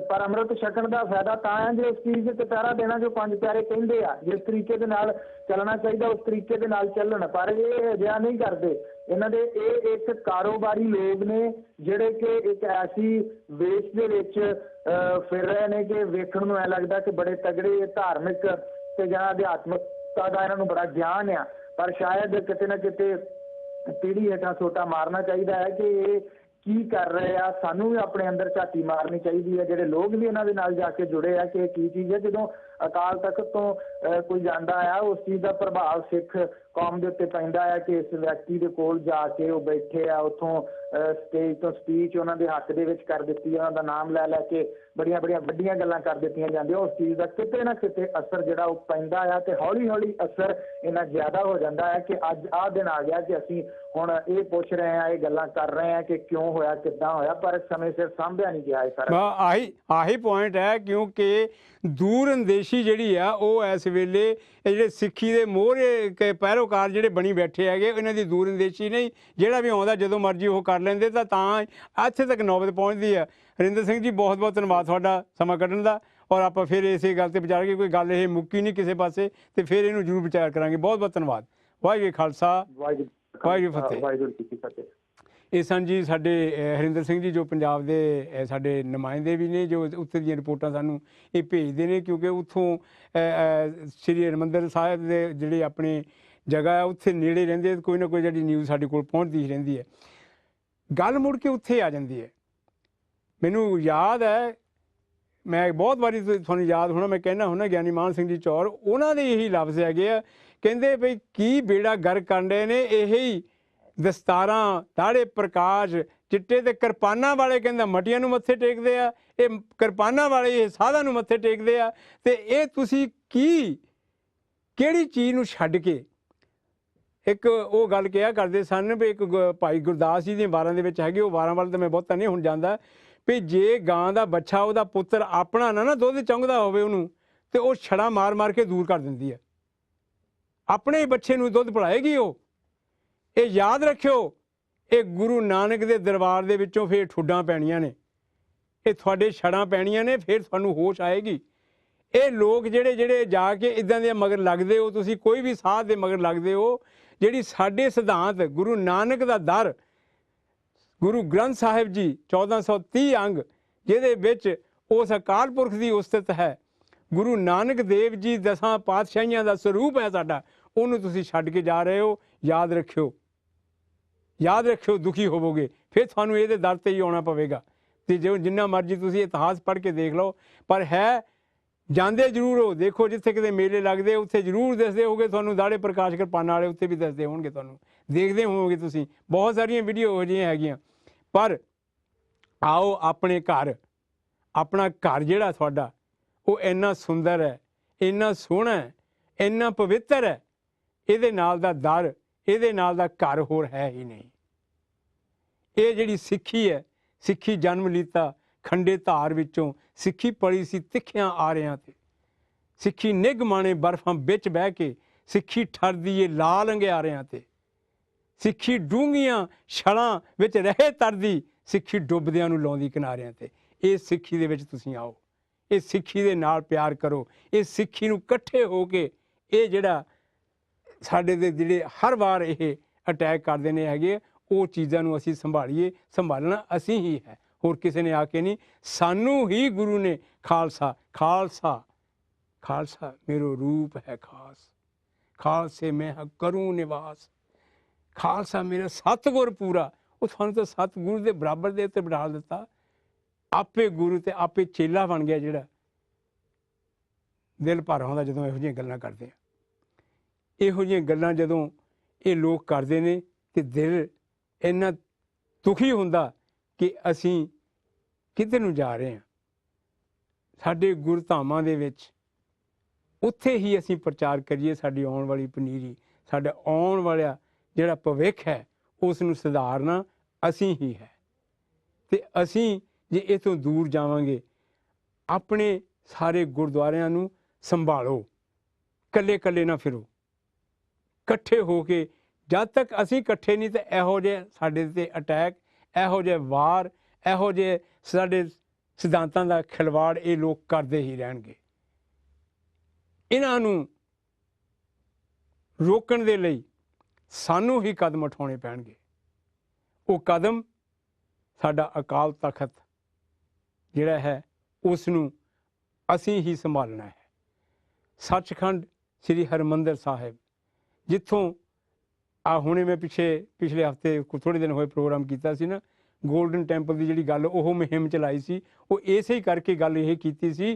ਪਰ ਅੰਮ੍ਰਿਤ ਛਕਣ ਦਾ ਫਾਇਦਾ ਤਾਂ ਹੈ ਜੇ ਉਸ ਚੀਜ਼ ਤੇ ਪਹਿਰਾ ਦੇਣਾ ਜੋ ਪੰਜ ਪਿਆਰੇ ਕਹਿੰਦੇ ਆ, ਜਿਸ ਤਰੀਕੇ ਦੇ ਨਾਲ ਚੱਲਣਾ ਚਾਹੀਦਾ ਉਸ ਤਰੀਕੇ ਦੇ ਨਾਲ ਚੱਲਣ। ਪਰ ਇਹ ਅਜਿਹਾ ਨਹੀਂ ਕਰਦੇ। ਇਹਨਾਂ ਦੇ ਇਹ ਇੱਕ ਕਾਰੋਬਾਰੀ ਲੋਕ ਨੇ ਜਿਹੜੇ ਕਿ ਇੱਕ ਐਸੀ ਵੇਸ਼ ਦੇ ਵਿੱਚ ਫਿਰ ਰਹੇ ਨੇ ਕਿ ਵੇਖਣ ਨੂੰ ਐ ਲੱਗਦਾ ਕਿ ਬੜੇ ਤਗੜੇ ਧਾਰਮਿਕ ਤੇ ਜਾਂ ਅਧਿਆਤਮਿਕਤਾ ਦਾ ਇਹਨਾਂ ਨੂੰ ਬੜਾ ਗਿਆਨ ਆ। ਪਰ ਸ਼ਾਇਦ ਕਿਤੇ ਨਾ ਕਿਤੇ ਪੀੜ੍ਹੀ ਹੇਠਾਂ ਸੋਟਾ ਮਾਰਨਾ ਚਾਹੀਦਾ ਹੈ ਕਿ ਇਹ ਕੀ ਕਰ ਰਹੇ ਆ। ਸਾਨੂੰ ਵੀ ਆਪਣੇ ਅੰਦਰ ਝਾਤੀ ਮਾਰਨੀ ਚਾਹੀਦੀ ਹੈ, ਜਿਹੜੇ ਲੋਕ ਵੀ ਇਹਨਾਂ ਦੇ ਨਾਲ ਜਾ ਕੇ ਜੁੜੇ ਆ, ਕਿ ਇਹ ਕੀ ਚੀਜ਼ ਹੈ। ਜਦੋਂ ਅਕਾਲ ਤਖਤ ਤੋਂ ਕੋਈ ਜਾਂਦਾ ਆ, ਉਸ ਚੀਜ਼ ਦਾ ਪ੍ਰਭਾਵ ਸਿੱਖ ਕੌਮ ਦੇ ਉੱਤੇ ਪੈਂਦਾ ਹੈ ਕਿ ਇਸ ਵਿਅਕਤੀ ਦੇ ਕੋਲ ਜਾ ਕੇ ਉਹ ਬੈਠੇ ਆ, ਉੱਥੋਂ ਸਟੇਜ ਤੋਂ ਸਪੀਚ ਉਹਨਾਂ ਦੇ ਹੱਕ ਦੇ ਵਿੱਚ ਕਰ ਦਿੱਤੀ, ਉਹਨਾਂ ਦਾ ਨਾਮ ਲੈ ਲੈ ਕੇ ਬੜੀਆਂ ਵੱਡੀਆਂ ਗੱਲਾਂ ਕਰ ਦਿੱਤੀਆਂ ਜਾਂਦੀਆਂ। ਉਸ ਚੀਜ਼ ਦਾ ਕਿਤੇ ਨਾ ਕਿਤੇ ਅਸਰ ਜਿਹੜਾ ਉਹ ਪੈਂਦਾ ਆ ਤੇ ਹੌਲੀ ਹੌਲੀ ਅਸਰ ਇੰਨਾ ਜ਼ਿਆਦਾ ਹੋ ਜਾਂਦਾ ਹੈ ਕਿ ਅੱਜ ਆਹ ਦਿਨ ਆ ਗਿਆ ਕਿ ਅਸੀਂ ਹੁਣ ਇਹ ਪੁੱਛ ਰਹੇ ਹਾਂ, ਇਹ ਗੱਲਾਂ ਕਰ ਰਹੇ ਹਾਂ ਕਿ ਕਿਉਂ ਹੋਇਆ, ਕਿੱਦਾਂ ਹੋਇਆ, ਪਰ ਸਮੇਂ ਸਿਰ ਸਾਂਭਿਆ ਨਹੀਂ ਗਿਆ ਇਹ ਸਾਰਾ। ਆਹੀ ਪੁਆਇੰਟ ਹੈ, ਕਿਉਂਕਿ ਦੂਰ ਅੰਦੇਸ਼ੀ ਜਿਹੜੀ ਆ ਉਹ ਇਸ ਵੇਲੇ ਇਹ ਜਿਹੜੇ ਸਿੱਖੀ ਦੇ ਮੋਹਰੇ ਪੈਰੋਕਾਰ ਜਿਹੜੇ ਬਣੀ ਬੈਠੇ ਹੈਗੇ, ਇਹਨਾਂ ਦੀ ਦੂਰ ਅੰਦੇਸ਼ੀ ਨਹੀਂ। ਜਿਹੜਾ ਵੀ ਆਉਂਦਾ ਜਦੋਂ ਮਰਜ਼ੀ ਉਹ ਕਰ ਲੈਂਦੇ ਤਾਂ ਇੱਥੇ ਤੱਕ ਨੌਬਤ ਪਹੁੰਚਦੀ ਹੈ। ਹਰਿੰਦਰ ਸਿੰਘ ਜੀ, ਬਹੁਤ ਬਹੁਤ ਧੰਨਵਾਦ ਤੁਹਾਡਾ ਸਮਾਂ ਕੱਢਣ ਦਾ, ਔਰ ਆਪਾਂ ਫਿਰ ਇਸੇ ਗੱਲ ਤੇ ਵਿਚਾਰਾਂਗੇ। ਕੋਈ ਗੱਲ ਇਹ ਮੁੱਕੀ ਨਹੀਂ ਕਿਸੇ ਪਾਸੇ, ਤੇ ਫਿਰ ਇਹਨੂੰ ਜ਼ਰੂਰ ਵਿਚਾਰ ਕਰਾਂਗੇ। ਬਹੁਤ ਬਹੁਤ ਧੰਨਵਾਦ। ਵਾਹਿਗੁਰੂ ਖਾਲਸਾ, ਵਾਹਿਗੁਰੂ ਫਤਿਹ। ਵਾਹਿਗੁਰੂ ਜੀ ਕੀ ਫਤਿਹ। ਇਹ ਸਨ ਜੀ ਸਾਡੇ ਹਰਿੰਦਰ ਸਿੰਘ ਜੀ, ਜੋ ਪੰਜਾਬ ਦੇ ਸਾਡੇ ਨੁਮਾਇੰਦੇ ਵੀ ਨੇ, ਜੋ ਉੱਥੇ ਦੀਆਂ ਰਿਪੋਰਟਾਂ ਸਾਨੂੰ ਇਹ ਭੇਜਦੇ ਨੇ, ਕਿਉਂਕਿ ਉੱਥੋਂ ਸ੍ਰੀ ਹਰਿਮੰਦਰ ਸਾਹਿਬ ਦੇ ਜਿਹੜੇ ਆਪਣੇ ਜਗ੍ਹਾ ਹੈ ਉੱਥੇ ਨੇੜੇ ਰਹਿੰਦੇ, ਕੋਈ ਨਾ ਕੋਈ ਜਿਹੜੀ ਨਿਊਜ਼ ਸਾਡੇ ਕੋਲ ਪਹੁੰਚਦੀ ਰਹਿੰਦੀ ਹੈ। ਗੱਲ ਮੁੜ ਕੇ ਉੱਥੇ ਆ ਜਾਂਦੀ ਹੈ। ਮੈਨੂੰ ਯਾਦ ਹੈ, ਮੈਂ ਬਹੁਤ ਵਾਰੀ ਤੁਹਾਨੂੰ ਯਾਦ ਹੋਣਾ, ਮੈਂ ਕਹਿੰਦਾ ਹੁੰਦਾ ਗਿਆਨੀ ਮਾਨ ਸਿੰਘ ਜੀ ਚੌਰ, ਉਹਨਾਂ ਦੇ ਇਹੀ ਲਫ਼ਜ਼ ਹੈਗੇ ਆ, ਕਹਿੰਦੇ ਬਈ ਕੀ ਬੇੜਾ ਗਰਕ ਕਰਨ ਰਹੇ ਨੇ ਇਹ ਹੀ ਦਸਤਾਰਾਂ, ਦਾੜੇ ਪ੍ਰਕਾਸ਼, ਚਿੱਟੇ ਤੇ ਕਿਰਪਾਨਾਂ ਵਾਲੇ, ਕਹਿੰਦਾ ਮਟੀਆਂ ਨੂੰ ਮੱਥੇ ਟੇਕਦੇ ਆ, ਇਹ ਕਿਰਪਾਨਾਂ ਵਾਲੇ ਇਹ ਸਾਧਾਂ ਨੂੰ ਮੱਥੇ ਟੇਕਦੇ ਆ। ਤੇ ਇਹ ਤੁਸੀਂ ਕਿਹੜੀ ਚੀਜ਼ ਨੂੰ ਛੱਡ ਕੇ, ਇੱਕ ਉਹ ਗੱਲ ਕਿਹਾ ਕਰਦੇ ਸਨ ਵੀ ਇੱਕ ਭਾਈ ਗੁਰਦਾਸ ਜੀ ਦੀਆਂ ਵਾਰਾਂ ਦੇ ਵਿੱਚ ਹੈਗੀ, ਉਹ ਵਾਰਾਂ ਵੱਲ ਤਾਂ ਮੈਂ ਬਹੁਤਾ ਨਹੀਂ ਹੁਣ ਜਾਂਦਾ, ਵੀ ਜੇ ਗਾਂ ਦਾ ਬੱਚਾ ਉਹਦਾ ਪੁੱਤਰ ਆਪਣਾ ਨਾ ਦੁੱਧ ਚੁੰਘਦਾ ਹੋਵੇ ਉਹਨੂੰ, ਤੇ ਉਹ ਛੜਾ ਮਾਰ ਮਾਰ ਕੇ ਦੂਰ ਕਰ ਦਿੰਦੀ ਹੈ। ਆਪਣੇ ਬੱਚੇ ਨੂੰ ਦੁੱਧ ਪਿਲਾਏਗੀ ਉਹ। ਇਹ ਯਾਦ ਰੱਖਿਓ, ਇਹ ਗੁਰੂ ਨਾਨਕ ਦੇ ਦਰਬਾਰ ਦੇ ਵਿੱਚੋਂ ਫਿਰ ਠੁੱਡਾਂ ਪੈਣੀਆਂ ਨੇ, ਇਹ ਤੁਹਾਡੇ ਛੜਾਂ ਪੈਣੀਆਂ ਨੇ, ਫਿਰ ਤੁਹਾਨੂੰ ਹੋਸ਼ ਆਏਗੀ। ਇਹ ਲੋਕ ਜਿਹੜੇ ਜਾ ਕੇ ਇੱਦਾਂ ਦੇ ਮਗਰ ਲੱਗਦੇ ਹੋ, ਤੁਸੀਂ ਕੋਈ ਵੀ ਸਾਧ ਦੇ ਮਗਰ ਲੱਗਦੇ ਹੋ, ਜਿਹੜੀ ਸਾਡੇ ਸਿਧਾਂਤ ਗੁਰੂ ਨਾਨਕ ਦਾ ਦਰ, ਗੁਰੂ ਗ੍ਰੰਥ ਸਾਹਿਬ ਜੀ 1430 ਅੰਗ, ਜਿਹਦੇ ਵਿੱਚ ਉਸ ਅਕਾਲ ਪੁਰਖ ਦੀ ਉਸਤਤ ਹੈ, ਗੁਰੂ ਨਾਨਕ ਦੇਵ ਜੀ 10 ਪਾਤਸ਼ਾਹੀਆਂ ਦਾ ਸਰੂਪ ਹੈ ਸਾਡਾ, ਉਹਨੂੰ ਤੁਸੀਂ ਛੱਡ ਕੇ ਜਾ ਰਹੇ ਹੋ। ਯਾਦ ਰੱਖਿਓ ਦੁਖੀ ਹੋਵੋਗੇ, ਫਿਰ ਤੁਹਾਨੂੰ ਇਹਦੇ ਦਰ 'ਤੇ ਹੀ ਆਉਣਾ ਪਵੇਗਾ। ਤੇ ਜੋ ਜਿੰਨਾ ਮਰਜ਼ੀ ਤੁਸੀਂ ਇਤਿਹਾਸ ਪੜ੍ਹ ਕੇ ਦੇਖ ਲਓ, ਪਰ ਹੈ ਜਾਂਦੇ ਜ਼ਰੂਰ ਹੋ। ਦੇਖੋ ਜਿੱਥੇ ਕਿਤੇ ਮੇਲੇ ਲੱਗਦੇ ਉੱਥੇ ਜ਼ਰੂਰ ਦੱਸਦੇ ਹੋਗੇ ਤੁਹਾਨੂੰ, ਦਾੜੇ ਪ੍ਰਕਾਸ਼ ਕਿਰਪਾਨਾਂ ਵਾਲੇ ਉੱਥੇ ਵੀ ਦੱਸਦੇ ਹੋਣਗੇ, ਤੁਹਾਨੂੰ ਦੇਖਦੇ ਹੋਵੋਗੇ ਤੁਸੀਂ, ਬਹੁਤ ਸਾਰੀਆਂ ਵੀਡੀਓ ਇਹੋ ਜਿਹੀਆਂ ਹੈਗੀਆਂ। ਪਰ ਆਓ ਆਪਣੇ ਘਰ, ਆਪਣਾ ਘਰ ਜਿਹੜਾ ਤੁਹਾਡਾ ਉਹ ਇੰਨਾ ਸੁੰਦਰ ਹੈ, ਇੰਨਾ ਸੋਹਣਾ ਹੈ, ਇੰਨਾ ਪਵਿੱਤਰ ਹੈ, ਇਹਦੇ ਨਾਲ ਦਾ ਦਰ, ਇਹਦੇ ਨਾਲ ਦਾ ਘਰ ਹੋਰ ਹੈ ਹੀ ਨਹੀਂ। ਇਹ ਜਿਹੜੀ ਸਿੱਖੀ ਹੈ, ਸਿੱਖੀ ਜਨਮ ਲੀਤਾ ਖੰਡੇ ਧਾਰ ਵਿੱਚੋਂ, ਸਿੱਖੀ ਪਲੀ ਸੀ ਤਿੱਖਿਆਂ ਆਰਿਆਂ ਤੇ, ਸਿੱਖੀ ਨਿੱਘ ਮਾਣੇ ਬਰਫਾਂ ਵਿੱਚ ਬਹਿ ਕੇ, ਸਿੱਖੀ ਠਰਦੀ ਏ ਲਾਲ ਅੰਗਿਆਰਿਆਂ ਤੇ, ਸਿੱਖੀ ਡੂੰਘੀਆਂ ਛਲਾਂ ਵਿੱਚ ਰਹੇ ਤਰਦੀ, ਸਿੱਖੀ ਡੁੱਬਦਿਆਂ ਨੂੰ ਲਾਉਂਦੀ ਕਿਨਾਰਿਆਂ ਤੇ। ਇਹ ਸਿੱਖੀ ਦੇ ਵਿੱਚ ਤੁਸੀਂ ਆਓ, ਇਹ ਸਿੱਖੀ ਦੇ ਨਾਲ ਪਿਆਰ ਕਰੋ, ਇਹ ਸਿੱਖੀ ਨੂੰ ਇਕੱਠੇ ਹੋ ਕੇ, ਇਹ ਜਿਹੜਾ ਸਾਡੇ ਦੇ ਜਿਹੜੇ ਹਰ ਵਾਰ ਇਹ ਅਟੈਕ ਕਰਦੇ ਨੇ ਹੈਗੇ, ਉਹ ਚੀਜ਼ਾਂ ਨੂੰ ਅਸੀਂ ਸੰਭਾਲੀਏ। ਸੰਭਾਲਣਾ ਅਸੀਂ ਹੀ ਹੈ, ਹੋਰ ਕਿਸੇ ਨੇ ਆ ਕੇ ਨਹੀਂ। ਸਾਨੂੰ ਹੀ ਗੁਰੂ ਨੇ ਖਾਲਸਾ ਮੇਰੋ ਰੂਪ ਹੈ ਖਾਸ, ਖਾਲਸੇ ਮੈਂ ਕਰੂੰ ਨਿਵਾਸ, ਖਾਲਸਾ ਮੇਰਾ ਸਤਿਗੁਰ ਪੂਰਾ। ਉਹ ਤੁਹਾਨੂੰ ਤਾਂ ਸਤਿਗੁਰੂ ਦੇ ਬਰਾਬਰ ਦੇ ਉੱਤੇ ਬਿਠਾ ਦਿੱਤਾ, ਆਪੇ ਗੁਰੂ ਤੇ ਆਪੇ ਚੇਲਾ ਬਣ ਗਿਆ। ਜਿਹੜਾ ਦਿਲ ਭਰ ਆਉਂਦਾ ਜਦੋਂ ਇਹੋ ਜਿਹੀਆਂ ਗੱਲਾਂ ਕਰਦੇ ਆ। ਇਹੋ ਜਿਹੀਆਂ ਗੱਲਾਂ ਜਦੋਂ ਇਹ ਲੋਕ ਕਰਦੇ ਨੇ ਤੇ ਦਿਲ ਇੰਨਾ ਦੁਖੀ ਹੁੰਦਾ ਕਿ ਅਸੀਂ ਕਿੱਧਰ ਨੂੰ ਜਾ ਰਹੇ ਹਾਂ। ਸਾਡੇ ਗੁਰਧਾਮਾਂ ਦੇ ਵਿੱਚ ਉੱਥੇ ਹੀ ਅਸੀਂ ਪ੍ਰਚਾਰ ਕਰੀਏ, ਸਾਡੀ ਆਉਣ ਵਾਲੀ ਪਨੀਰੀ, ਸਾਡਾ ਆਉਣ ਵਾਲਾ ਜਿਹੜਾ ਭਵਿੱਖ ਹੈ, ਉਸ ਨੂੰ ਸੁਧਾਰਨਾ ਅਸੀਂ ਹੀ ਹੈ। ਤੇ ਅਸੀਂ ਜੇ ਇਹ ਤੋਂ ਦੂਰ ਜਾਵਾਂਗੇ, ਆਪਣੇ ਸਾਰੇ ਗੁਰਦੁਆਰਿਆਂ ਨੂੰ ਸੰਭਾਲੋ, ਕੱਲੇ ਕੱਲੇ ਨਾ ਫਿਰੋ, ਇਕੱਠੇ ਹੋ ਕੇ। ਜਦ ਤੱਕ ਅਸੀਂ ਇਕੱਠੇ ਨਹੀਂ ਤਾਂ ਇਹੋ ਜਿਹੇ ਸਾਡੇ 'ਤੇ ਅਟੈਕ, ਇਹੋ ਜਿਹੇ ਵਾਰ, ਇਹੋ ਜਿਹੇ ਸਾਡੇ ਸਿਧਾਂਤਾਂ ਦਾ ਖਿਲਵਾੜ ਇਹ ਲੋਕ ਕਰਦੇ ਹੀ ਰਹਿਣਗੇ। ਇਹਨਾਂ ਨੂੰ ਰੋਕਣ ਦੇ ਲਈ ਸਾਨੂੰ ਹੀ ਕਦਮ ਉਠਾਉਣੇ ਪੈਣਗੇ। ਉਹ ਕਦਮ ਸਾਡਾ ਅਕਾਲ ਤਖਤ ਜਿਹੜਾ ਹੈ ਉਸ ਨੂੰ ਅਸੀਂ ਹੀ ਸੰਭਾਲਣਾ ਹੈ। ਸੱਚਖੰਡ ਸ੍ਰੀ ਹਰਿਮੰਦਰ ਸਾਹਿਬ, ਜਿੱਥੋਂ ਹੁਣੇ ਮੈਂ ਪਿਛਲੇ ਹਫ਼ਤੇ ਥੋੜ੍ਹੇ ਦਿਨ ਹੋਏ ਪ੍ਰੋਗਰਾਮ ਕੀਤਾ ਸੀ ਨਾ, ਗੋਲਡਨ ਟੈਂਪਲ ਦੀ ਜਿਹੜੀ ਗੱਲ ਉਹ ਮੁਹਿੰਮ ਚਲਾਈ ਸੀ, ਉਹ ਇਸੇ ਹੀ ਕਰਕੇ ਗੱਲ ਇਹ ਕੀਤੀ ਸੀ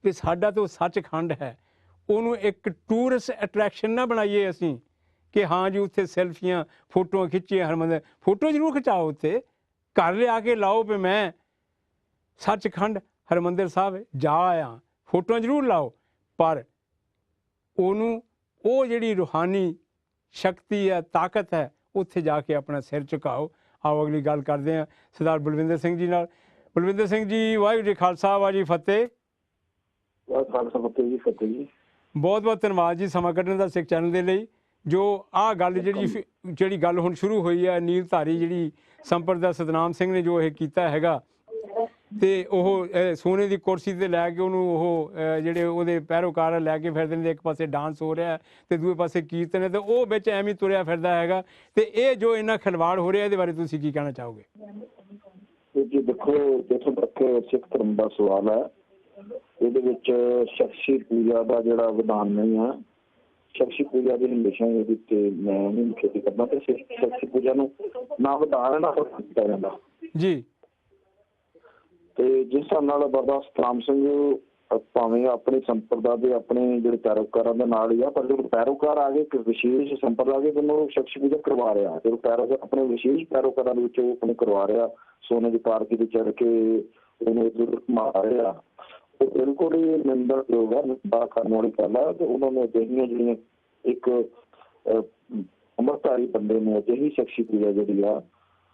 ਕਿ ਸਾਡਾ ਤਾਂ ਸੱਚਖੰਡ ਹੈ, ਉਹਨੂੰ ਇੱਕ ਟੂਰਿਸਟ ਅਟਰੈਕਸ਼ਨ ਨਾ ਬਣਾਈਏ ਅਸੀਂ ਕਿ ਹਾਂ ਜੀ ਉੱਥੇ ਸੈਲਫੀਆਂ ਫੋਟੋਆਂ ਖਿੱਚੀਆਂ। ਹਰਿਮੰਦਰ ਫੋਟੋ ਜ਼ਰੂਰ ਖਿਚਾਓ, ਉੱਥੇ ਘਰ ਲਿਆ ਕੇ ਲਾਓ ਵੀ ਮੈਂ ਸੱਚਖੰਡ ਹਰਿਮੰਦਰ ਸਾਹਿਬ ਜਾ ਆਇਆ, ਫੋਟੋਆਂ ਜ਼ਰੂਰ ਲਾਓ, ਪਰ ਉਹਨੂੰ ਉਹ ਜਿਹੜੀ ਰੂਹਾਨੀ ਸ਼ਕਤੀ ਹੈ, ਤਾਕਤ ਹੈ, ਉੱਥੇ ਜਾ ਕੇ ਆਪਣਾ ਸਿਰ ਝੁਕਾਓ। ਆਓ ਅਗਲੀ ਗੱਲ ਕਰਦੇ ਹਾਂ ਸਰਦਾਰ ਬਲਵਿੰਦਰ ਸਿੰਘ ਜੀ ਨਾਲ। ਬਲਵਿੰਦਰ ਸਿੰਘ ਜੀ, ਵਾਹਿਗੁਰੂ ਜੀ ਖਾਲਸਾ, ਵਾਹਿਗੁਰੂ ਜੀ ਫਤਿਹ। ਬਹੁਤ ਬਹੁਤ ਧੰਨਵਾਦ ਜੀ ਸਮਾਂ ਕੱਢਣ ਦਾ ਸਿੱਖ ਚੈਨਲ ਦੇ ਲਈ। ਜੋ ਆਹ ਗੱਲ ਜਿਹੜੀ ਗੱਲ ਹੁਣ ਸ਼ੁਰੂ ਹੋਈ ਹੈ, ਨੀਲਧਾਰੀ ਜਿਹੜੀ ਸੰਪਰਦਾ ਸਤਨਾਮ ਸਿੰਘ ਨੇ ਜੋ ਇਹ ਕੀਤਾ ਹੈਗਾ, ਅਤੇ ਉਹ ਸੋਨੇ ਦੀ ਕੁਰਸੀ 'ਤੇ ਲੈ ਕੇ ਉਹਨੂੰ ਉਹ ਜਿਹੜੇ ਉਹਦੇ ਪੈਰੋਕਾਰ ਲੈ ਕੇ ਫਿਰਦੇ ਨੇ, ਇੱਕ ਪਾਸੇ ਡਾਂਸ ਹੋ ਰਿਹਾ ਅਤੇ ਦੂਜੇ ਪਾਸੇ ਕੀਰਤਨ ਹੈ, ਅਤੇ ਉਹ ਵਿੱਚ ਐਵੇਂ ਤੁਰਿਆ ਫਿਰਦਾ ਹੈਗਾ। ਅਤੇ ਇਹ ਜੋ ਇੰਨਾ ਖਿਲਵਾੜ ਹੋ ਰਿਹਾ, ਇਹਦੇ ਬਾਰੇ ਤੁਸੀਂ ਕੀ ਕਹਿਣਾ ਚਾਹੋਗੇ? ਜੀ ਦੇਖੋ, ਜਿੱਥੋਂ ਤੱਕ ਸਿੱਖ ਧਰਮ ਦਾ ਸਵਾਲ ਹੈ, ਇਹਦੇ ਵਿੱਚ ਸ਼ਖਸੀ ਪੂਜਾ ਦਾ ਜਿਹੜਾ ਵਿਧਾਨ ਨਹੀਂ ਹੈ। ਸ਼ਖਸੀ ਪੂਜਾ ਦੀ ਹਮੇਸ਼ਾ ਇਹਦੇ 'ਤੇ ਮੈਂ ਨਹੀਂ ਖੇਤੀ ਕਰਦਾ, ਅਤੇ ਸ਼ਖਸੀ ਪੂਜਾ ਨੂੰ ਨਾ ਵਿਧਾਨ ਨਾ ਕੀਤਾ ਜਾਂਦਾ ਜੀ। ਤੇ ਜਿਸ ਹਿਸਾਬ ਨਾਲ ਬਾਬਾ ਸਤਨਾਮ ਸਿੰਘ ਭਾਵੇਂ ਆਪਣੀ ਸੰਪਰਦਾ ਦੇ ਆਪਣੇ ਜਿਹੜੇ ਪੈਰੋਕਾਰਾਂ ਦੇ ਨਾਲ ਹੀ ਆ, ਪਰ ਜਦੋਂ ਪੈਰੋਕਾਰ ਆ ਗਏ ਇੱਕ ਵਿਸ਼ੇਸ਼ ਸੰਪਰਦਾ ਦੇ ਉਹਨੂੰ ਸ਼ਖਸੀ ਪੂਜਾ ਕਰਵਾ ਰਿਹਾ, ਜਦੋਂ ਪੈਰੋਕਾਰ ਆਪਣੇ ਵਿਸ਼ੇਸ਼ ਪੈਰੋਕਾਰਾਂ ਦੇ ਵਿੱਚ ਉਹ ਆਪਣੇ ਕਰਵਾ ਰਿਹਾ, ਸੋਨੇ ਦੀ ਪਾਲਕੀ ਤੇ ਚੜ੍ਹ ਕੇ ਉਹਨੂੰ ਇੱਧਰ ਘੁਮਾ ਰਿਹਾ, ਉਹ ਬਿਲਕੁਲ ਹੀ ਨਿੰਦਣਯੋਗ ਹੈ, ਨਿੰਦਾ ਕਰਨ ਵਾਲੀ ਗੱਲ ਹੈ। ਤੇ ਉਹਨਾਂ ਨੇ ਅਜਿਹੀਆਂ ਜਿਹੜੀਆਂ ਇੱਕ ਅੰਮ੍ਰਿਤਧਾਰੀ ਬੰਦੇ ਨੂੰ ਅਜਿਹੀ ਸ਼ਖਸੀ ਪੂਜਾ ਜਿਹੜੀ ਆ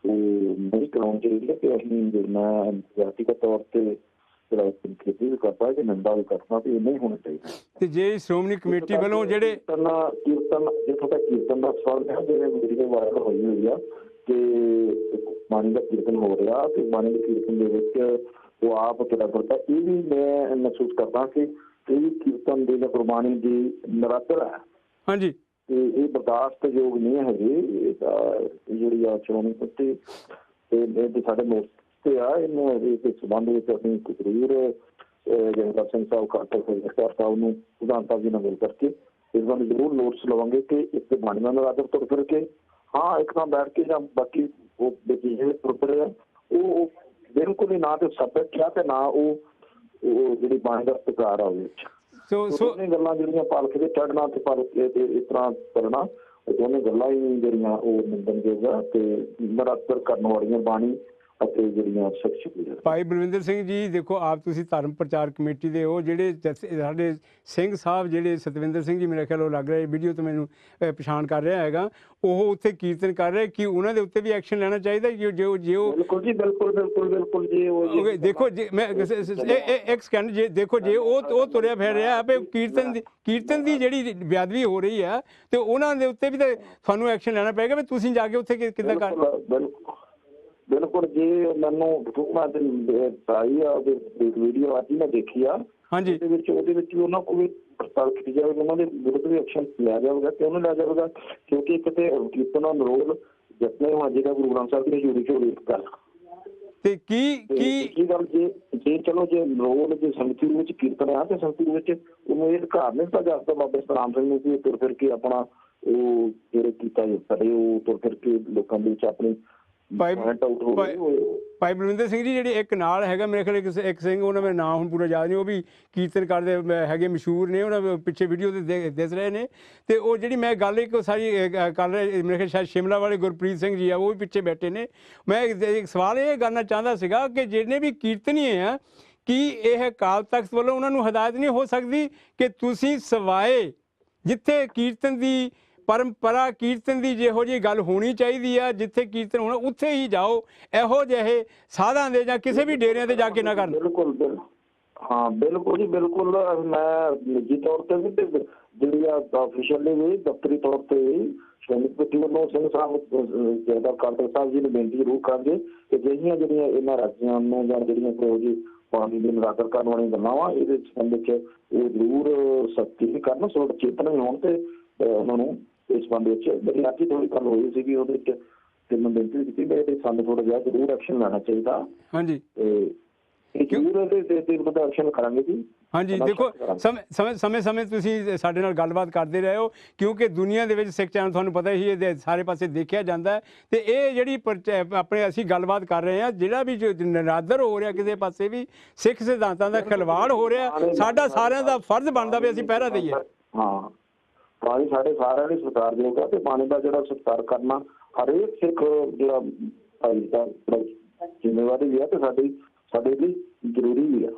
ਉਹ ਨਹੀਂ ਕਰਾਉਣੀ ਚਾਹੀਦੀ ਹੈ। ਕਿ ਅਸੀਂ ਮੈਂ ਵਿਅਕਤੀਗਤ ਤੌਰ 'ਤੇ ਜਿਹੜਾ ਖੇਤੀ ਵੀ ਕਰਦਾ ਕਿ ਨਿੰਦਾ ਵੀ ਕਰਦਾ, ਵੀ ਇਹ ਨਹੀਂ ਹੋਣਾ ਚਾਹੀਦਾ। ਤੇ ਜੇ ਸ਼੍ਰੋਮਣੀ ਕਮੇਟੀ ਵੱਲੋਂ ਜਿਹੜੇ ਕੀਰਤਨ ਜਿੱਥੋਂ ਤੱਕ ਕੀਰਤਨ ਦਾ ਸਵਾਲ ਹੈ, ਜਿਵੇਂ ਵੀਡੀਓ ਵਾਇਰਲ ਹੋਈ ਹੋਈ ਆ ਕਿ ਬਾਣੀ ਦਾ ਕੀਰਤਨ ਹੋ ਰਿਹਾ, ਤੇ ਬਾਣੀ ਦੇ ਕੀਰਤਨ ਦੇ ਵਿੱਚ ਉਹ ਆਪ ਤੁਰਿਆ ਫਿਰਦਾ, ਇਹ ਵੀ ਮੈਂ ਮਹਿਸੂਸ ਕਰਦਾ ਕਿ ਇਹ ਕੀਰਤਨ ਦੀ ਜਾਂ ਗੁਰਬਾਣੀ ਦੀ ਨਿਰਾਦਰ ਹੈ। ਹਾਂਜੀ, ਤੇ ਇਹ ਬਰਦਾਸ਼ਤਯੋਗ ਨਹੀਂ ਹੈਗੀ। ਇਹ ਜਿਹੜੀ ਆ ਸ਼੍ਰੋਮਣੀ ਕਮੇਟੀ ਤੇ ਸਾਡੇ ਨੋਟਿਸ ਤੇ ਆ, ਇਹਨੂੰ ਇਸ ਸੰਬੰਧ ਵਿੱਚ ਅਸੀਂ ਜ਼ਰੂਰ ਜਥੇਦਾਰ ਸਿੰਘ ਸਾਹਿਬ ਖਾਲਸਾ ਸਾਹਿਬ ਨੂੰ ਪ੍ਰਧਾਨ ਸਾਹਿਬ ਜੀ ਨਾਲ ਗੱਲ ਕਰਕੇ ਇਸ ਬਾਰੇ ਜ਼ਰੂਰ ਨੋਟਿਸ ਲਵਾਂਗੇ ਕਿ ਇੱਕ ਬਾਣੀਆਂ ਦਾ ਆਦਰ ਤੁਰ ਫਿਰ ਕੇ ਹਾਂ ਇੱਕ ਤਾਂ ਬੈਠ ਕੇ ਜਾਂ ਬਾਕੀ ਉਹ ਜਿਹੜੇ ਤੁਰ ਆ ਉਹ ਬਿਲਕੁਲ ਹੀ ਨਾ ਤੇ ਸੱਭਿਅਤਾ ਤੇ ਨਾ ਉਹ ਜਿਹੜੀ ਬਾਣੀ ਦਾ ਪ੍ਰਕਾਰ ਆ ਉਹਦੇ ਵਿੱਚ। ਸੋ ਗੱਲਾਂ ਜਿਹੜੀਆਂ ਪਾਲਕ ਦੇ ਚੜ੍ਹਨਾ ਤੇ ਪਾਲਕੇ ਤੇ ਇਸ ਤਰ੍ਹਾਂ ਕਰਨਾ, ਉਹ ਦੋਨੇ ਗੱਲਾਂ ਹੀ ਜਿਹੜੀਆਂ ਉਹ ਨਿੰਦਣਯੋਗ ਆ ਤੇ ਨਿਰਾਦਰ ਕਰਨ ਵਾਲੀਆਂ ਬਾਣੀ ਅਤੇ ਜਿਹੜੀਆਂ ਸ਼ਖਸੀ ਪੂਜਾ। ਭਾਈ ਬਲਵਿੰਦਰ ਸਿੰਘ ਜੀ, ਦੇਖੋ ਆਪ ਤੁਸੀਂ ਧਰਮ ਪ੍ਰਚਾਰ ਕਮੇਟੀ ਦੇ ਹੋ, ਜਿਹੜੇ ਸਾਡੇ ਸਿੰਘ ਸਾਹਿਬ ਜਿਹੜੇ ਸਤਵਿੰਦਰ ਸਿੰਘ ਜੀ ਮੇਰੇ ਖਿਆਲ ਉਹ ਲੱਗ ਰਿਹਾ ਵੀਡੀਓ ਤੋਂ ਮੈਨੂੰ ਪਛਾਣ ਕਰ ਰਿਹਾ ਹੈਗਾ, ਉਹ ਉੱਥੇ ਕੀਰਤਨ ਕਰ ਰਹੇ, ਕਿ ਉਹਨਾਂ ਦੇ ਉੱਤੇ ਵੀ ਐਕਸ਼ਨ ਲੈਣਾ ਚਾਹੀਦਾ? ਜੇ ਉਹ ਬਿਲਕੁਲ ਜੀ, ਬਿਲਕੁਲ ਜੀ। ਉਹ ਦੇਖੋ ਜੇ ਮੈਂ ਇੱਕ ਸੈਕਿੰਡ, ਜੇ ਦੇਖੋ ਜੇ ਉਹ ਤੁਰਿਆ ਫਿਰ ਰਿਹਾ ਵੀ ਕੀਰਤਨ ਦੀ ਜਿਹੜੀ ਬੇਅਦਬੀ ਹੋ ਰਹੀ ਹੈ, ਤੇ ਉਹਨਾਂ ਦੇ ਉੱਤੇ ਵੀ ਤਾਂ ਤੁਹਾਨੂੰ ਐਕਸ਼ਨ ਲੈਣਾ ਪਏਗਾ ਵੀ ਤੁਸੀਂ ਜਾ ਕੇ ਉੱਥੇ ਕਿੱਦਾਂ ਕਰ। ਬਿਲਕੁਲ ਜੀ, ਮੈਨੂੰ ਪਾਈ ਆ ਵੀਡੀਓ ਅੱਜ ਮੈਂ ਦੇਖੀ ਆ। ਹਾਂਜੀ, ਉਹਦੇ ਵਿੱਚ ਵੀ ਉਹਨਾਂ ਕੋਲ ਵੀ ਪੜਤਾਲ ਕੀਤੀ ਜਾਵੇ, ਉਹਨਾਂ ਦੇ ਵਿਰੁੱਧ ਵੀ ਐਕਸ਼ਨ ਲਿਆ ਜਾਵੇਗਾ। ਕਿਉਂ ਨਹੀਂ ਲਿਆ ਜਾਵੇਗਾ? ਕਿਉਂਕਿ ਇੱਕ ਤੇ ਕੀਰਤਨ ਦਾ ਨਿਰੋਲ ਜਤਨੇ ਹੋ ਅੱਜ ਦਾ ਗੁਰੂ ਗ੍ਰੰਥ ਸਾਹਿਬ ਦੀ ਜੁੜੀ ਹੋਈ ਗੱਲ ਤੇ ਕੀ ਗੱਲ ਜੇ ਚਲੋ ਜੇ ਨਿਰੋਲ ਜੇ ਸੰਗਤੀ ਵਿੱਚ ਕੀਰਤਨ ਆ ਤੇ ਸੰਗਤੀ ਵਿੱਚ ਉਹਨੂੰ ਇਹ ਅਧਿਕਾਰ ਨਹੀਂ ਦਿੱਤਾ ਜਾ ਸਕਦਾ ਬਾਬਾ ਸਤਨਾਮ ਸਿੰਘ ਨੂੰ ਕਿ ਤੁਰ ਫਿਰ ਕੇ ਆਪਣਾ ਉਹ ਜਿਹੜੇ ਕੀਤਾ ਕਰੇ, ਉਹ ਤੁਰ ਫਿਰ ਕੇ ਲੋਕਾਂ ਦੇ ਵਿੱਚ ਆਪਣੀ ਭਾਈ ਬਲਵਿੰਦਰ ਸਿੰਘ ਜੀ, ਜਿਹੜੀ ਇੱਕ ਨਾਲ ਹੈਗਾ ਮੇਰੇ ਖਿਆਲ ਇੱਕ ਸਿੰਘ, ਉਹਨਾਂ ਮੇਰਾ ਨਾਮ ਹੁਣ ਪੂਰਾ ਯਾਦ ਨਹੀਂ, ਉਹ ਵੀ ਕੀਰਤਨ ਕਰਦੇ ਹੈਗੇ, ਮਸ਼ਹੂਰ ਨੇ, ਉਹਨਾਂ ਪਿੱਛੇ ਵੀਡੀਓ ਤੇ ਦਿਸ ਰਹੇ ਨੇ। ਤੇ ਉਹ ਜਿਹੜੀ ਮੈਂ ਗੱਲ ਇੱਕ ਸਾਰੀ ਕਰ ਰਿਹਾ, ਮੇਰੇ ਖਿਆਲ ਸ਼ਾਇਦ ਸ਼ਿਮਲਾ ਵਾਲੇ ਗੁਰਪ੍ਰੀਤ ਸਿੰਘ ਜੀ ਆ, ਉਹ ਵੀ ਪਿੱਛੇ ਬੈਠੇ ਨੇ। ਮੈਂ ਇੱਕ ਸਵਾਲ ਇਹ ਕਰਨਾ ਚਾਹੁੰਦਾ ਸੀਗਾ ਕਿ ਜਿਹਨੇ ਵੀ ਕੀਰਤਨੀਏ ਆ, ਕੀ ਇਹ ਅਕਾਲ ਤਖਤ ਵੱਲੋਂ ਉਹਨਾਂ ਨੂੰ ਹਦਾਇਤ ਨਹੀਂ ਹੋ ਸਕਦੀ ਕਿ ਤੁਸੀਂ ਸਵਾਏ ਜਿੱਥੇ ਕੀਰਤਨ ਦੀ ਪਰੰਪਰਾ, ਕੀਰਤਨ ਦੀ ਜਿਹੋ ਜਿਹੀ ਗੱਲ ਹੋਣੀ ਚਾਹੀਦੀ ਆ, ਜਿੱਥੇ ਕੀਰਤਨ ਹੋਣਾ ਉੱਥੇ ਹੀ ਜਾਓ, ਇਹੋ ਜਿਹੇ ਸਾਧਾਂ ਦੇ ਜਾਂ ਕਿਸੇ ਵੀ ਡੇਰਿਆਂ ਤੇ ਜਾ ਕੇ ਨਾ ਕਰਨ? ਬਿਲਕੁਲ ਹਾਂ ਬਿਲਕੁਲ ਜੀ ਬਿਲਕੁਲ। ਮੈਂ ਨਿੱਜੀ ਤੌਰ ਤੇ ਵੀ ਤੇ ਜਿਹੜੀ ਆ ਆਫੀਸ਼ੀਅਲੀ ਵੀ ਦਫ਼ਤਰੀ ਤੌਰ ਤੇ ਵੀ ਸ਼੍ਰੋਮਣੀ ਕਮੇਟੀ ਵੱਲੋਂ ਸਿੰਘ ਸਾਹਿਬ ਜਥੇਦਾਰ ਕਾਲਕਾ ਸਾਹਿਬ ਜੀ ਨੂੰ ਬੇਨਤੀ ਜ਼ਰੂਰ ਕਰਾਂਗੇ ਕਿ ਜਿਹੜੀਆਂ ਇਹਨਾਂ ਰਾਜਿਆਂ ਨੂੰ ਜਾਂ ਜਿਹੜੀਆਂ ਕੋਈ ਜੀ ਪਾਣੀ ਦੀ ਨਿਰਾਕਰ ਕਰਨ ਵਾਲੀਆਂ ਗੱਲਾਂ ਵਾ ਇਹਦੇ ਸੰਬੰਧ ਵਿੱਚ ਇਹ ਜ਼ਰੂਰ ਸਖਤੀ ਵੀ ਕਰਨ, ਸੋ ਚੇਤਨ ਵੀ ਹੋਣ ਤੇ ਉਹਨਾਂ ਨੂੰ ਇਸ ਸੰਬੰਧ ਵਿੱਚ ਬੜੀ ਅੱਜ ਥੋੜ੍ਹੀ ਗੱਲ ਹੋਈ ਸੀਗੀ ਉਹਦੇ ਵਿੱਚ ਤੇ ਮੈਂ ਬੇਨਤੀ ਕੀਤੀ ਕਿ ਸਾਨੂੰ ਥੋੜ੍ਹਾ ਜਿਹਾ ਜ਼ਰੂਰ ਐਕਸ਼ਨ ਲੈਣਾ ਚਾਹੀਦਾ। ਹਾਂਜੀ ਤੇ ਕਰਾਂਗੇ ਜੀ। ਹਾਂਜੀ ਦੇਖੋ ਸਮੇਂ ਤੁਸੀਂ ਸਾਡੇ ਨਾਲ ਗੱਲਬਾਤ ਕਰਦੇ ਰਹੇ ਹੋ ਕਿਉਂਕਿ ਦੁਨੀਆ ਦੇ ਵਿੱਚ ਸਿੱਖ ਚੈਨਲ ਤੁਹਾਨੂੰ ਪਤਾ ਹੀ ਇਹ ਸਾਰੇ ਪਾਸੇ ਦੇਖਿਆ ਜਾਂਦਾ ਹੈ ਤੇ ਇਹ ਜਿਹੜੀ ਆਪਣੇ ਅਸੀਂ ਗੱਲਬਾਤ ਕਰ ਰਹੇ ਹਾਂ ਜਿਹੜਾ ਵੀ ਨਿਰਾਦਰ ਹੋ ਰਿਹਾ ਕਿਸੇ ਪਾਸੇ ਵੀ ਸਿੱਖ ਸਿਧਾਂਤਾਂ ਦਾ ਖਿਲਵਾੜ ਹੋ ਰਿਹਾ ਸਾਡਾ ਸਾਰਿਆਂ ਦਾ ਫਰਜ਼ ਬਣਦਾ ਵੀ ਅਸੀਂ ਪਹਿਰਾ ਦਈਏ। ਹਾਂ ਪਾਣੀ ਸਾਡੇ ਸਾਰਿਆਂ ਲਈ ਸਤਿਕਾਰ ਦੇਊਗਾ ਤੇ ਪਾਣੀ ਦਾ ਜਿਹੜਾ ਸਤਿਕਾਰ ਕਰਨਾ ਹਰੇਕ ਸਿੱਖ ਜਿਹੜਾ ਭਾਈ ਦਾ ਜ਼ਿੰਮੇਵਾਰੀ ਵੀ ਹੈ ਤੇ ਸਾਡੇ ਲਈ ਜ਼ਰੂਰੀ ਵੀ ਆ।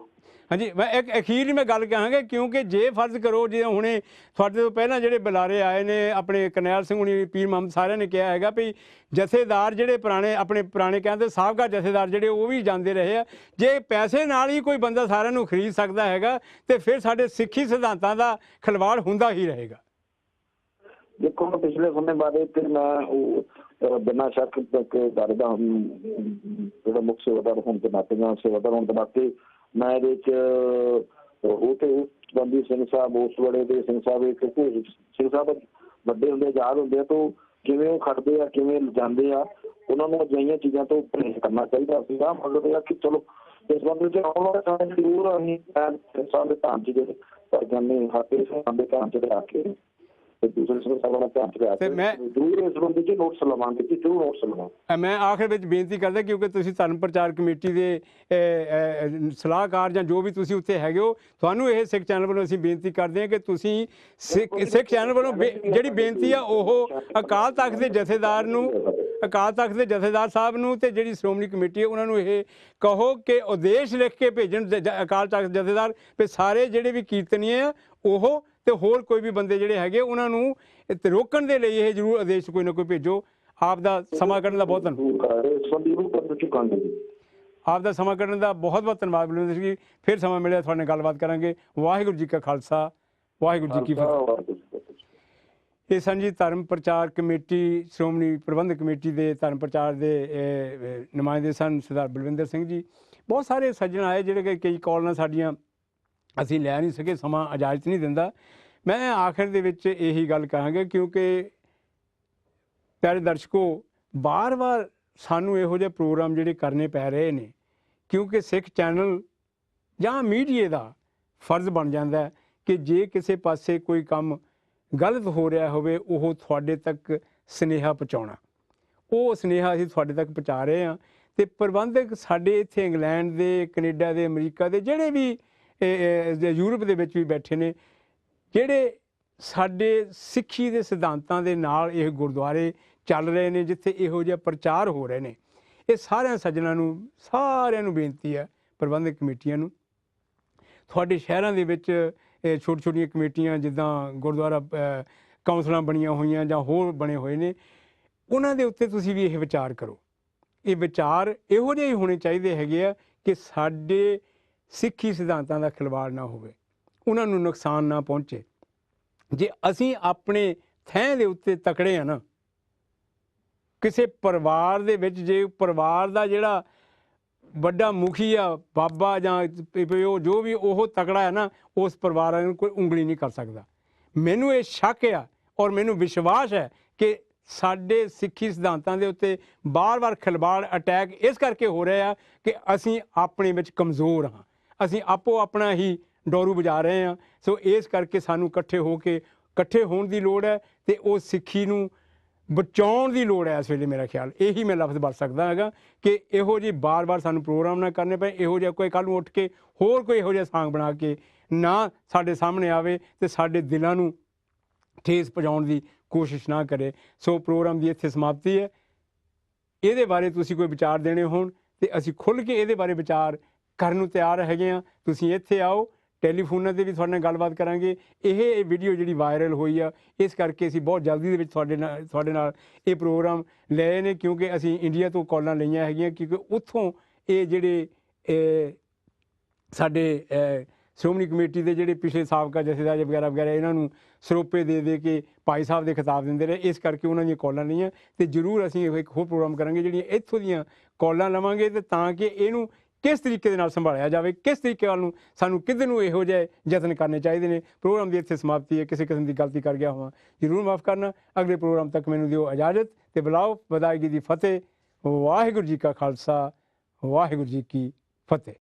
ਹਾਂਜੀ ਮੈਂ ਇੱਕ ਅਖੀਰ ਮੈਂ ਗੱਲ ਕਹਾਂਗਾ ਕਿਉਂਕਿ ਜੇ ਫਰਜ਼ ਕਰੋ ਜੇ ਹੁਣੇ ਤੁਹਾਡੇ ਤੋਂ ਪਹਿਲਾਂ ਜਿਹੜੇ ਬੁਲਾਰੇ ਆਏ ਨੇ ਆਪਣੇ ਕਰਨੈਲ ਸਿੰਘ ਹੁਣੀ ਪੀਰ ਮੁਹੰਮਦ ਸਾਰਿਆਂ ਨੇ ਕਿਹਾ ਹੈਗਾ ਵੀ ਜਥੇਦਾਰ ਜਿਹੜੇ ਆਪਣੇ ਪੁਰਾਣੇ ਕਹਿੰਦੇ ਸਾਬਕਾ ਜਥੇਦਾਰ ਜਿਹੜੇ ਉਹ ਵੀ ਜਾਂਦੇ ਰਹੇ ਆ। ਜੇ ਪੈਸੇ ਨਾਲ ਹੀ ਕੋਈ ਬੰਦਾ ਸਾਰਿਆਂ ਨੂੰ ਖਰੀਦ ਸਕਦਾ ਹੈਗਾ ਤੇ ਫਿਰ ਸਾਡੇ ਸਿੱਖੀ ਸਿਧਾਂਤਾਂ ਦਾ ਖਿਲਵਾੜ ਹੁੰਦਾ ਹੀ ਰਹੇਗਾ। ਦੇਖੋ ਪਿਛਲੇ ਸਮੇਂ ਬਾਰੇ ਤੇ ਮੈਂ ਉਹ ਬਿਨਾਂ ਸ਼ੱਕ ਦਰ ਦਾ ਜਿਹੜਾ ਮੁੱਖ ਸੇਵਾਦਾਰ ਹੋਣ ਦੇ ਨਾਤੇ ਜਾਂ ਸੇਵਾਦਾਰ ਹੋਣ ਦੇ ਨਾਤੇ ਮੈਂ ਇਹਦੇ 'ਚ ਉਹ ਤੇ ਬੰਦੀ ਸਿੰਘ ਸਾਹਿਬ ਉਸ ਵੇਲੇ ਦੇ ਸਿੰਘ ਸਾਹਿਬ ਇੱਕ ਸਿੰਘ ਸਾਹਿਬ ਵੱਡੇ ਹੁੰਦੇ ਆਜ਼ਾਦ ਹੁੰਦੇ ਆ ਤਾਂ ਕਿਵੇਂ ਉਹ ਖੜਦੇ ਆ ਕਿਵੇਂ ਜਾਂਦੇ ਆ ਉਹਨਾਂ ਨੂੰ ਅਜਿਹੀਆਂ ਚੀਜ਼ਾਂ ਤੋਂ ਪਰਹੇਜ਼ ਕਰਨਾ ਚਾਹੀਦਾ ਸੀਗਾ। ਮਤਲਬ ਇਹ ਕਿ ਚਲੋ ਇਸ ਬੰਦੇ 'ਚ ਆਉਣ ਵਾਲੇ ਸਮੇਂ ਜ਼ਰੂਰ ਅਸੀਂ ਸਿੰਘ ਸਾਹਿਬ ਦੇ ਧਿਆਨ 'ਚ ਜਿਹੜੇ ਪਰ ਜਾਂਦੇ ਹਾਤੇ ਸਾਹਿਬ ਦੇ ਧਿਆਨ 'ਚ ਲਿਆ ਕੇ ਮੈਂ ਆਖਿਰ ਵਿੱਚ ਬੇਨਤੀ ਕਰਦਾ ਕਿਉਂਕਿ ਤੁਸੀਂ ਧਰਮ ਪ੍ਰਚਾਰ ਕਮੇਟੀ ਦੇ ਸਲਾਹਕਾਰ ਜਾਂ ਜੋ ਵੀ ਤੁਸੀਂ ਉੱਥੇ ਹੈਗੇ ਹੋ ਤੁਹਾਨੂੰ ਇਹ ਸਿੱਖ ਚੈਨਲ ਵੱਲੋਂ ਅਸੀਂ ਬੇਨਤੀ ਕਰਦੇ ਹਾਂ ਕਿ ਤੁਸੀਂ ਸਿੱਖ ਚੈਨਲ ਵੱਲੋਂ ਜਿਹੜੀ ਬੇਨਤੀ ਆ ਉਹ ਅਕਾਲ ਤਖਤ ਦੇ ਜਥੇਦਾਰ ਨੂੰ ਅਕਾਲ ਤਖਤ ਦੇ ਜਥੇਦਾਰ ਸਾਹਿਬ ਨੂੰ ਤੇ ਜਿਹੜੀ ਸ਼੍ਰੋਮਣੀ ਕਮੇਟੀ ਹੈ ਉਹਨਾਂ ਨੂੰ ਇਹ ਕਹੋ ਕਿ ਉਦੇਸ਼ ਲਿਖ ਕੇ ਭੇਜਣ ਅਕਾਲ ਤਖਤ ਜਥੇਦਾਰ ਵੀ ਸਾਰੇ ਜਿਹੜੇ ਵੀ ਕੀਰਤਨੀਏ ਆ ਉਹ ਤੇ ਹੋਰ ਕੋਈ ਵੀ ਬੰਦੇ ਜਿਹੜੇ ਹੈਗੇ ਉਹਨਾਂ ਨੂੰ ਰੋਕਣ ਦੇ ਲਈ ਇਹ ਜ਼ਰੂਰ ਆਦੇਸ਼ ਕੋਈ ਨਾ ਕੋਈ ਭੇਜੋ। ਆਪ ਦਾ ਸਮਾਂ ਕੱਢਣ ਦਾ ਬਹੁਤ ਧੰਨਵਾਦ ਬਲਵਿੰਦਰ ਸਿੰਘ ਜੀ। ਫਿਰ ਸਮਾਂ ਮਿਲਿਆ ਤੁਹਾਡੇ ਨਾਲ ਗੱਲਬਾਤ ਕਰਾਂਗੇ। ਵਾਹਿਗੁਰੂ ਜੀ ਕਾ ਖਾਲਸਾ ਵਾਹਿਗੁਰੂ ਜੀ ਕੀ ਫਤਿਹ। ਇਹ ਸਨ ਜੀ ਧਰਮ ਪ੍ਰਚਾਰ ਕਮੇਟੀ ਸ਼੍ਰੋਮਣੀ ਪ੍ਰਬੰਧਕ ਕਮੇਟੀ ਦੇ ਧਰਮ ਪ੍ਰਚਾਰ ਦੇ ਨੁਮਾਇੰਦੇ ਸਨ ਸਰਦਾਰ ਬਲਵਿੰਦਰ ਸਿੰਘ ਜੀ। ਬਹੁਤ ਸਾਰੇ ਸੱਜਣ ਆਏ ਜਿਹੜੇ ਕਿ ਕਈ ਕਾਲਾਂ ਸਾਡੀਆਂ ਅਸੀਂ ਲੈ ਨਹੀਂ ਸਕੇ, ਸਮਾਂ ਇਜਾਜ਼ਤ ਨਹੀਂ ਦਿੰਦਾ। ਮੈਂ ਆਖਿਰ ਦੇ ਵਿੱਚ ਇਹੀ ਗੱਲ ਕਹਾਂਗਾ ਕਿਉਂਕਿ ਪਿਆਰੇ ਦਰਸ਼ਕੋ ਵਾਰ-ਵਾਰ ਸਾਨੂੰ ਇਹੋ ਜਿਹੇ ਪ੍ਰੋਗਰਾਮ ਜਿਹੜੇ ਕਰਨੇ ਪੈ ਰਹੇ ਨੇ ਕਿਉਂਕਿ ਸਿੱਖ ਚੈਨਲ ਜਾਂ ਮੀਡੀਏ ਦਾ ਫਰਜ਼ ਬਣ ਜਾਂਦਾ ਕਿ ਜੇ ਕਿਸੇ ਪਾਸੇ ਕੋਈ ਕੰਮ ਗਲਤ ਹੋ ਰਿਹਾ ਹੋਵੇ ਉਹ ਤੁਹਾਡੇ ਤੱਕ ਸੁਨੇਹਾ ਪਹੁੰਚਾਉਣਾ। ਉਹ ਸੁਨੇਹਾ ਅਸੀਂ ਤੁਹਾਡੇ ਤੱਕ ਪਹੁੰਚਾ ਰਹੇ ਹਾਂ ਅਤੇ ਪ੍ਰਬੰਧਕ ਸਾਡੇ ਇੱਥੇ ਇੰਗਲੈਂਡ ਦੇ, ਕੈਨੇਡਾ ਦੇ, ਅਮਰੀਕਾ ਦੇ ਜਿਹੜੇ ਵੀ ਯੂਰਪ ਦੇ ਵਿੱਚ ਵੀ ਬੈਠੇ ਨੇ ਜਿਹੜੇ ਸਾਡੇ ਸਿੱਖੀ ਦੇ ਸਿਧਾਂਤਾਂ ਦੇ ਨਾਲ ਇਹ ਗੁਰਦੁਆਰੇ ਚੱਲ ਰਹੇ ਨੇ ਜਿੱਥੇ ਇਹੋ ਜਿਹਾ ਪ੍ਰਚਾਰ ਹੋ ਰਹੇ ਨੇ। ਇਹ ਸਾਰਿਆਂ ਸੱਜਣਾਂ ਨੂੰ ਸਾਰਿਆਂ ਨੂੰ ਬੇਨਤੀ ਹੈ ਪ੍ਰਬੰਧਕ ਕਮੇਟੀਆਂ ਨੂੰ ਤੁਹਾਡੇ ਸ਼ਹਿਰਾਂ ਦੇ ਵਿੱਚ ਛੋਟੀ ਛੋਟੀਆਂ ਕਮੇਟੀਆਂ ਜਿੱਦਾਂ ਗੁਰਦੁਆਰਾ ਕੌਂਸਲਾਂ ਬਣੀਆਂ ਹੋਈਆਂ ਜਾਂ ਹੋਰ ਬਣੇ ਹੋਏ ਨੇ ਉਹਨਾਂ ਦੇ ਉੱਤੇ ਤੁਸੀਂ ਵੀ ਇਹ ਵਿਚਾਰ ਕਰੋ। ਇਹ ਵਿਚਾਰ ਇਹੋ ਜਿਹੇ ਹੀ ਹੋਣੇ ਚਾਹੀਦੇ ਹੈਗੇ ਆ ਕਿ ਸਾਡੇ ਸਿੱਖੀ ਸਿਧਾਂਤਾਂ ਦਾ ਖਿਲਵਾੜ ਨਾ ਹੋਵੇ, ਉਹਨਾਂ ਨੂੰ ਨੁਕਸਾਨ ਨਾ ਪਹੁੰਚੇ। ਜੇ ਅਸੀਂ ਆਪਣੇ ਥੈਂ ਦੇ ਉੱਤੇ ਤਕੜੇ ਆ ਨਾ ਕਿਸੇ ਪਰਿਵਾਰ ਦੇ ਵਿੱਚ ਜੇ ਪਰਿਵਾਰ ਦਾ ਜਿਹੜਾ ਵੱਡਾ ਮੁਖੀ ਆ ਬਾਬਾ ਜਾਂ ਪਿਓ ਜੋ ਵੀ ਉਹ ਤਕੜਾ ਹੈ ਨਾ ਉਸ ਪਰਿਵਾਰ ਨੂੰ ਕੋਈ ਉਂਗਲੀ ਨਹੀਂ ਕਰ ਸਕਦਾ। ਮੈਨੂੰ ਇਹ ਸ਼ੱਕ ਆ ਔਰ ਮੈਨੂੰ ਵਿਸ਼ਵਾਸ ਹੈ ਕਿ ਸਾਡੇ ਸਿੱਖੀ ਸਿਧਾਂਤਾਂ ਦੇ ਉੱਤੇ ਬਾਰ-ਬਾਰ ਖਿਲਵਾੜ ਅਟੈਕ ਇਸ ਕਰਕੇ ਹੋ ਰਹੇ ਆ ਕਿ ਅਸੀਂ ਆਪਣੇ ਵਿੱਚ ਕਮਜ਼ੋਰ ਹਾਂ, ਅਸੀਂ ਆਪੋ ਆਪਣਾ ਹੀ ਡੋਰੂ ਵਜਾ ਰਹੇ ਹਾਂ। ਸੋ ਇਸ ਕਰਕੇ ਸਾਨੂੰ ਇਕੱਠੇ ਹੋਣ ਦੀ ਲੋੜ ਹੈ ਅਤੇ ਉਹ ਸਿੱਖੀ ਨੂੰ ਬਚਾਉਣ ਦੀ ਲੋੜ ਹੈ। ਇਸ ਵੇਲੇ ਮੇਰਾ ਖਿਆਲ ਇਹੀ ਮੈਂ ਲਫ਼ਜ਼ ਵਰਤ ਸਕਦਾ ਹੈਗਾ ਕਿ ਇਹੋ ਜਿਹੀ ਬਾਰ-ਬਾਰ ਸਾਨੂੰ ਪ੍ਰੋਗਰਾਮ ਨਾ ਕਰਨੇ ਪਏ, ਇਹੋ ਜਿਹਾ ਕੋਈ ਕੱਲ੍ਹ ਨੂੰ ਉੱਠ ਕੇ ਹੋਰ ਕੋਈ ਇਹੋ ਜਿਹਾ ਸਾਂਗ ਬਣਾ ਕੇ ਨਾ ਸਾਡੇ ਸਾਹਮਣੇ ਆਵੇ ਅਤੇ ਸਾਡੇ ਦਿਲਾਂ ਨੂੰ ਠੇਸ ਪਹੁੰਚਾਉਣ ਦੀ ਕੋਸ਼ਿਸ਼ ਨਾ ਕਰੇ। ਸੋ ਪ੍ਰੋਗਰਾਮ ਦੀ ਇੱਥੇ ਸਮਾਪਤੀ ਹੈ। ਇਹਦੇ ਬਾਰੇ ਤੁਸੀਂ ਕੋਈ ਵਿਚਾਰ ਦੇਣੇ ਹੋਣ ਅਤੇ ਅਸੀਂ ਖੁੱਲ੍ਹ ਕੇ ਇਹਦੇ ਬਾਰੇ ਵਿਚਾਰ ਕਰਨ ਨੂੰ ਤਿਆਰ ਹੈਗੇ ਹਾਂ। ਤੁਸੀਂ ਇੱਥੇ ਆਓ, ਟੈਲੀਫੋਨਾਂ 'ਤੇ ਵੀ ਤੁਹਾਡੇ ਨਾਲ ਗੱਲਬਾਤ ਕਰਾਂਗੇ। ਇਹ ਵੀਡੀਓ ਜਿਹੜੀ ਵਾਇਰਲ ਹੋਈ ਆ ਇਸ ਕਰਕੇ ਅਸੀਂ ਬਹੁਤ ਜਲਦੀ ਦੇ ਵਿੱਚ ਤੁਹਾਡੇ ਨਾਲ ਇਹ ਪ੍ਰੋਗਰਾਮ ਲਏ ਨੇ ਕਿਉਂਕਿ ਅਸੀਂ ਇੰਡੀਆ ਤੋਂ ਕਾਲਾਂ ਲਈਆਂ ਹੈਗੀਆਂ ਕਿਉਂਕਿ ਉੱਥੋਂ ਇਹ ਜਿਹੜੇ ਸਾਡੇ ਸ਼੍ਰੋਮਣੀ ਕਮੇਟੀ ਦੇ ਜਿਹੜੇ ਪਿਛਲੇ ਸਾਬਕਾ ਜਥੇਦਾਰ ਵਗੈਰਾ ਵਗੈਰਾ ਇਹਨਾਂ ਨੂੰ ਸਰੋਪੇ ਦੇ ਕੇ ਭਾਈ ਸਾਹਿਬ ਦੇ ਖਿਤਾਬ ਦਿੰਦੇ ਰਹੇ, ਇਸ ਕਰਕੇ ਉਹਨਾਂ ਦੀਆਂ ਕਾਲਾਂ ਲਈਆਂ। ਅਤੇ ਜ਼ਰੂਰ ਅਸੀਂ ਇਹ ਇੱਕ ਹੋਰ ਪ੍ਰੋਗਰਾਮ ਕਰਾਂਗੇ ਜਿਹੜੀਆਂ ਇੱਥੋਂ ਦੀਆਂ ਕਾਲਾਂ ਲਵਾਂਗੇ, ਅਤੇ ਤਾਂ ਕਿ ਇਹਨੂੰ ਕਿਸ ਤਰੀਕੇ ਦੇ ਨਾਲ ਸੰਭਾਲਿਆ ਜਾਵੇ, ਕਿਸ ਤਰੀਕੇ ਵੱਲ ਨੂੰ ਸਾਨੂੰ ਕਿੱਧਰ ਨੂੰ ਇਹੋ ਜਿਹੇ ਯਤਨ ਕਰਨੇ ਚਾਹੀਦੇ ਨੇ। ਪ੍ਰੋਗਰਾਮ ਦੀ ਇੱਥੇ ਸਮਾਪਤੀ ਹੈ। ਕਿਸੇ ਕਿਸਮ ਦੀ ਗਲਤੀ ਕਰ ਗਿਆ ਹੋਵਾਂ ਜ਼ਰੂਰ ਮਾਫ ਕਰਨਾ। ਅਗਲੇ ਪ੍ਰੋਗਰਾਮ ਤੱਕ ਮੈਨੂੰ ਦਿਓ ਇਜਾਜ਼ਤ ਅਤੇ ਬੁਲਾਓ ਵਿਦਾਇਗੀ ਦੀ ਫਤਿਹ। ਵਾਹਿਗੁਰੂ ਜੀ ਕਾ ਖਾਲਸਾ, ਵਾਹਿਗੁਰੂ ਜੀ ਕੀ ਫਤਿਹ।